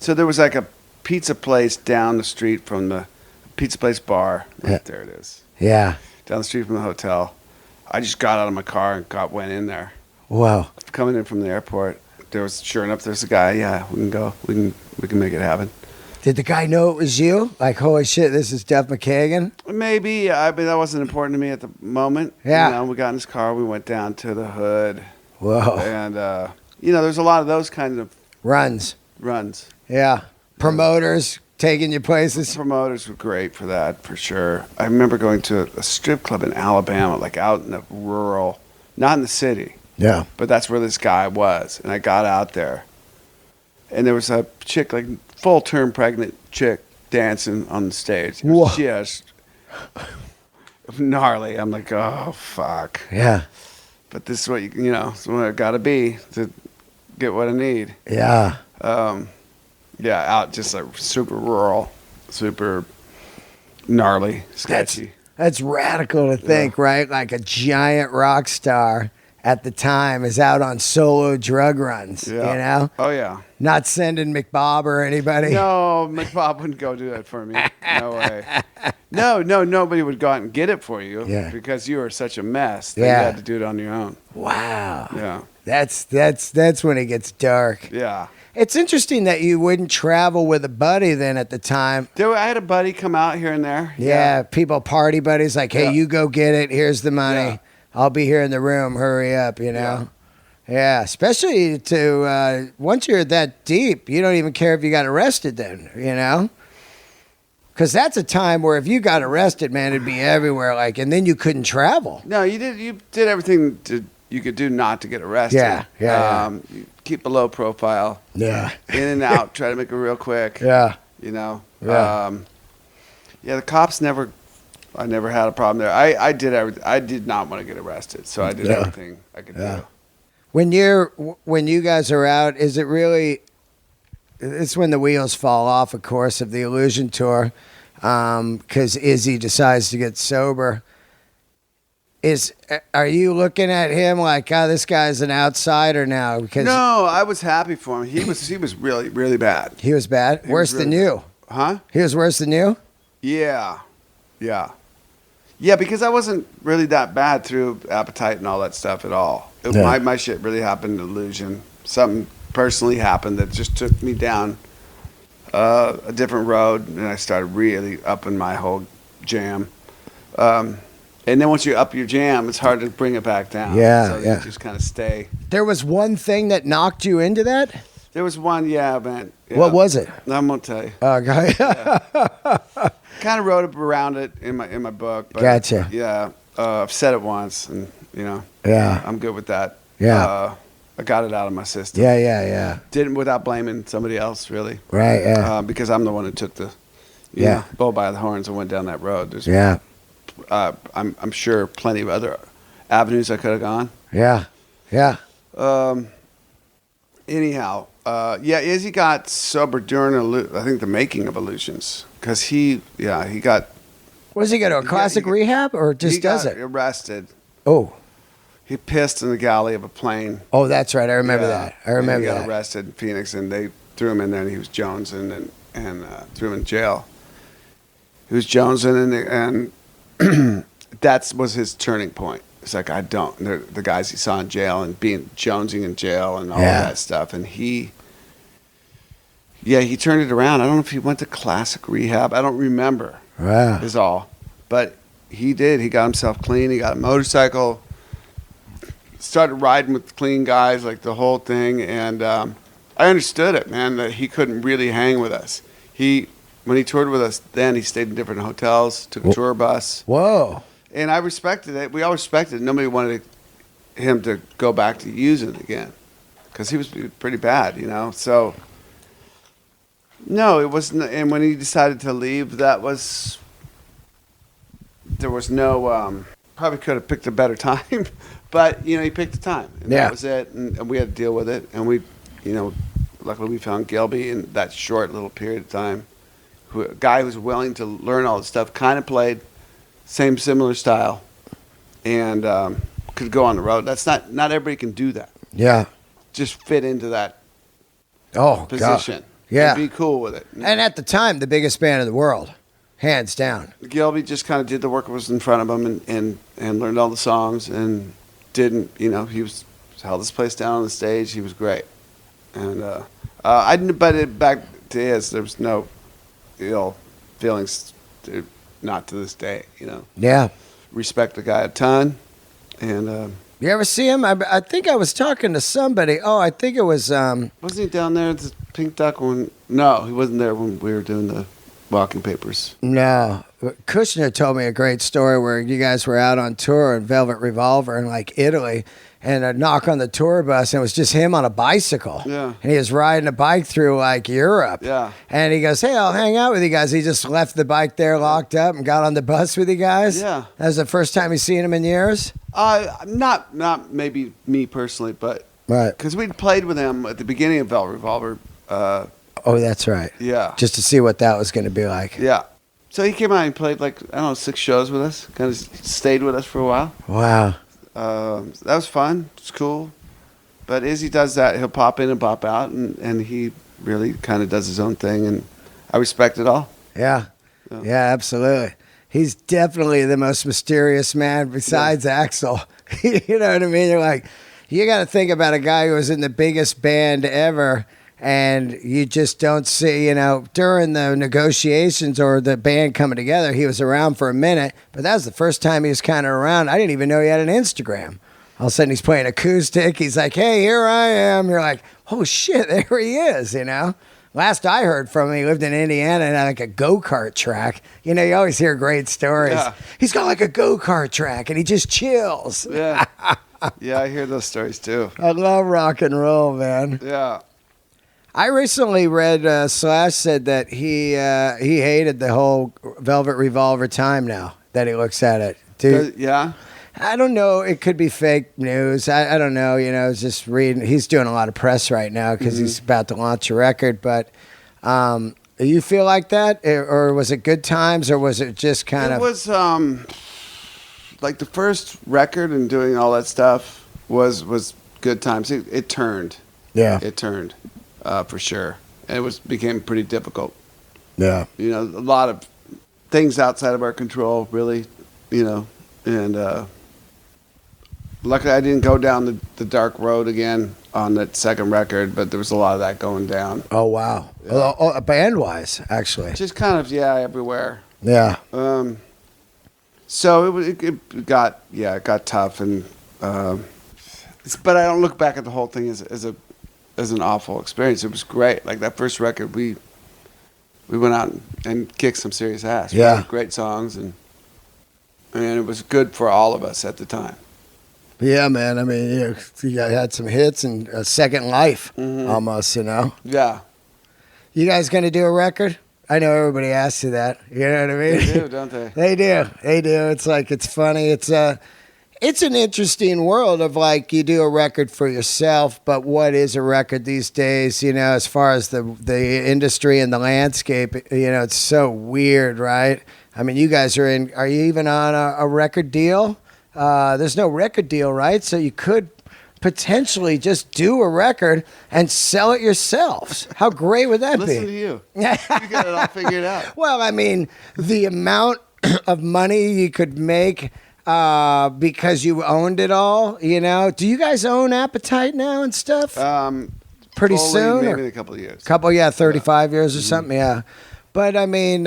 Speaker 2: So there was like a pizza place down the street from the pizza place bar.
Speaker 1: Yeah.
Speaker 2: There it is.
Speaker 1: Yeah.
Speaker 2: Down the street from the hotel. I just got out of my car and went in there.
Speaker 1: Wow.
Speaker 2: Coming in from the airport, sure enough, there's a guy. Yeah, we can go. We can make it happen.
Speaker 1: Did the guy know it was you? Like, holy shit, this is Duff McKagan?
Speaker 2: Maybe. I mean, that wasn't important to me at the moment.
Speaker 1: Yeah.
Speaker 2: We got in his car. We went down to the hood.
Speaker 1: Whoa.
Speaker 2: And, there's a lot of those kinds of
Speaker 1: runs. Yeah. Promoters taking you places.
Speaker 2: Promoters were great for that, for sure. I remember going to a strip club in Alabama, like out in the rural, not in the city.
Speaker 1: Yeah.
Speaker 2: But that's where this guy was. And I got out there. And there was a chick, like full-term pregnant chick, dancing on the stage. It was just gnarly. I'm like, oh, fuck.
Speaker 1: Yeah.
Speaker 2: but this is what you know, it's what I got to be to get what I need.
Speaker 1: Yeah.
Speaker 2: Out just like super rural, super gnarly, sketchy.
Speaker 1: That's radical to think, right? Like a giant rock star at the time is out on solo drug runs, you know?
Speaker 2: Oh, yeah.
Speaker 1: Not sending McBob or anybody.
Speaker 2: No, McBob wouldn't go do that for me. No way. No, nobody would go out and get it for you because you were such a mess that you had to do it on your own.
Speaker 1: Wow.
Speaker 2: Yeah.
Speaker 1: That's when it gets dark.
Speaker 2: Yeah.
Speaker 1: It's interesting that you wouldn't travel with a buddy then at the time.
Speaker 2: I had a buddy come out here and there.
Speaker 1: Yeah, people, party buddies, like, hey, you go get it. Here's the money.
Speaker 2: Yeah.
Speaker 1: I'll be here in the room. Hurry up, you know? Yeah, especially to, once you're that deep, you don't even care if you got arrested then, you know? Because that's a time where if you got arrested, man, it'd be everywhere, like, and then you couldn't travel.
Speaker 2: No, you did everything you could do not to get arrested.
Speaker 1: Yeah.
Speaker 2: You keep a low profile.
Speaker 1: Yeah.
Speaker 2: In and out, try to make it real quick.
Speaker 1: Yeah.
Speaker 2: You know?
Speaker 1: Yeah.
Speaker 2: The cops I never had a problem there. I did everything. I did not want to get arrested, so I did everything I could do.
Speaker 1: When you guys are out, is it really? It's when the wheels fall off, of course, of the Illusion tour, because Izzy decides to get sober. Are you looking at him like, oh, this guy's an outsider now? Because
Speaker 2: no, I was happy for him. He was really, really bad.
Speaker 1: He was bad. Worse than you,
Speaker 2: huh?
Speaker 1: He was worse than you.
Speaker 2: Yeah. Yeah, because I wasn't really that bad through Appetite and all that stuff at all. My shit really happened in Illusion. Something personally happened that just took me down a different road, and I started really upping my whole jam. And then once you up your jam, it's hard to bring it back down. So you just kind of stay.
Speaker 1: There was one thing that knocked you into that?
Speaker 2: There was one, man. Yeah.
Speaker 1: What was it?
Speaker 2: I'm going to tell you.
Speaker 1: Okay.
Speaker 2: Kind of wrote up around it in my book. But
Speaker 1: Gotcha.
Speaker 2: Yeah. I've said it once, and, I'm good with that.
Speaker 1: Yeah.
Speaker 2: I got it out of my system.
Speaker 1: Yeah.
Speaker 2: Didn't without blaming somebody else, really.
Speaker 1: Right, yeah.
Speaker 2: Because I'm the one who took the bull by the horns and went down that road. There's, I'm sure plenty of other avenues I could have gone.
Speaker 1: Yeah.
Speaker 2: Anyhow, Izzy got sober during, I think, the making of Illusions. Because he got...
Speaker 1: Was he go to a classic rehab or just does it?
Speaker 2: He got arrested.
Speaker 1: Oh.
Speaker 2: He pissed in the galley of a plane.
Speaker 1: Oh, that's right. I remember that. He got
Speaker 2: arrested in Phoenix, and they threw him in there, and he was jonesing and threw him in jail. He was jonesing, and that was his turning point. It's like, the guys he saw in jail and being jonesing in jail and all that stuff. And he turned it around. I don't know if he went to classic rehab. I don't remember.
Speaker 1: Wow.
Speaker 2: Is all. But he did. He got himself clean. He got a motorcycle. Started riding with clean guys, like the whole thing. And I understood it, man, that he couldn't really hang with us. When he toured with us then, he stayed in different hotels, took a tour bus.
Speaker 1: Whoa.
Speaker 2: And I respected it. We all respected it. Nobody wanted him to go back to using it again because he was pretty bad, So, no, it wasn't. And when he decided to leave, there was no, probably could have picked a better time, but, he picked the time. And that was it. And we had to deal with it. And we, luckily we found Gilby in that short little period of time. A guy who was willing to learn all this stuff, kind of played similar style, and could go on the road. That's not everybody can do that.
Speaker 1: Yeah,
Speaker 2: just fit into that position.
Speaker 1: God. Yeah,
Speaker 2: and be cool with it.
Speaker 1: And at the time, the biggest band in the world, hands down.
Speaker 2: Gilby just kind of did the work that was in front of him and learned all the songs and didn't. He held this place down on the stage. He was great, and I didn't. But back to his, there was no ill feelings. Not to this day,
Speaker 1: Yeah.
Speaker 2: Respect the guy a ton. And
Speaker 1: you ever see him? I think I was talking to somebody. Oh, I think it was...
Speaker 2: wasn't he down there at the Pink Duck when... No, he wasn't there when we were doing the Walking Papers.
Speaker 1: No. Kushner told me a great story where you guys were out on tour in Velvet Revolver in, Italy, and a knock on the tour bus, and it was just him on a bicycle.
Speaker 2: Yeah.
Speaker 1: And he was riding a bike through, Europe.
Speaker 2: Yeah.
Speaker 1: And he goes, hey, I'll hang out with you guys. He just left the bike there locked up and got on the bus with you guys.
Speaker 2: Yeah.
Speaker 1: That was the first time he's seen him in years?
Speaker 2: Not maybe me personally, but
Speaker 1: Right.
Speaker 2: because we'd played with him at the beginning of Velvet Revolver.
Speaker 1: Oh, that's right.
Speaker 2: Yeah.
Speaker 1: Just to see what that was going to be like.
Speaker 2: Yeah. So he came out and played 6 shows with us. Kind of stayed with us for a while.
Speaker 1: Wow.
Speaker 2: That was fun. It's cool. But Izzy does that. He'll pop in and pop out, and he really kind of does his own thing, and I respect it all.
Speaker 1: Yeah. Yeah, absolutely. He's definitely the most mysterious man besides Axl. You know what I mean? You're like, you got to think about a guy who was in the biggest band ever, and you just don't see, during the negotiations or the band coming together, he was around for a minute, but that was the first time he was kind of around. I didn't even know he had an Instagram. All of a sudden, he's playing acoustic. He's like, hey, here I am. You're like, oh, shit, there he is, Last I heard from him, he lived in Indiana and had like a go-kart track. You always hear great stories.
Speaker 2: Yeah.
Speaker 1: He's got like a go-kart track, and he just chills.
Speaker 2: Yeah. Yeah, I hear those stories, too.
Speaker 1: I love rock and roll, man.
Speaker 2: Yeah.
Speaker 1: I recently read Slash said that he hated the whole Velvet Revolver time now that he looks at it. Dude,
Speaker 2: Yeah?
Speaker 1: I don't know. It could be fake news. I don't know. I was just reading. He's doing a lot of press right now because he's about to launch a record. But you feel like that? Or was it good times? Or was it just kind of...
Speaker 2: It was like the first record and doing all that stuff was good times. It turned.
Speaker 1: Yeah.
Speaker 2: It turned for sure. And it became pretty difficult.
Speaker 1: Yeah.
Speaker 2: A lot of things outside of our control, really, and... Luckily, I didn't go down the dark road again on that second record, but there was a lot of that going down.
Speaker 1: Oh, wow.
Speaker 2: Yeah.
Speaker 1: Oh, band-wise, actually.
Speaker 2: Just kind of, everywhere.
Speaker 1: Yeah.
Speaker 2: So it got tough, and but I don't look back at the whole thing as an awful experience. It was great. Like that first record, we went out and kicked some serious ass.
Speaker 1: Yeah.
Speaker 2: We had great songs, and it was good for all of us at the time.
Speaker 1: Yeah, man. I mean, you had some hits and a second life almost,
Speaker 2: Yeah.
Speaker 1: You guys going to do a record? I know everybody asks you that. You know what I mean?
Speaker 2: They do, don't they?
Speaker 1: They do. It's like, it's funny. It's an interesting world of like you do a record for yourself, but what is a record these days, as far as the industry and the landscape, it's so weird, right? I mean, you guys are you even on a record deal? There's no record deal, right? So you could potentially just do a record and sell it yourselves. How great would that be?
Speaker 2: Listen to you. You got it all figured out.
Speaker 1: Well, I mean, the amount of money you could make because you owned it all, Do you guys own Appetite now and stuff? Pretty
Speaker 2: fully,
Speaker 1: soon?
Speaker 2: Maybe in a couple of years.
Speaker 1: 35 years or something, yeah. But, I mean...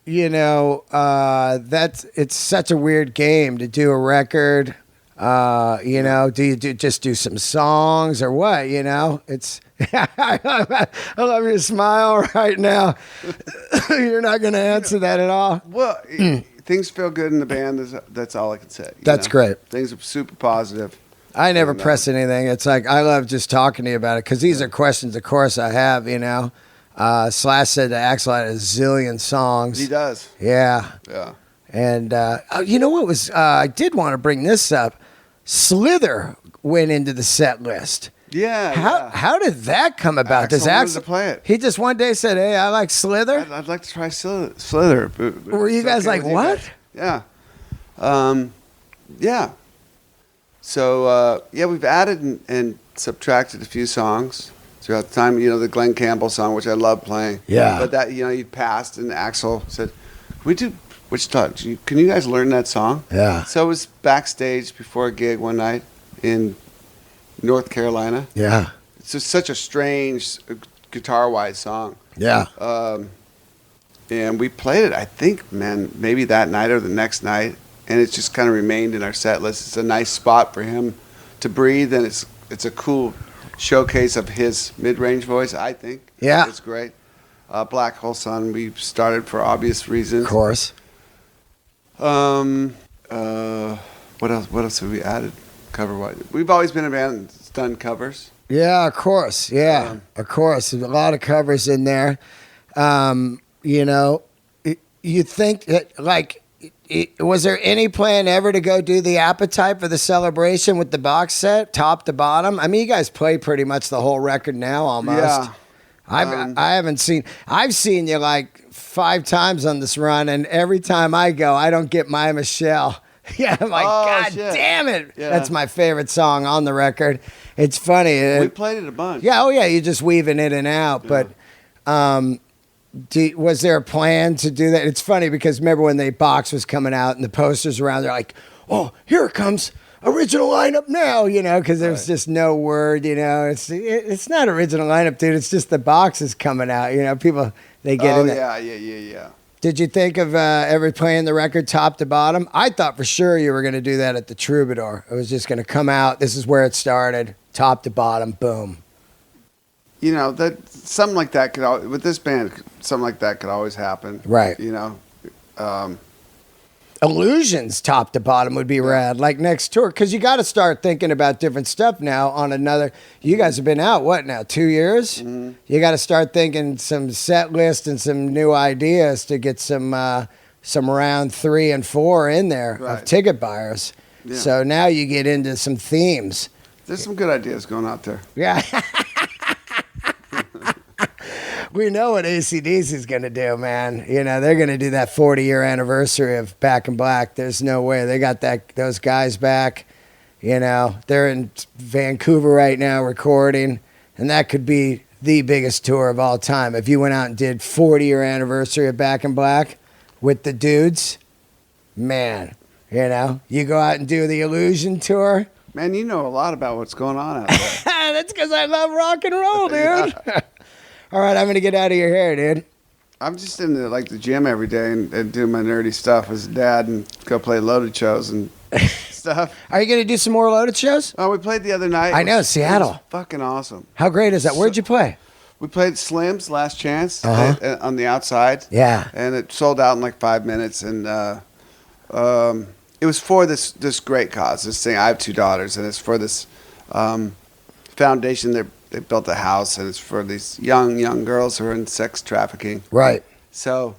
Speaker 1: it's such a weird game to do a record. Do you just do some songs or what? It's I love your smile right now. You're not going to answer that at all.
Speaker 2: Well, things feel good in the band. That's all I can say.
Speaker 1: That's great.
Speaker 2: Things are super positive.
Speaker 1: I never press anything. It's like I love just talking to you about it because these are questions, of course, I have. Slash said that Axl had a zillion songs.
Speaker 2: He does.
Speaker 1: Yeah.
Speaker 2: Yeah.
Speaker 1: And you know what was? I did want to bring this up. Slither went into the set list.
Speaker 2: Yeah.
Speaker 1: How did that come about?
Speaker 2: Does Axl wanted to play it?
Speaker 1: He just one day said, "Hey, I like Slither."
Speaker 2: I'd like to try Slither.
Speaker 1: Were you guys like, what?
Speaker 2: Yeah. Yeah. So we've added and subtracted a few songs throughout the time. The Glenn Campbell song, which I love playing.
Speaker 1: Yeah.
Speaker 2: But that you'd passed, and Axl said, "Can we do Wichita? Can you guys learn that song?"
Speaker 1: Yeah.
Speaker 2: So it was backstage before a gig one night in North Carolina.
Speaker 1: Yeah.
Speaker 2: It's just such a strange guitar-wise song.
Speaker 1: Yeah.
Speaker 2: And we played it, I think, maybe that night or the next night, and it's just kind of remained in our set list. It's a nice spot for him to breathe, and it's a cool showcase of his mid-range voice, I think.
Speaker 1: Yeah.
Speaker 2: It's great. Black Hole Sun, we started for obvious reasons.
Speaker 1: Of course.
Speaker 2: What else have we added cover-wise? We've always been a band that's done covers.
Speaker 1: Yeah, of course. Yeah, of course. There's a lot of covers in there. You think that, like, Was there any plan ever to go do the Appetite for the celebration with the box set, top to bottom? I mean, you guys play pretty much the whole record now, almost.
Speaker 2: Yeah.
Speaker 1: I haven't seen. I've seen you like 5 times on this run, and every time I go, I don't get My Michelle. Yeah, I'm like, God
Speaker 2: shit.
Speaker 1: damn it!
Speaker 2: Yeah.
Speaker 1: That's my favorite song on the record. It's funny.
Speaker 2: We played it a bunch.
Speaker 1: Yeah, oh yeah, you're just weaving in and out.
Speaker 2: Yeah.
Speaker 1: But was there a plan to do that? It's funny because remember when the box was coming out and the posters around, they're like, oh, here it comes. Original lineup now, because there's just no word, It's not original lineup, dude. It's just the box is coming out, People, they get in it.
Speaker 2: Yeah.
Speaker 1: Did you think of ever playing the record top to bottom? I thought for sure you were going to do that at the Troubadour. It was just going to come out. This is where it started, top to bottom, boom.
Speaker 2: That something like that could with this band, something like that could always happen.
Speaker 1: Right. Illusions top to bottom would be rad, like next tour, because you got to start thinking about different stuff now on another. You guys have been out, what now, 2 years? Mm-hmm. You got to start thinking some set list and some new ideas to get some round 3 and 4 in there of ticket buyers. Yeah. So now you get into some themes.
Speaker 2: There's some good ideas going out there.
Speaker 1: Yeah. We know what AC/DC is going to do, man. They're going to do that 40-year anniversary of Back in Black. There's no way. They got those guys back. They're in Vancouver right now recording, and that could be the biggest tour of all time. If you went out and did 40-year anniversary of Back in Black with the dudes, man, you go out and do the Illusion tour.
Speaker 2: Man, you know a lot about what's going on out there.
Speaker 1: That's because I love rock and roll, dude. Yeah. All right, I'm going to get out of your hair, dude.
Speaker 2: I'm just in the gym every day and do my nerdy stuff as a dad and go play loaded shows and stuff.
Speaker 1: Are you going to do some more loaded shows?
Speaker 2: Oh, we played the other night.
Speaker 1: I know, Seattle.
Speaker 2: It was fucking awesome.
Speaker 1: How great is that? Where'd you play?
Speaker 2: We played Slim's Last Chance on the outside.
Speaker 1: Yeah.
Speaker 2: And it sold out in like 5 minutes. And it was for this great cause, this thing. I have 2 daughters, and it's for this foundation. They built a house, and it's for these young girls who are in sex trafficking.
Speaker 1: Right.
Speaker 2: So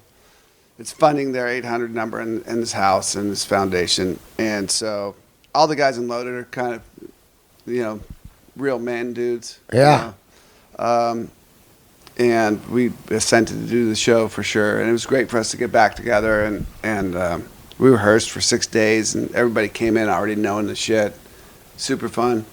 Speaker 2: it's funding their 800 number in this house and this foundation. And so all the guys in Loaded are kind of, real man dudes.
Speaker 1: Yeah.
Speaker 2: And we assented to do the show for sure. And it was great for us to get back together. And we rehearsed for 6 days, and everybody came in already knowing the shit. Super fun.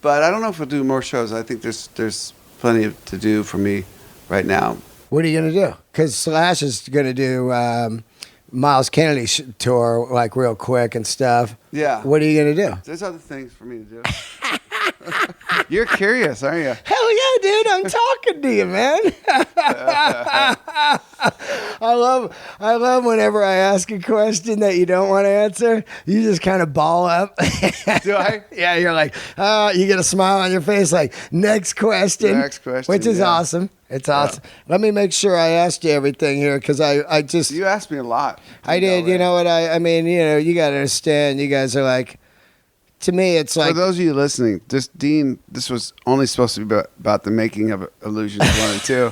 Speaker 2: But I don't know if we'll do more shows. I think there's plenty to do for me right now.
Speaker 1: What are you going to do? Because Slash is going to do Miles Kennedy's tour, like, real quick and stuff.
Speaker 2: Yeah.
Speaker 1: What are you going to do?
Speaker 2: There's other things for me to do. You're curious, aren't you?
Speaker 1: Hell yeah, dude. I'm talking to you, man. I love whenever I ask a question that you don't want to answer, you just kind of ball up.
Speaker 2: Do I?
Speaker 1: Yeah, you're like, you get a smile on your face like, next question.
Speaker 2: Next question,
Speaker 1: which is awesome. It's awesome. Yeah. Let me make sure I asked you everything here, because I just...
Speaker 2: You asked me a lot.
Speaker 1: I did. You know what? I mean, you got to understand, you guys are like... To me, it's like...
Speaker 2: For those of you listening, this was only supposed to be about the making of Illusions 1 and 2.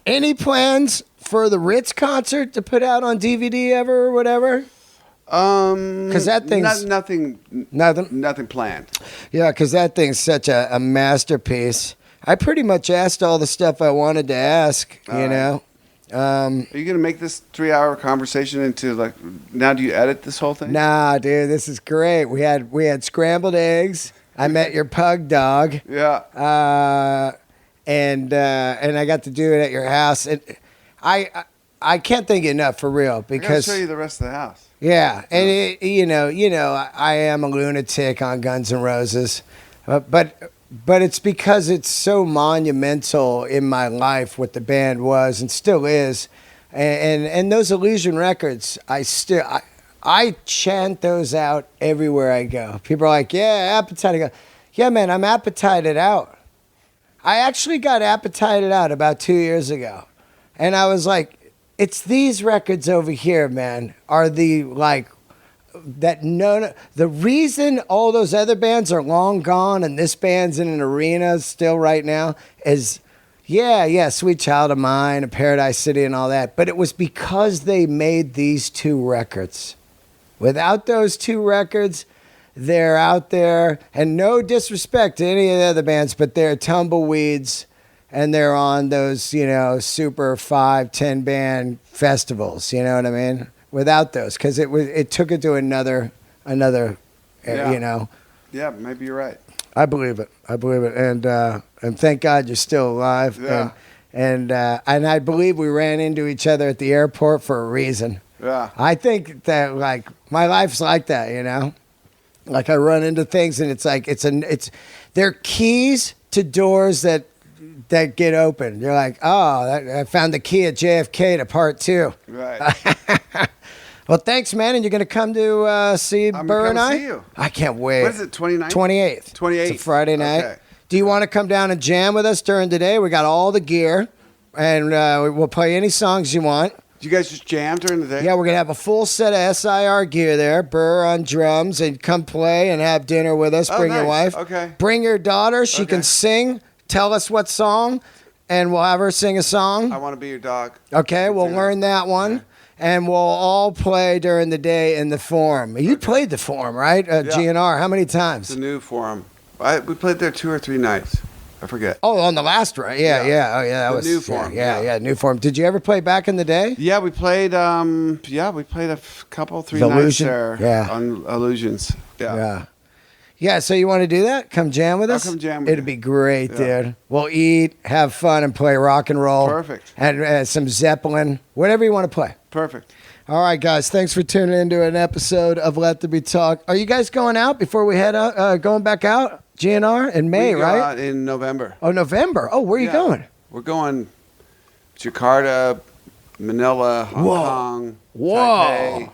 Speaker 1: Any plans for the Ritz concert to put out on DVD ever or whatever? Because that thing's...
Speaker 2: Nothing planned.
Speaker 1: Yeah, because that thing's such a masterpiece. I pretty much asked all the stuff I wanted to ask, you know?
Speaker 2: Are you going to make this 3-hour conversation into, like, now do you edit this whole thing?
Speaker 1: Nah, dude, this is great. We had scrambled eggs. I met your pug dog.
Speaker 2: Yeah.
Speaker 1: And I got to do it at your house. And I can't thank you enough, for real, because
Speaker 2: I'll show you the rest of the house.
Speaker 1: Yeah, and I am a lunatic on Guns N' Roses, but it's because it's so monumental in my life what the band was and still is, and those Illusion records, I chant those out everywhere I go. People are like, "Yeah, Appetite." I go, "Yeah, man, I'm appetited out." I actually got appetited out about 2 years ago, and I was like, it's these records over here, man, are the the reason all those other bands are long gone and this band's in an arena still right now is Yeah, Sweet Child of Mine, and Paradise City and all that. But it was because they made these 2 records. Without those 2 records, they're out there, and no disrespect to any of the other bands, but they're tumbleweeds, and they're on those, super 5-10 band festivals, you know what I mean? Without those, because it took it to another,
Speaker 2: Yeah, maybe you're right.
Speaker 1: I believe it, and thank God you're still alive.
Speaker 2: Yeah.
Speaker 1: And I believe we ran into each other at the airport for a reason.
Speaker 2: Yeah.
Speaker 1: I think that my life's like that, Like I run into things and it's like they're keys to doors that get open. You're like, I found the key at JFK to part 2.
Speaker 2: Right.
Speaker 1: Well, thanks, man. And you're going to come to see Burr and I?
Speaker 2: See you.
Speaker 1: I can't wait.
Speaker 2: What is it, 29th?
Speaker 1: 28th.
Speaker 2: 28th.
Speaker 1: It's a Friday night.
Speaker 2: Okay.
Speaker 1: Do you want to come down and jam with us during the day? We got all the gear, and we'll play any songs you want.
Speaker 2: Do you guys just jam during the day?
Speaker 1: Yeah, we're going to have a full set of SIR gear there. Burr on drums, and come play and have dinner with us. Bring your wife.
Speaker 2: Okay.
Speaker 1: Bring your daughter. She
Speaker 2: Okay.
Speaker 1: can sing. Tell us what song, and we'll have her sing a song.
Speaker 2: I want to be your dog.
Speaker 1: Okay, we'll learn that one.
Speaker 2: Okay.
Speaker 1: And we'll all play during the day in the Forum. You played the Forum, right? GNR. How many times?
Speaker 2: It's a new forum. We played there 2 or 3 nights. I forget.
Speaker 1: Oh, on the last run. Yeah. Oh, yeah. That
Speaker 2: The
Speaker 1: was
Speaker 2: new Forum,
Speaker 1: Yeah, new Forum. Did you ever play back in the day?
Speaker 2: Yeah, we played. We played couple, 3 nights
Speaker 1: Illusion?
Speaker 2: there.
Speaker 1: Yeah.
Speaker 2: On Illusions. Yeah.
Speaker 1: Yeah, so you want to do that? Come jam with us?
Speaker 2: I'll come jam with
Speaker 1: It'd
Speaker 2: you.
Speaker 1: be great,
Speaker 2: Yeah.
Speaker 1: dude. We'll eat, have fun, and play rock and roll.
Speaker 2: Perfect.
Speaker 1: And some Zeppelin, whatever you want to play.
Speaker 2: Perfect.
Speaker 1: All right, guys. Thanks for tuning into an episode of Let There Be Talk. Are you guys going out before we head out? Going back out? GNR in May,
Speaker 2: We go
Speaker 1: right?
Speaker 2: out in November.
Speaker 1: Oh, November. Oh, where are you
Speaker 2: Yeah.
Speaker 1: going?
Speaker 2: We're going Jakarta, Manila, Hong Kong,
Speaker 1: Whoa.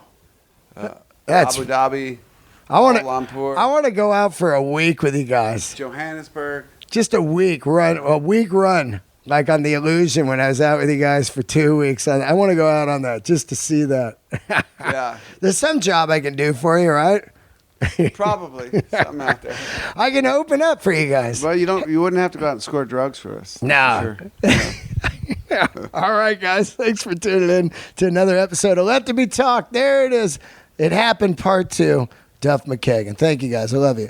Speaker 2: Taipei,
Speaker 1: That's.
Speaker 2: Abu Dhabi,
Speaker 1: I want
Speaker 2: Kuala Lumpur,
Speaker 1: I want to go out for a week with you guys.
Speaker 2: Johannesburg.
Speaker 1: Just a week run. Like on the Illusion when I was out with you guys for 2 weeks. I want to go out on that just to see that.
Speaker 2: Yeah,
Speaker 1: There's some job I can do for you, right?
Speaker 2: probably something out there.
Speaker 1: I can open up for you guys.
Speaker 2: Well, you wouldn't have to go out and score drugs for us.
Speaker 1: No.
Speaker 2: For sure.
Speaker 1: All right, guys. Thanks for tuning in to another episode of Let There Be Talk. There it is. It happened, part 2. Duff McKagan. Thank you, guys. I love you.